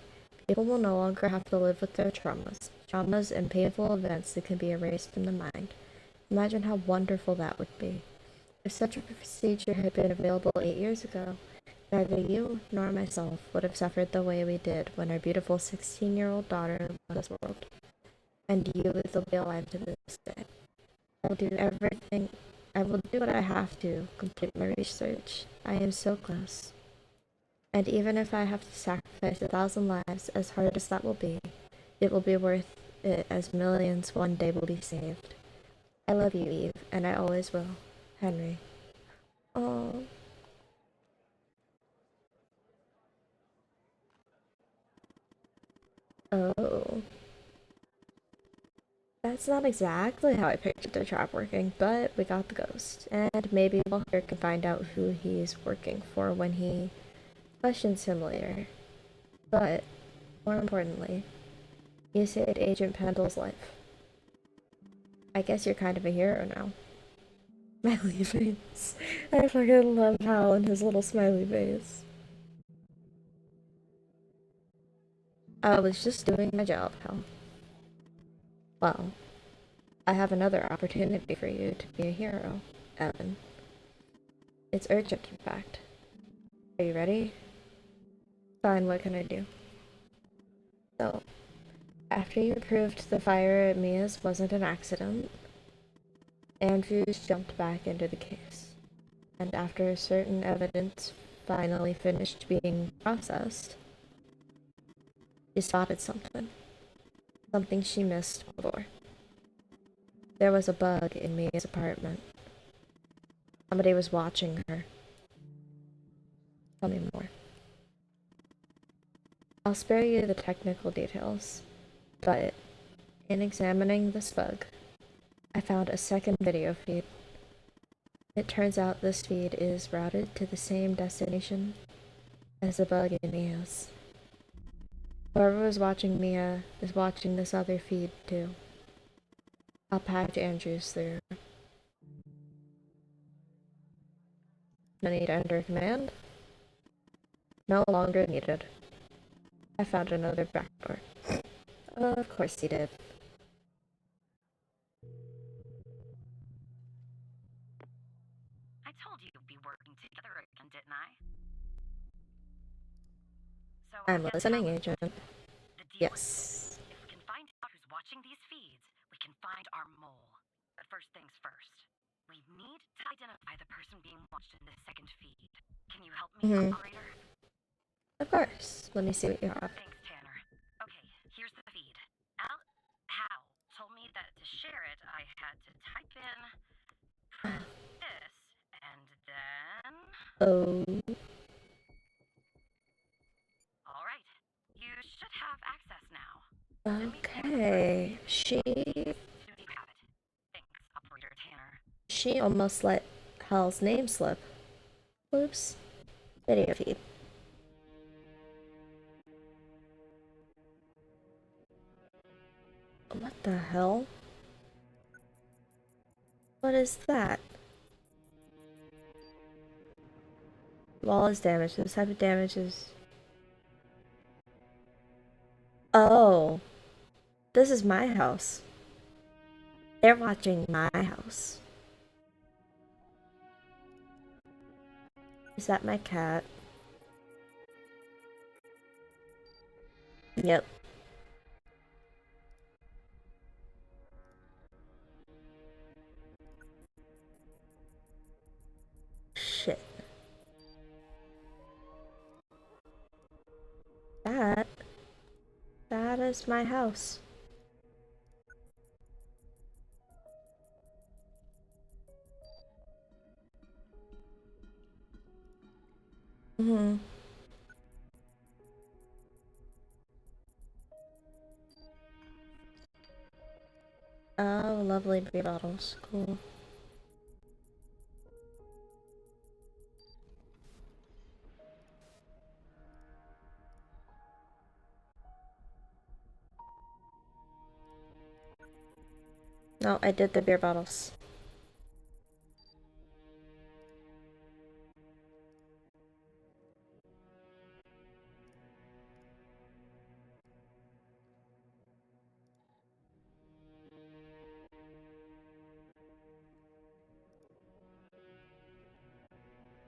people will no longer have to live with their traumas and painful events that can be erased from the mind. Imagine how wonderful that would be. If such a procedure had been available 8 years ago, neither you nor myself would have suffered the way we did when our beautiful 16-year-old daughter left this world. And you would still be alive to this day. I will do everything. I will do what I have to complete my research. I am so close. And even if I have to sacrifice 1,000 lives, as hard as that will be, it will be worth it, as millions one day will be saved. I love you, Eve, and I always will. Henry. Oh. Oh. That's not exactly how I pictured the trap working, but we got the ghost. And maybe Walker can find out who he's working for when he questions him later. But, more importantly, you saved Agent Pendle's life. I guess you're kind of a hero now. Smiley face. I fucking love Hal and his little smiley face. I was just doing my job, Hal. Well, I have another opportunity for you to be a hero, Evan. It's urgent, in fact. Are you ready? Fine, what can I do? So, after you proved the fire at Mia's wasn't an accident, Andrews jumped back into the case. And after certain evidence finally finished being processed, she spotted something. Something she missed before. There was a bug in Mia's apartment. Somebody was watching her. Tell me more. I'll spare you the technical details, but in examining this bug, I found a second video feed. It turns out this feed is routed to the same destination as the bug in Mia's. Whoever was watching Mia is watching this other feed too. I'll patch Andrews through. No need under command. No longer needed. I found another back door. Of course he did. I told you we'd be working together again, didn't I? So I'm I guess listening, how Agent. the deal is Yes. this. If we can find out who's watching these feeds, we can find our mole. But first things first. We need to identify the person being watched in this second feed. Can you help me, operator? Of course. Let me see what you have. Thanks, Tanner. Okay, here's the feed. Hal told me that to share it, I had to type in this, and then... Oh. Alright, you should have access now. Okay. Soon you have it. Thanks, Operator Tanner. She almost let Hal's name slip. Oops. Video feed. What the hell? What is that? Wall is damaged. This type of damage is... Oh. This is my house. They're watching my house. Is that my cat? Yep. Shit. That is my house. Oh, lovely beer bottles. Cool. No, I did the beer bottles.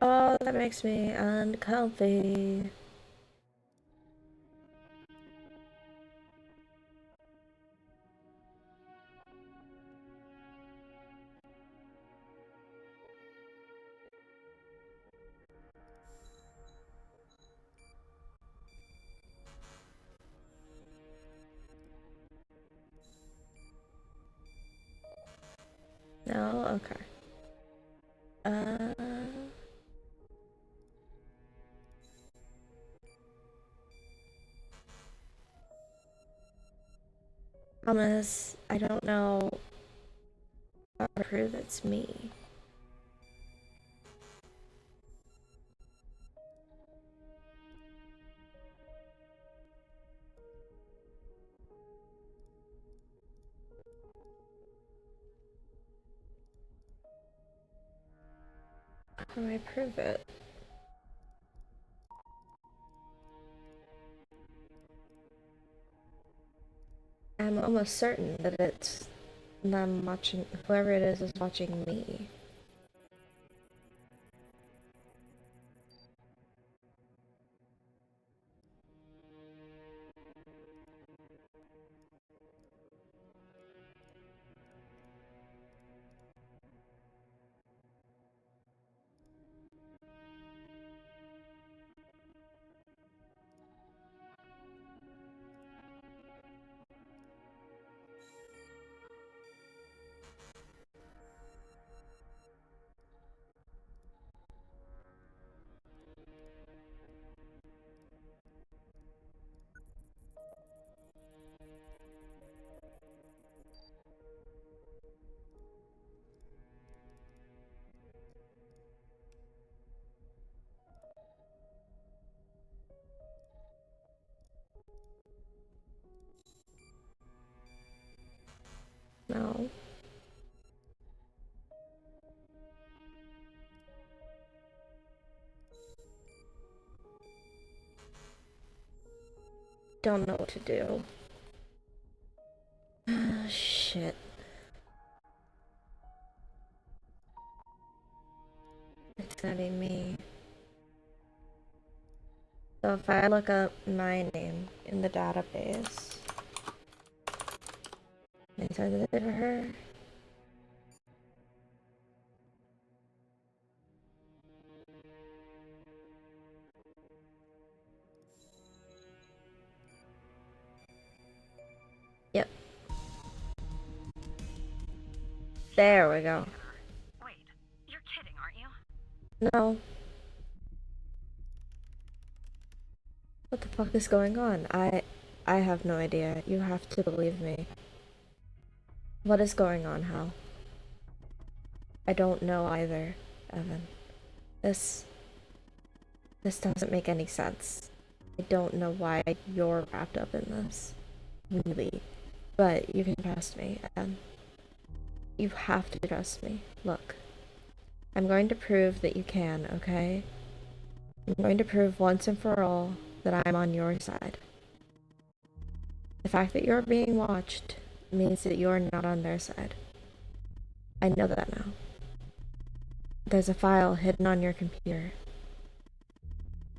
Oh, that makes me uncomfy. No? Okay. Thomas, I don't know how to prove it's me. How do I prove it? I'm almost certain that it's them watching, whoever it is watching me. No. don't know what to do. Shit. It's gonna be me. So if I look up my name in the database, is it for her? Yep. There we go. Wait, you're kidding, aren't you? No. What the fuck is going on? I have no idea. You have to believe me. What is going on, Hal? I don't know either, Evan. This doesn't make any sense. I don't know why you're wrapped up in this. Really. But you can trust me, Evan. You have to trust me. Look. I'm going to prove that you can, okay? I'm going to prove once and for all that I'm on your side. The fact that you're being watched means that you're not on their side. I know that now. There's a file hidden on your computer.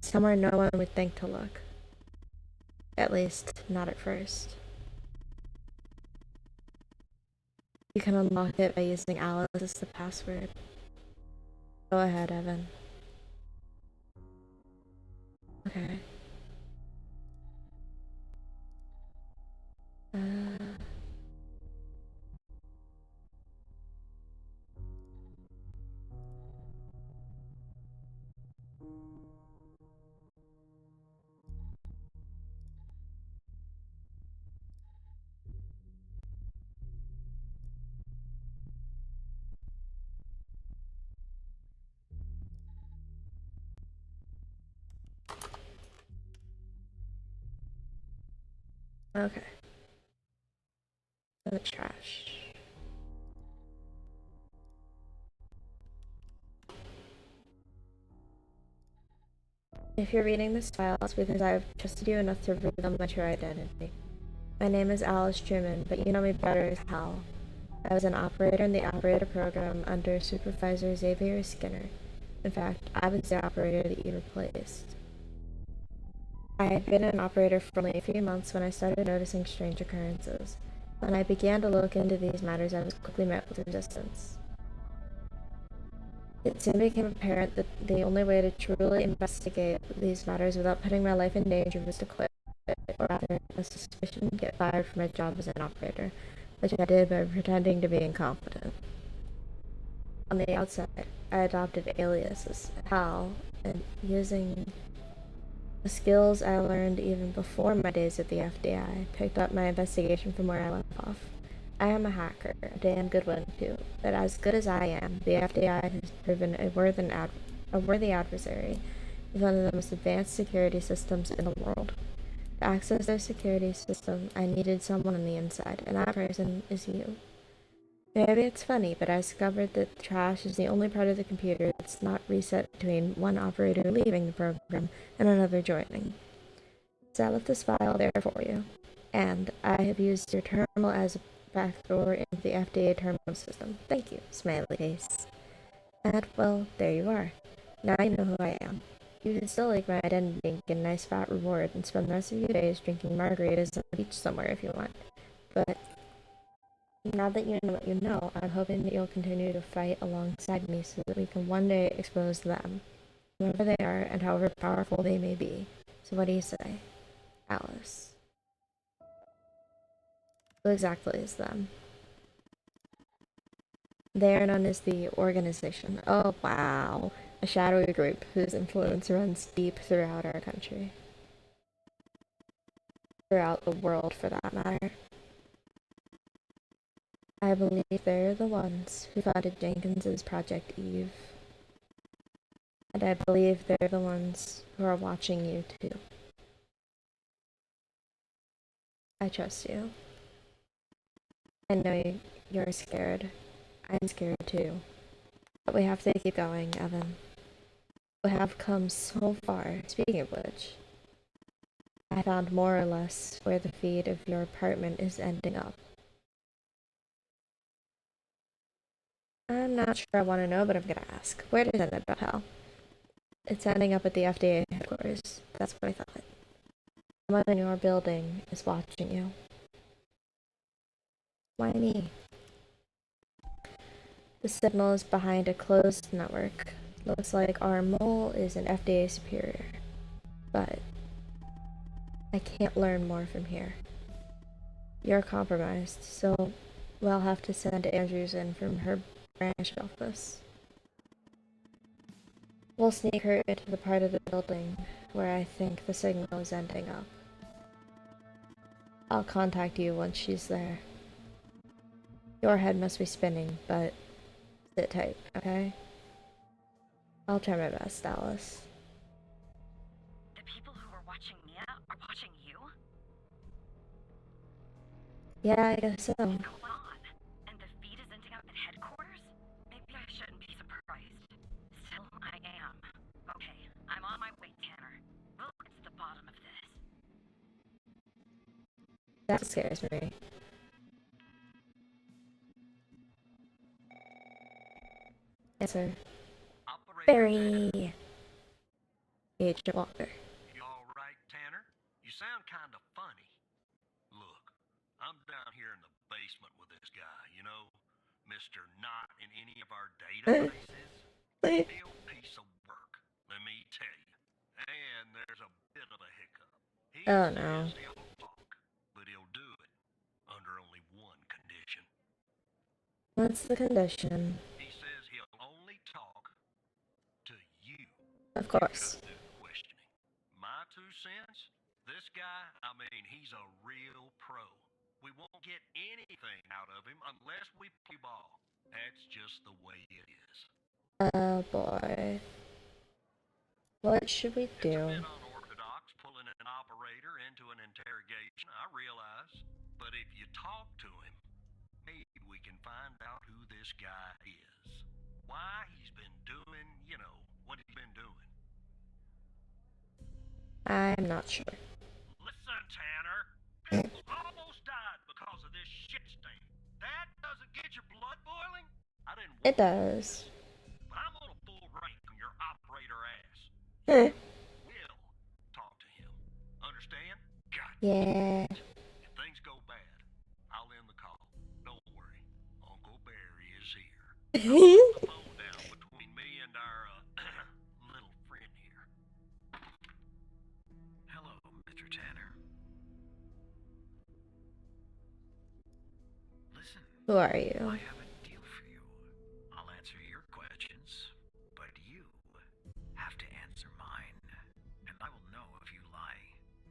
Somewhere no one would think to look. At least, not at first. You can unlock it by using Alice as the password. Go ahead, Evan. Okay. Okay. The trash. If you're reading this file, it's because I've trusted you enough to reveal my true identity. My name is Alice Truman, but you know me better as Hal. I was an operator in the operator program under Supervisor Xavier Skinner. In fact, I was the operator that you replaced. I had been an operator for only a few months when I started noticing strange occurrences. When I began to look into these matters, I was quickly met with resistance. It soon became apparent that the only way to truly investigate these matters without putting my life in danger was to quit, or rather, a suspicion get fired from my job as an operator, which I did by pretending to be incompetent. On the outside, I adopted aliases, Hal, and using the skills I learned even before my days at the FBI, picked up my investigation from where I left off. I am a hacker, a damn good one too, but as good as I am, the FBI has proven a worthy adversary with one of the most advanced security systems in the world. To access their security system, I needed someone on the inside, and that person is you. Maybe it's funny, but I discovered that the trash is the only part of the computer that's not reset between one operator leaving the program and another joining. So I left this file there for you, and I have used your terminal as a backdoor into the FDA terminal system. Thank you, smiley face. And, well, there you are. Now you know who I am. You can still leak my identity and get a nice fat reward and spend the rest of your days drinking margaritas on the beach somewhere if you want. But now that you know what you know, I'm hoping that you'll continue to fight alongside me so that we can one day expose them, whoever they are and however powerful they may be. So what do you say, Alice? Who exactly is them? They are known as the Organization. Oh, wow. A shadowy group whose influence runs deep throughout our country. Throughout the world, for that matter. I believe they're the ones who funded Jenkins's Project Eve. And I believe they're the ones who are watching you, too. I trust you. I know you're scared. I'm scared, too. But we have to keep going, Evan. We have come so far. Speaking of which, I found more or less where the feed of your apartment is ending up. I'm not sure I want to know, but I'm gonna ask. Where does it end up, Hal? It's ending up at the FDA headquarters. That's what I thought. Someone in your building is watching you. Why me? The signal is behind a closed network. Looks like our mole is an FDA superior. But I can't learn more from here. You're compromised, so we'll have to send Andrews in from her branch office. We'll sneak her into the part of the building where I think the signal is ending up. I'll contact you once she's there. Your head must be spinning, but sit tight, okay? I'll try my best, Alice. The people who are watching Mia are watching you? Yeah, I guess so. What's going on? And the feed is ending up at headquarters? Maybe I shouldn't be surprised. Still, I am. Okay, I'm on my way, Tanner. We'll get to the bottom of this. That scares me. Answer. Operator Barry! Agent Walker. You all right, Tanner? You sound kind of funny. Look, I'm down here in the basement with this guy, you know, Mr. Not in any of our databases. Real piece of work, let me tell you. And there's a bit of a hiccup. He Oh no. says he'll talk, but he'll do it under only one condition. What's the condition? He says he'll only talk to you. Of course. Do the questioning. My 2 cents? This guy, I mean, he's a real pro. We won't get anything out of him unless we play ball. That's just the way it is. Oh boy. What should we It's a do? bit unorthodox pulling an operator into an interrogation, I realize. But if you talk to him, maybe we can find out who this guy is. Why he's been doing, you know, what he's been doing. I'm not sure. Listen, Tanner. People almost died because of this shit stain. That doesn't get your blood boiling? I didn't want It does. but I'm on a full rank on your operator ass. Eh. Will talk to him. Understand? God. Yeah. If things go bad, I'll end the call. Don't worry. Uncle Barry is here. I'll put the phone down between me and our little friend here. Hello, Mr. Tanner. Listen, Who are you? I have a deal for you. I'll answer your questions, but you have to answer mine. And I will know if you lie,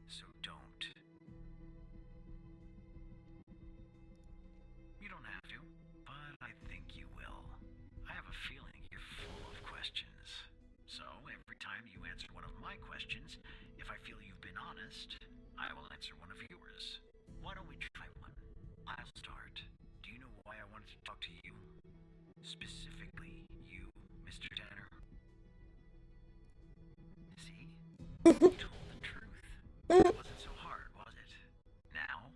so don't. You don't have to, but I think you will. I have a feeling you're full of questions. So every time you answer one of my questions, if I feel you've been honest, I will answer one of yours. Why don't we try one? I'll start. Do you know why I wanted to talk to you? Specifically, you, Mr. Tanner. See? You told the truth. It wasn't so hard, was it? Now,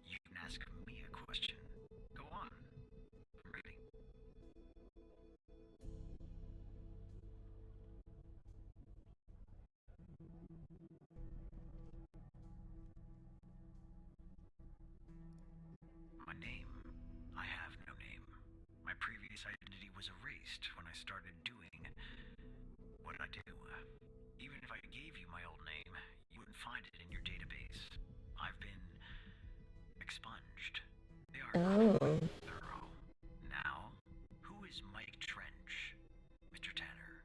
you can ask me a question. Go on. I'm ready. My name? I have no name. My previous identity was erased when I started doing what I do. Even if I gave you my old name, you wouldn't find it in your database. I've been expunged. They are Oh. thorough. Now, who is Mike Trench, Mr. Tanner?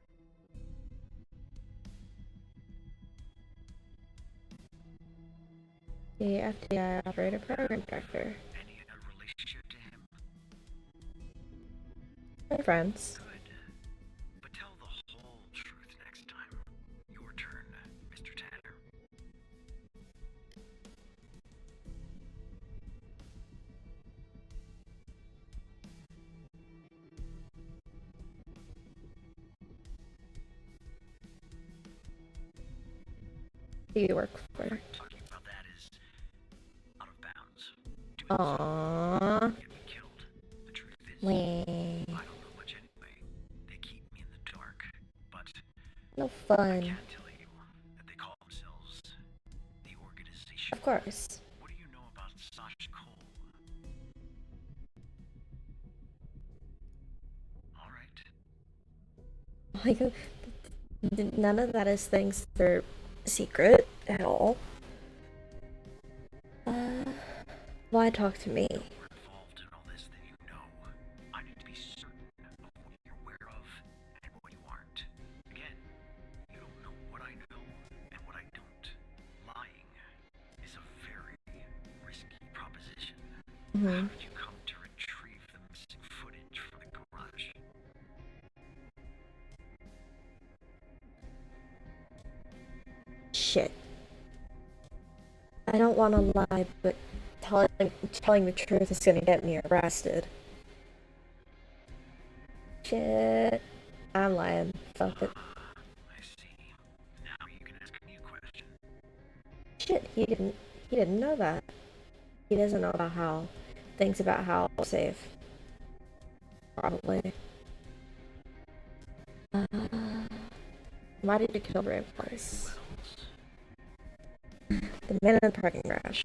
The FBI operator program director. Any other relationship to him? My friends. Good. But tell the whole truth next time. Your turn, Mr. Tanner. Do you work for? Talk you Aww. Get me killed. The truth is, Wait. I don't know much anyway. They keep me in the dark. But No I fun. can tell you that they call themselves the organization. Of course. What do you know about Sash Cole? Alright. Like, none of that is things that are secret at all. Why talk to me? More involved in all this than you know. I need to be certain of what you're aware of and what you aren't. Again, you don't know what I know and what I don't. Lying is a very risky proposition. How did you come to retrieve the missing footage from the garage? Shit. I don't want to lie, but telling the truth is gonna get me arrested. Shit. I'm lying. Fuck it. I see. Now you can ask me a question. Shit, he didn't know that. He doesn't know about how things about how safe. Probably. Why did you kill Ray Place? The man in the parking garage.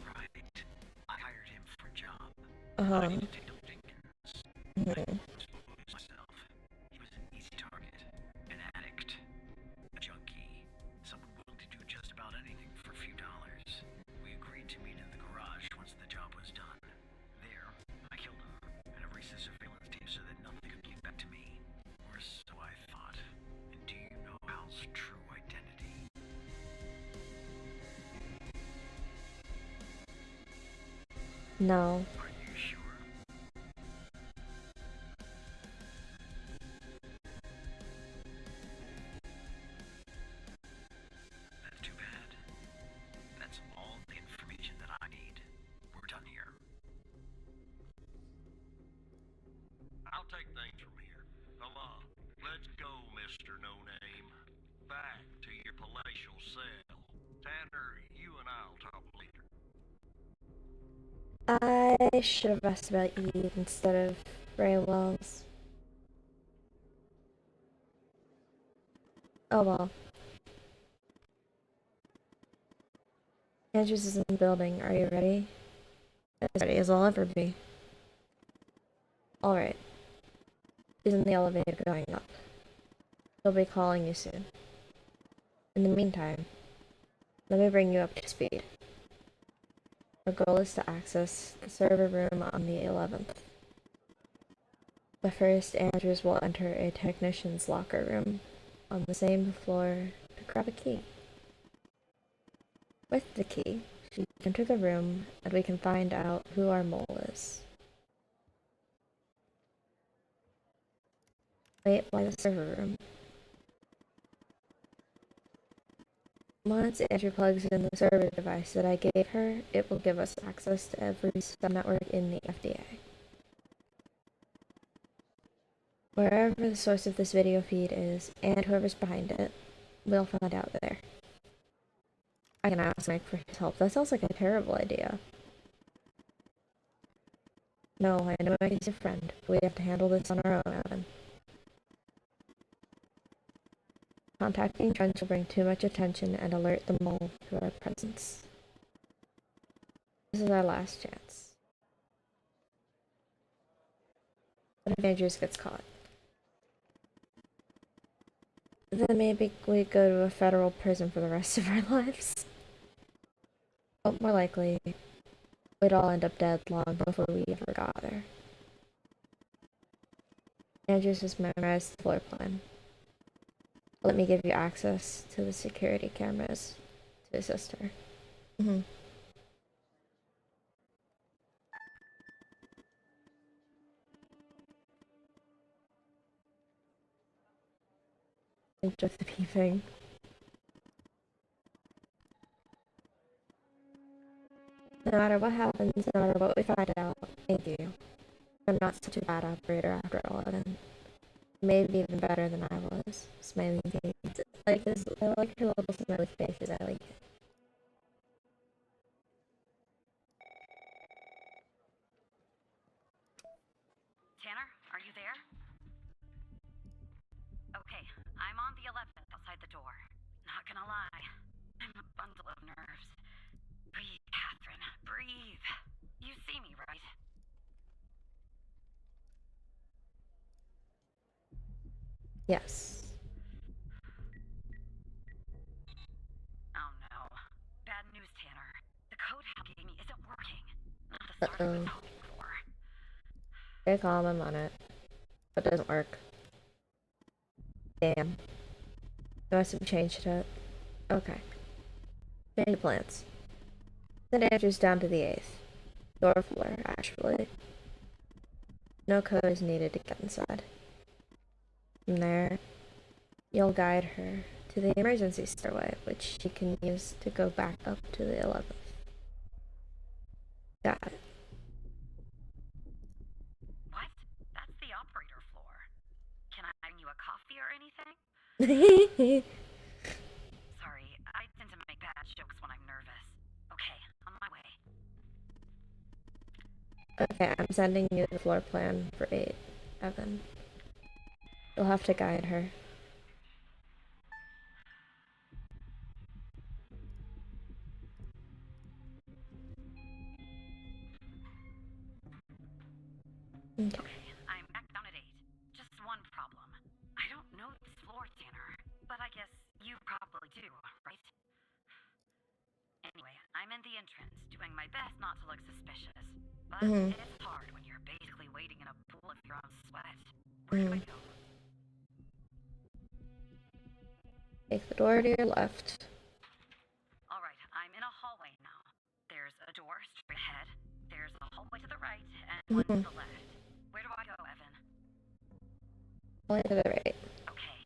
Right. I hired him for a job. Uh-huh. Detective Jenkins. Myself. He was an easy target. An addict. A junkie. Someone willing to do just about anything for a few dollars. We agreed to meet in the garage once the job was done. There, I killed him and erased the surveillance tape so that nothing could get back to me. Or so I thought. And do you know Hal's true identity? No. Are you sure? That's too bad. That's all the information that I need. We're done here. I'll take things from here. Come on. Let's go, Mr. No Name. Back to your palatial cell. Tanner, you and I'll talk later. I should have asked about Eve instead of Ray Wells. Oh well. Andrews is in the building. Are you ready? As ready as I'll ever be. Alright. He's in the elevator going up. He'll be calling you soon. In the meantime, let me bring you up to speed. Our goal is to access the server room on the 11th. But first, Andrews will enter a technician's locker room on the same floor to grab a key. With the key, she can enter the room and we can find out who our mole is. Wait, why the server room? Once Andrew plugs in the server device that I gave her, it will give us access to every subnetwork in the FDA. Wherever the source of this video feed is, and whoever's behind it, we'll find out there. I can ask Mike for his help. That sounds like a terrible idea. No, I know Mike is a friend. We have to handle this on our own, Evan. Contacting friends will bring too much attention and alert the mole to our presence. This is our last chance. What if Andrews gets caught? Then maybe we go to a federal prison for the rest of our lives. Oh, more likely, we'd all end up dead long before we ever got there. Andrews has memorized the floor plan. Let me give you access to the security cameras to assist her. Just the peeping. No matter what happens, no matter what we find out, thank you. I'm not such a bad operator after all, and maybe even better than I was. Smiley face. Like this, I like her little smiley faces, I like it. Tanner, are you there? Okay, I'm on the 11th outside the door. Not gonna lie, I'm a bundle of nerves. Breathe, Catherine, breathe. You see me, right? Yes. Oh no. Bad news, Tanner. The code Hal gave me isn't working. Not the start I was hoping for. Stay calm, I'm on it. But it doesn't work. Damn. I must have changed it. Okay. Change plans. Then Andrew's down to the 8th. Door floor, actually. No code is needed to get inside. From there, you'll guide her to the emergency stairway, which she can use to go back up to the 11th. Got it. What? That's the operator floor. Can I bring you a coffee or anything? Sorry, I tend to make bad jokes when I'm nervous. Okay, on my way. Okay, I'm sending you the floor plan for 8, Evan. You'll have to guide her. Okay, I'm back down at 8. Just one problem. I don't know this floor, Tanner, but I guess you probably do, right? Anyway, I'm in the entrance, doing my best not to look suspicious. But it's hard when you're basically waiting in a pool of your own sweat. Where do I go? Take the door to your left. Alright, I'm in a hallway now. There's a door straight ahead, there's a hallway to the right, and one to the left. Where do I go, Evan? Only to the right. Okay.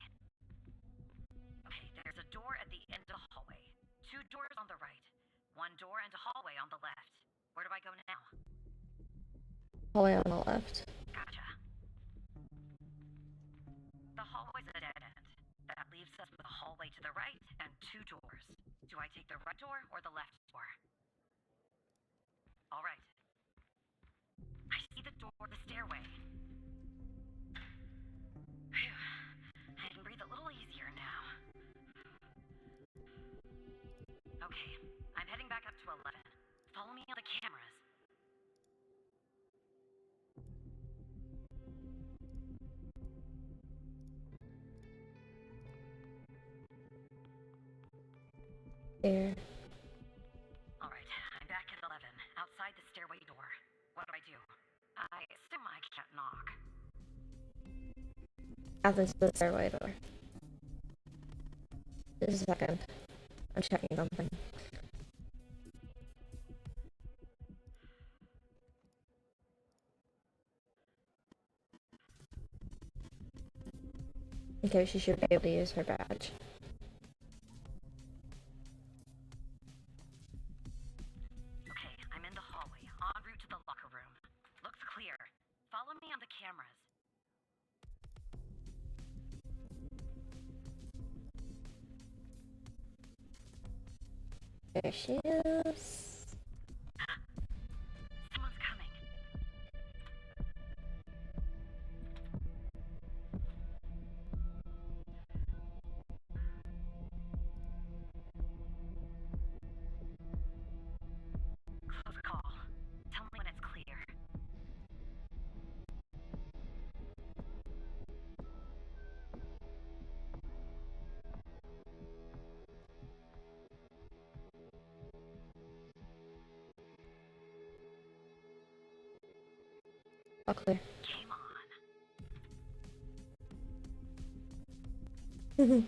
Okay, there's a door at the end of the hallway. 2 doors on the right. 1 door and a hallway on the left. Where do I go now? Hallway on the left. Gotcha. The hallway's a dead end. That leaves us with a hallway to the right and 2 doors. Do I take the right door or the left door? Alright. I see the door, the stairway. Phew. I can breathe a little easier now. Okay, I'm heading back up to 11. Follow me on the cameras. There. Alright, I'm back at 11, outside the stairway door. What do I do? I assume I can't knock. Path into the stairway door. Just a second. I'm checking something. Okay, she should be able to use her badge. Okay, I'm in the hallway, en route to the locker room. Looks clear. Follow me on the cameras. There she is. Someone's coming. Close call. Tell me when it's clear. All clear. Game on. Okay,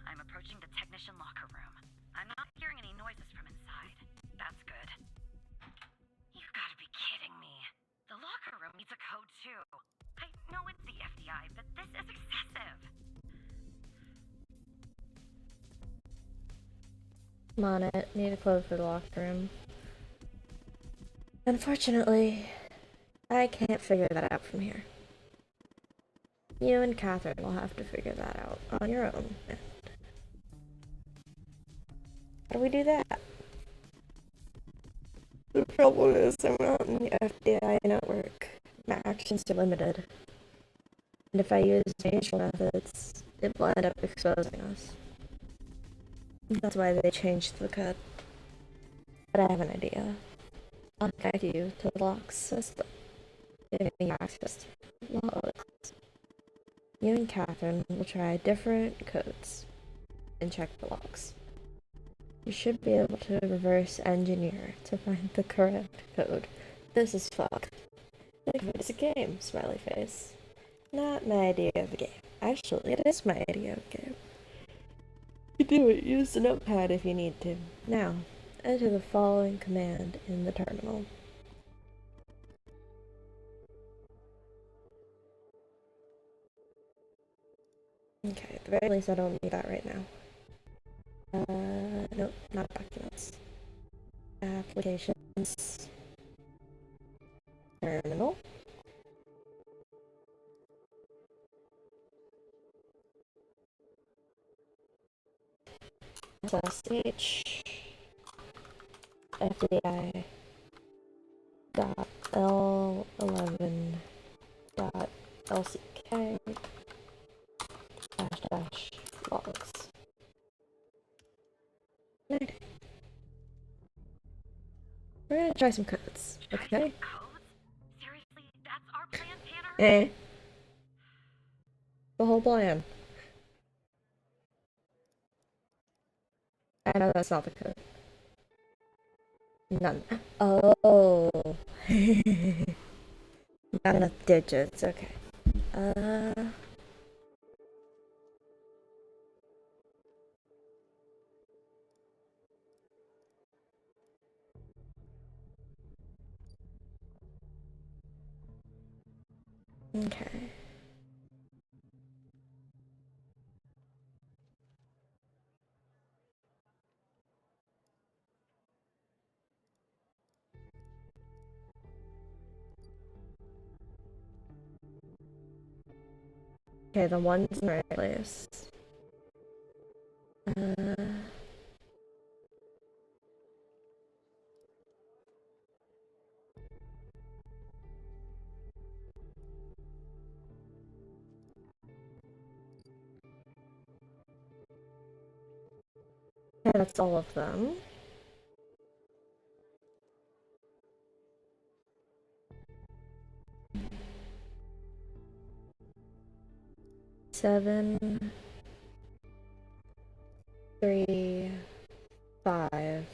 I'm approaching the technician locker room. I'm not hearing any noises from inside. That's good. You've got to be kidding me. The locker room needs a code too. I know it's the FBI, but this is excessive. I'm on it. Need a code for the locker room. Unfortunately, I can't figure that out from here. You and Catherine will have to figure that out on your own. How do we do that? The problem is I'm not in the FBI network. My actions are limited. And if I use facial methods, it will end up exposing us. That's why they changed the code. But I have an idea. I'll guide you to the lock system, giving you access to logs. You and Catherine will try different codes and check the logs. You should be able to reverse engineer to find the correct code. This is fucked. It's a game, smiley face. Not my idea of a game. Actually, it is my idea of a game. You do it. Use the notepad if you need to. Now, enter the following command in the terminal. Okay, at the very least I don't need that right now. Nope, not documents. Applications. Terminal. SSH. FBI. Dot L11. Dot LCK. Dash logs. Right. We're gonna try some codes, okay? Codes? Seriously, that's our plan, Tanner? Eh. The whole plan. I know that's not the code. None. Oh. Not enough digits, okay. Okay. Okay, the one's in the right place. Okay, that's all of them. Seven, 3, 5,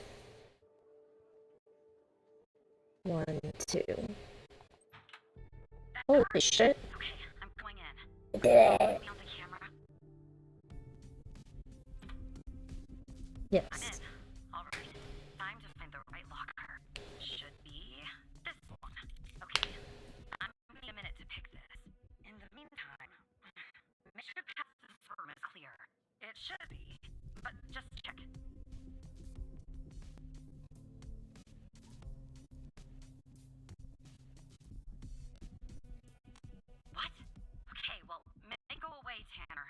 1, 2. Holy shit. Okay, I'm going in. Did it. Put me on the camera. Yes. I'm in. Alright. Time to find the right locker. Should be this one. Okay. I'm gonna need a minute to pick this. In the meantime, make sure the path to this room is clear. It should be, but just check. What? Okay, well, make go away, Tanner.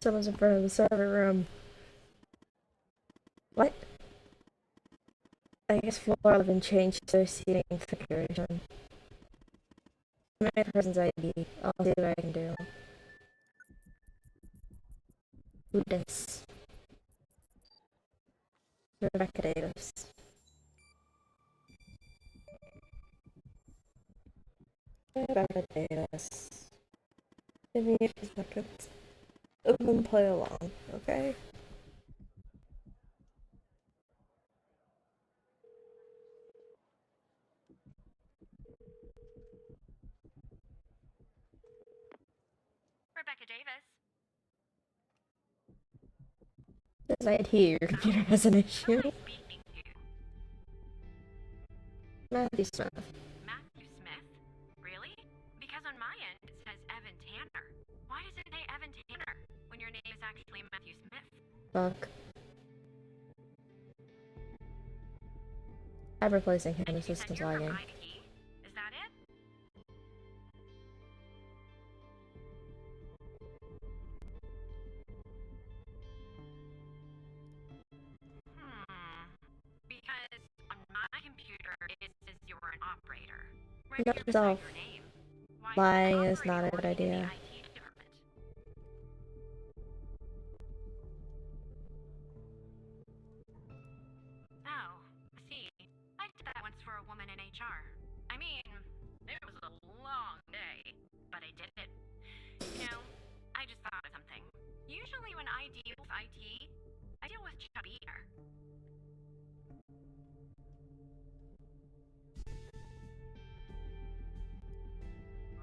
Someone's in front of the server room. What? I guess floor 11 changed their seating configuration. My person's ID. I'll see what I can do. Who dis? Rebecca Davis. Rebecca Davis. Give me a few seconds. Let them play along, okay? Rebecca Davis. Says I hear your computer has an issue. Who am I speaking to? Matthew Smith. Matthew Smith? Really? Because on my end it says Evan Tanner. Why does it say Evan Tanner when your name is actually Matthew Smith? Fuck. I'm replacing him. And The you said system's you're from lagging. IT? Is that it? Because on my computer it says you were an operator. Right Note here to beside self. your name. Why is an Lying is operator not a good working in the idea. IT department? Oh, see, I did that once for a woman in HR. I mean, it was a long day, but I did it. You know, I just thought of something. Usually when I deal with IT, I deal with chubby hair.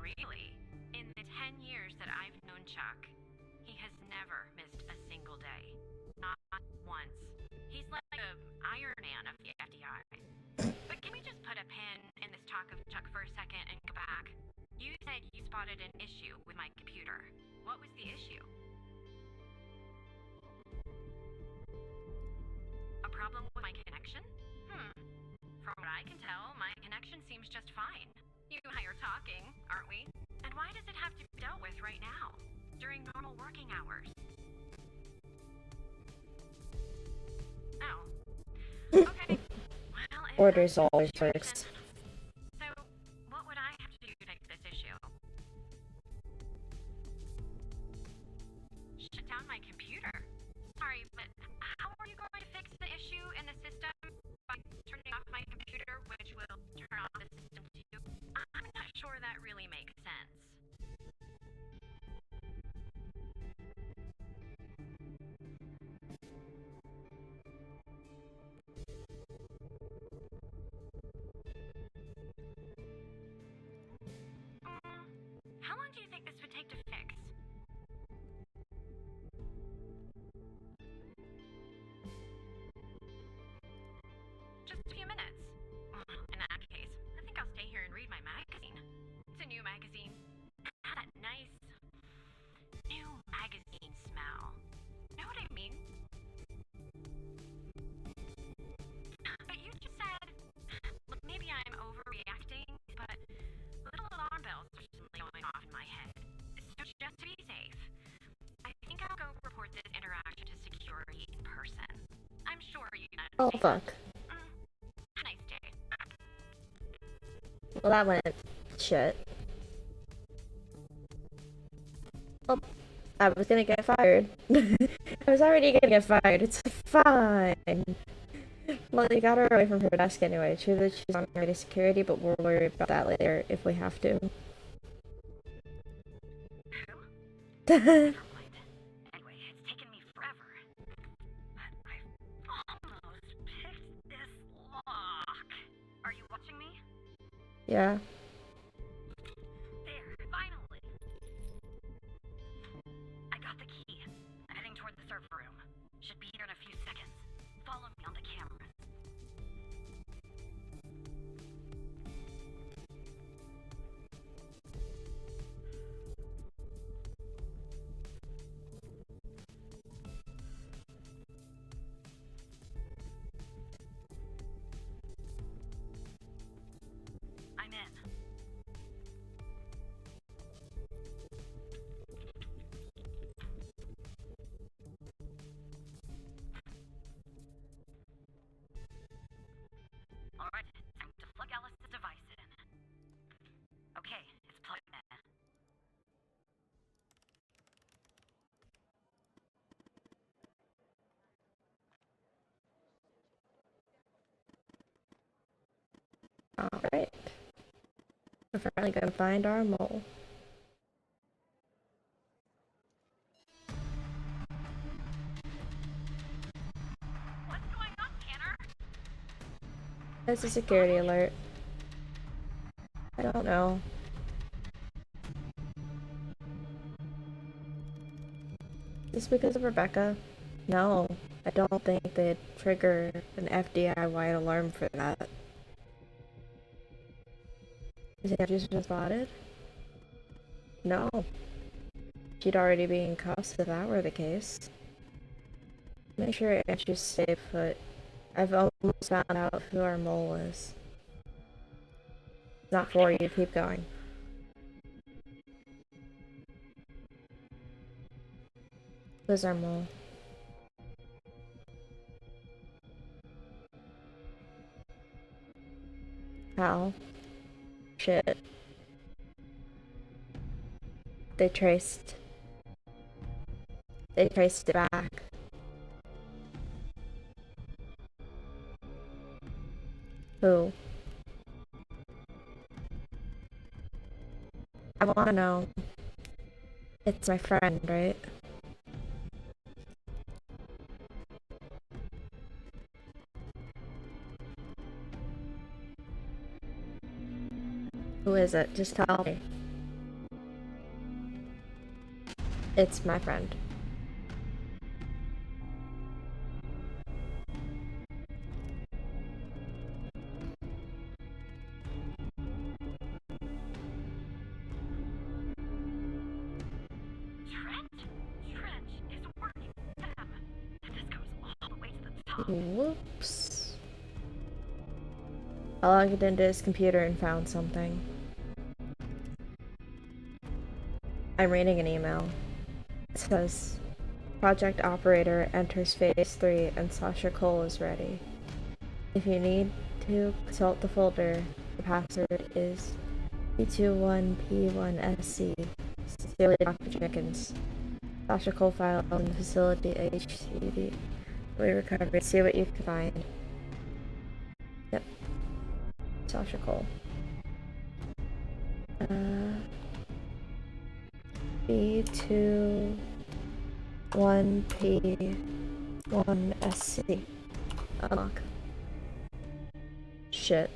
Really? In the 10 years that I've known Chuck, he has never missed a single day. Not once. He's like the Iron Man of the FDI. But can we just put a pin in this talk of Chuck for a second and go back? You said you spotted an issue with my computer. What was the issue? A problem with my connection? From what I can tell, my connection seems just fine. You and I are talking, aren't we? And why does it have to be dealt with right now? During normal working hours? Oh. Okay. Well, if Orders that's the always situation, first. so what would I have to do to fix this issue? Shut down my computer? Sorry, but how are you going to fix the issue in the system by turning off my computer, which will turn off the system too? I'm not sure that really makes sense. How long do you think this would take to fix? Just a few minutes. In that case, I think I'll stay here and read my magazine. It's a new magazine. That nice new magazine smell. Know what I mean? But you just said, look, maybe I'm overreacting, but little alarm bells are suddenly going off in my head. So just to be safe, I think I'll go report this interaction to security in person. I'm sure you can Oh understand. fuck. Have a nice day. Well, that went shit. Well, I was gonna get fired. I was already gonna get fired. It's fine. Well, they got her away from her desk anyway. True that she's on her way to security, but we'll worry about that later if we have to. Never mind. Anyway, it's taken me forever. But I've almost picked this lock. Are you watching me? Yeah. There, finally. I got the key. I'm heading toward the server room. Should be here in a few seconds. Follow me on the camera. I'm in. Alright, time to plug Alice's device in. Okay, it's plugged in. Alright. We're finally gonna find our mole. What's going on, Tanner? It's a security alert. I don't know. Is this because of Rebecca? No. I don't think they'd trigger an FDI-wide alarm for that. Is it just been spotted? No. She'd already be in cuffs if that were the case. Make sure Andrews stay put I've almost found out who our mole is. It's not for you, keep going. Who's our mole? How? Shit. They traced it back. Who? I wanna know. It's my friend, right? Who is it? Just tell me. It's my friend. Trench is working with them. This goes all the way to the top. Whoops. I logged into his computer and found something. I'm reading an email. It says, Project Operator enters Phase 3 and Sasha Cole is ready. If you need to consult the folder, the password is P21P1SC. Sincerely, Dr. Jenkins. Sasha Cole file in the facility HCD. We recovered. See what you can find. Yep. Sasha Cole. B21P1SC. Unlock. Shit.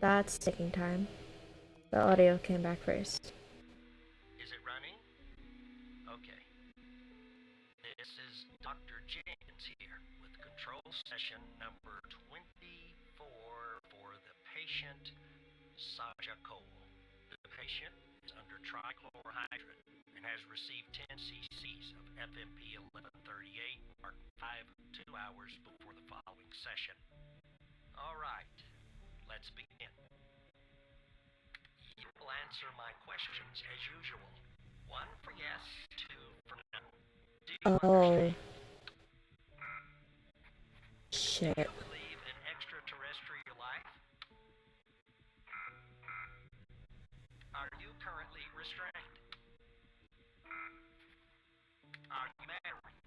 That's taking time. The audio came back first. Is it running? Okay. This is Dr. Jenkins here with control session number 24 for the patient, Saja Cole. The patient is under trichlorohydrin and has received 10 cc's of FMP 1138 marked 2 hours before the following session. All right, let's begin. You will answer my questions as usual. 1 for yes, 2 for no. Do you understand? Shit. Do you believe in extraterrestrial life? Are you currently restrained? Are you married?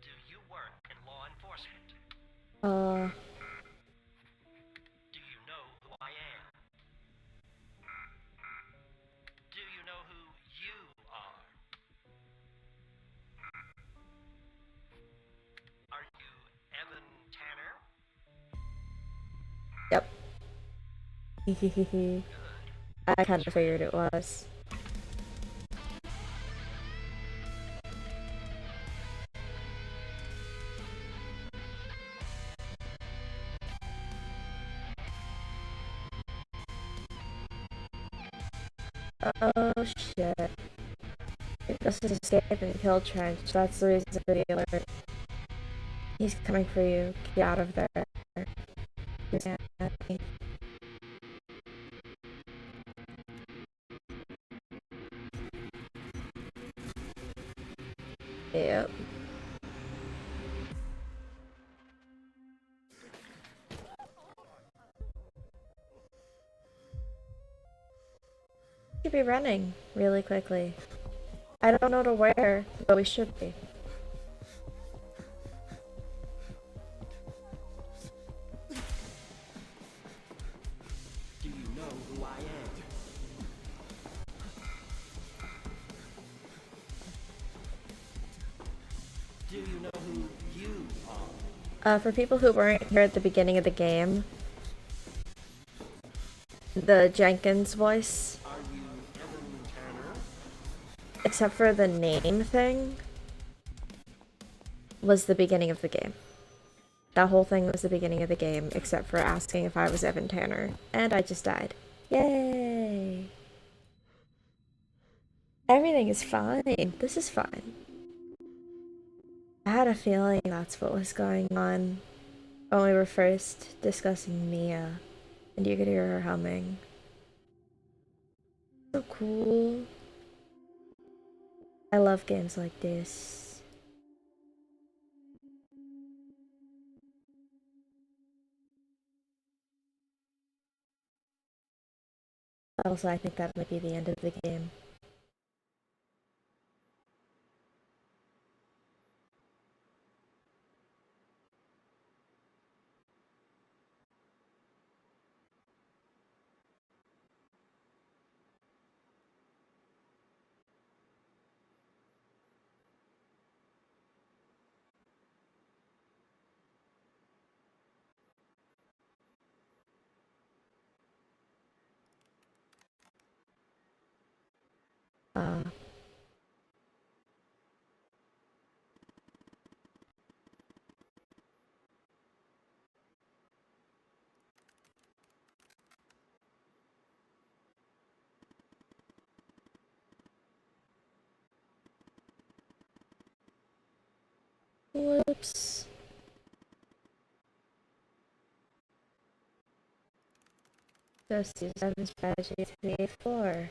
Do you work in law enforcement? Do you know who I am? Do you know who you are? Are you Evan Tanner? Yep. Hehehehe. I kind of figured it was. Oh shit. This is escape and kill Trench. That's the reason for the alert. He's coming for you. Get out of there. Yep. Should be running really quickly. I don't know to where, but we should be. Do you know who I am? Do you know who you are? For people who weren't here at the beginning of the game, the Jenkins voice, Are you Evan Tanner? except for the name thing, was the beginning of the game. That whole thing was the beginning of the game, except for asking if I was Evan Tanner. And I just died. Yay! Everything is fine. This is fine. I had a feeling that's what was going on when we were first discussing Mia, and you could hear her humming. So cool. I love games like this. Also, I think that might be the end of the game. Uh, whoops. Just use seven strategy to the eighth floor.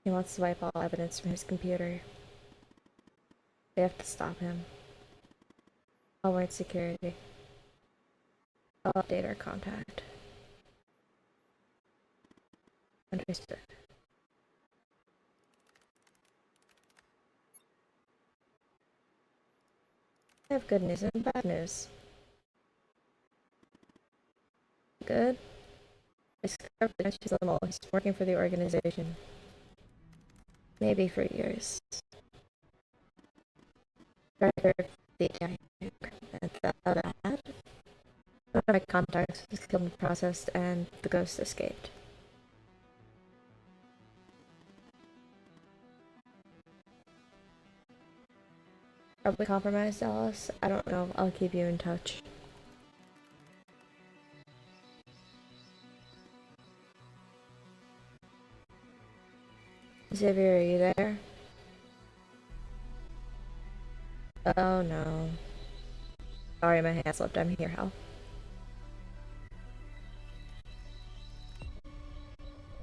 He wants to wipe all evidence from his computer. They have to stop him. I'll warn security. I'll update our contact. Understood. I have good news and bad news. Good? I discovered that she's a mole. He's working for the organization. Maybe for years. Director of the and that bad. One of my contacts was killed in the process, and the ghost escaped. Probably compromised, Alice. I don't know. I'll keep you in touch. Xavier, are you there? Oh no. Sorry, my hand slipped. I'm here, Hal.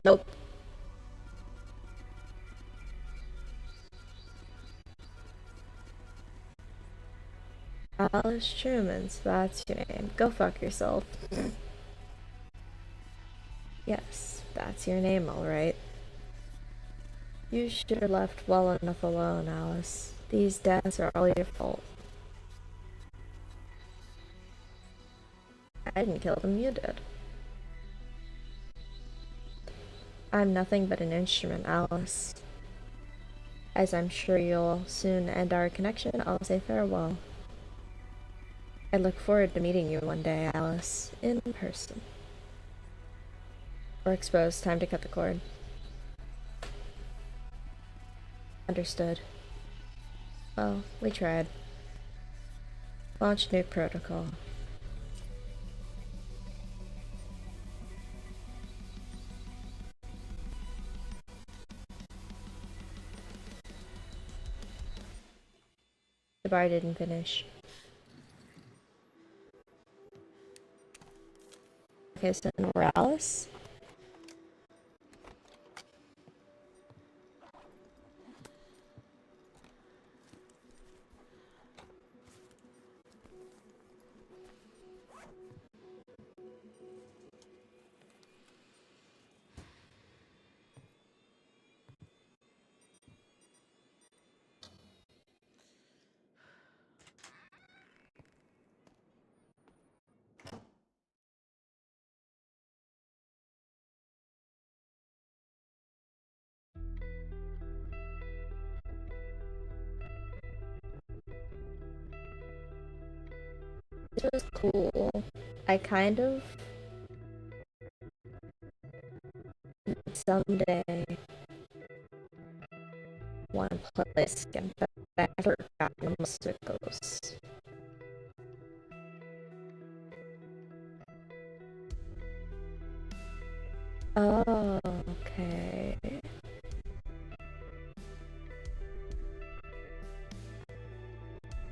Nope. Alice Truman's, that's your name. Go fuck yourself. Yes, that's your name, alright. You should have left well enough alone, Alice. These deaths are all your fault. I didn't kill them, you did. I'm nothing but an instrument, Alice. As I'm sure you'll soon end our connection, I'll say farewell. I look forward to meeting you one day, Alice, in person. We're exposed. Time to cut the cord. Understood. Well, we tried. Launch new protocol. The bar didn't finish. Okay, so Morales? This was cool. I kind of someday want to play this again, but I forgot how most of it goes. Oh, okay.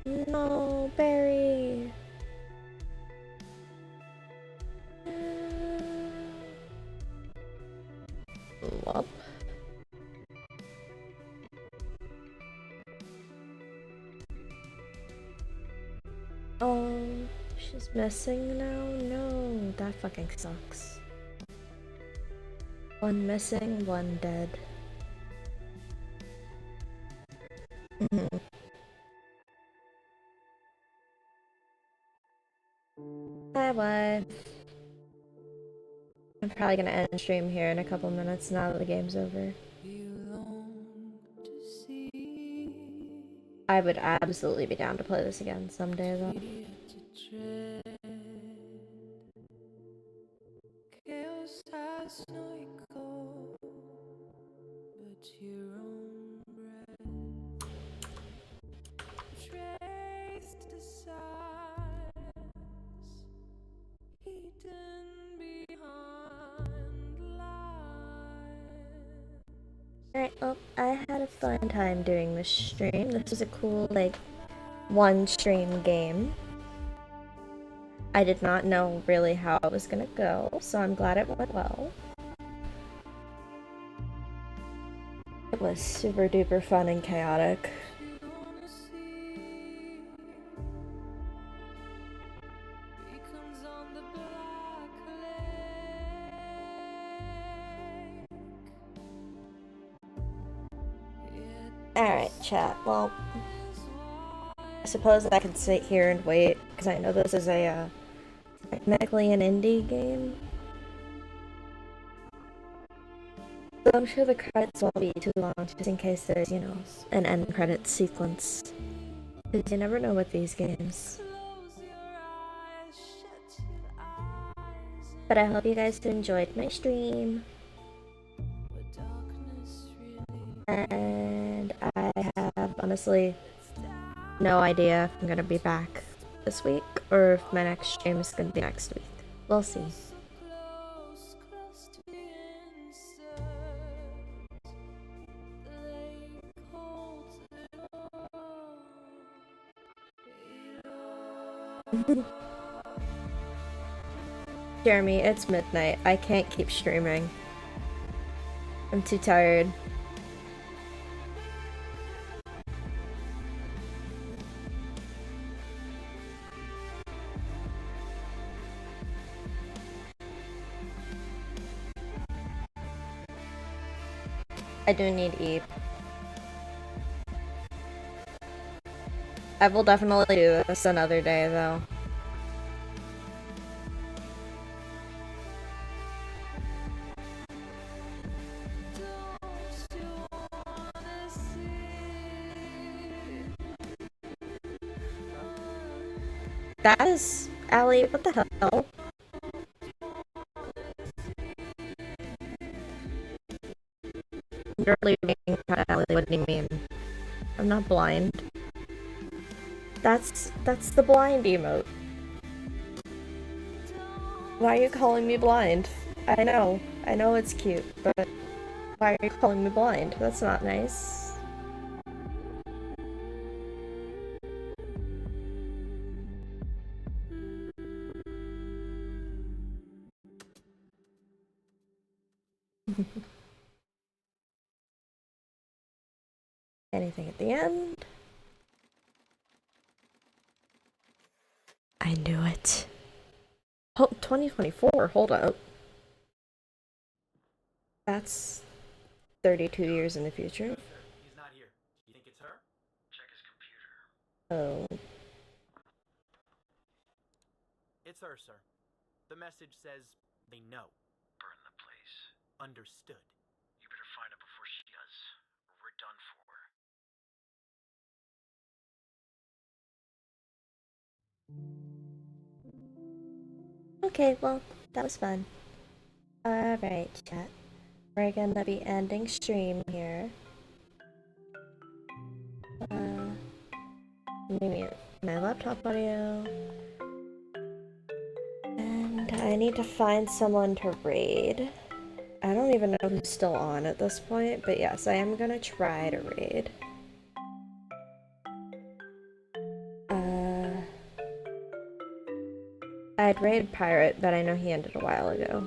No, Barry. Whoop. Oh, she's missing now? No, that fucking sucks. One missing, one dead. Hi, wife. I'm probably gonna end stream here in a couple minutes now that the game's over. I would absolutely be down to play this again someday, though. Alright, well, I had a fun time doing this stream. This was a cool, like, one stream game. I did not know really how it was gonna go, so I'm glad it went well. It was super duper fun and chaotic. Alright, chat. Well, I suppose I can sit here and wait, because I know this is a, technically an indie game. So I'm sure the credits won't be too long, just in case there's, you know, an end credit sequence. Because you never know with these games. But I hope you guys enjoyed my stream. And I have honestly no idea if I'm gonna be back this week or if my next stream is gonna be next week. We'll see. Jeremy, it's midnight. I can't keep streaming. I'm too tired. I do need to eat. I will definitely do this another day, though. That is... Allie, what the hell? Literally being cut out, Allie, what do you mean? I'm not blind. That's the blind emote. Why are you calling me blind? I know it's cute, but why are you calling me blind? That's not nice. Anything at the end? I knew it. Oh, 2024, hold up. That's 32 years in the future. He's not here. You think it's her? Check his computer. Oh. It's her, sir. The message says they know. Burn the place. Understood. You better find her before she does, or we're done for. Okay, well, that was fun. Alright, chat. We're gonna be ending stream here. Let me mute my laptop audio. And I need to find someone to raid. I don't even know who's still on at this point, but yes, I am gonna try to raid. I'd raid Pirate, but I know he ended a while ago.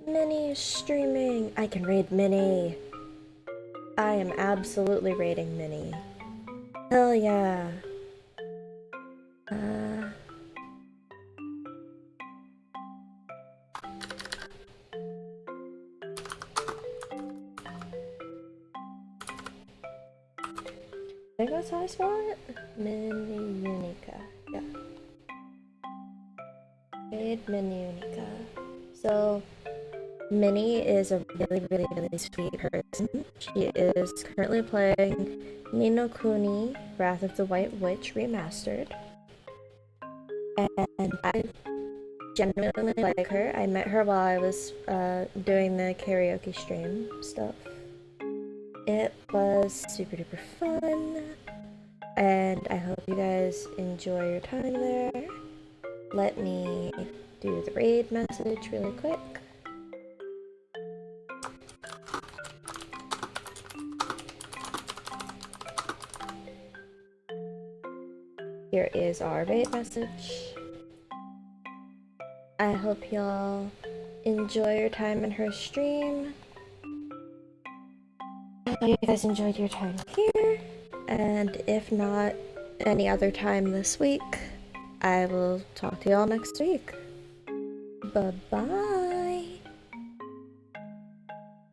Minnie is streaming. I can raid Minnie. I am absolutely raiding Minnie. Hell yeah. I think that's how I spell it? Mini Unica. Yeah. Raid Mini Unica. So, Minnie is a really sweet person. She is currently playing Ni no Kuni, Wrath of the White Witch Remastered. And I genuinely like her. I met her while I was doing the karaoke stream stuff. It was super duper fun, and I hope you guys enjoy your time there. Let me do the raid message really quick. Here is our raid message. I hope y'all enjoy your time in her stream. I hope you guys enjoyed your time here, and if not any other time this week, I will talk to y'all next week. Bye-bye.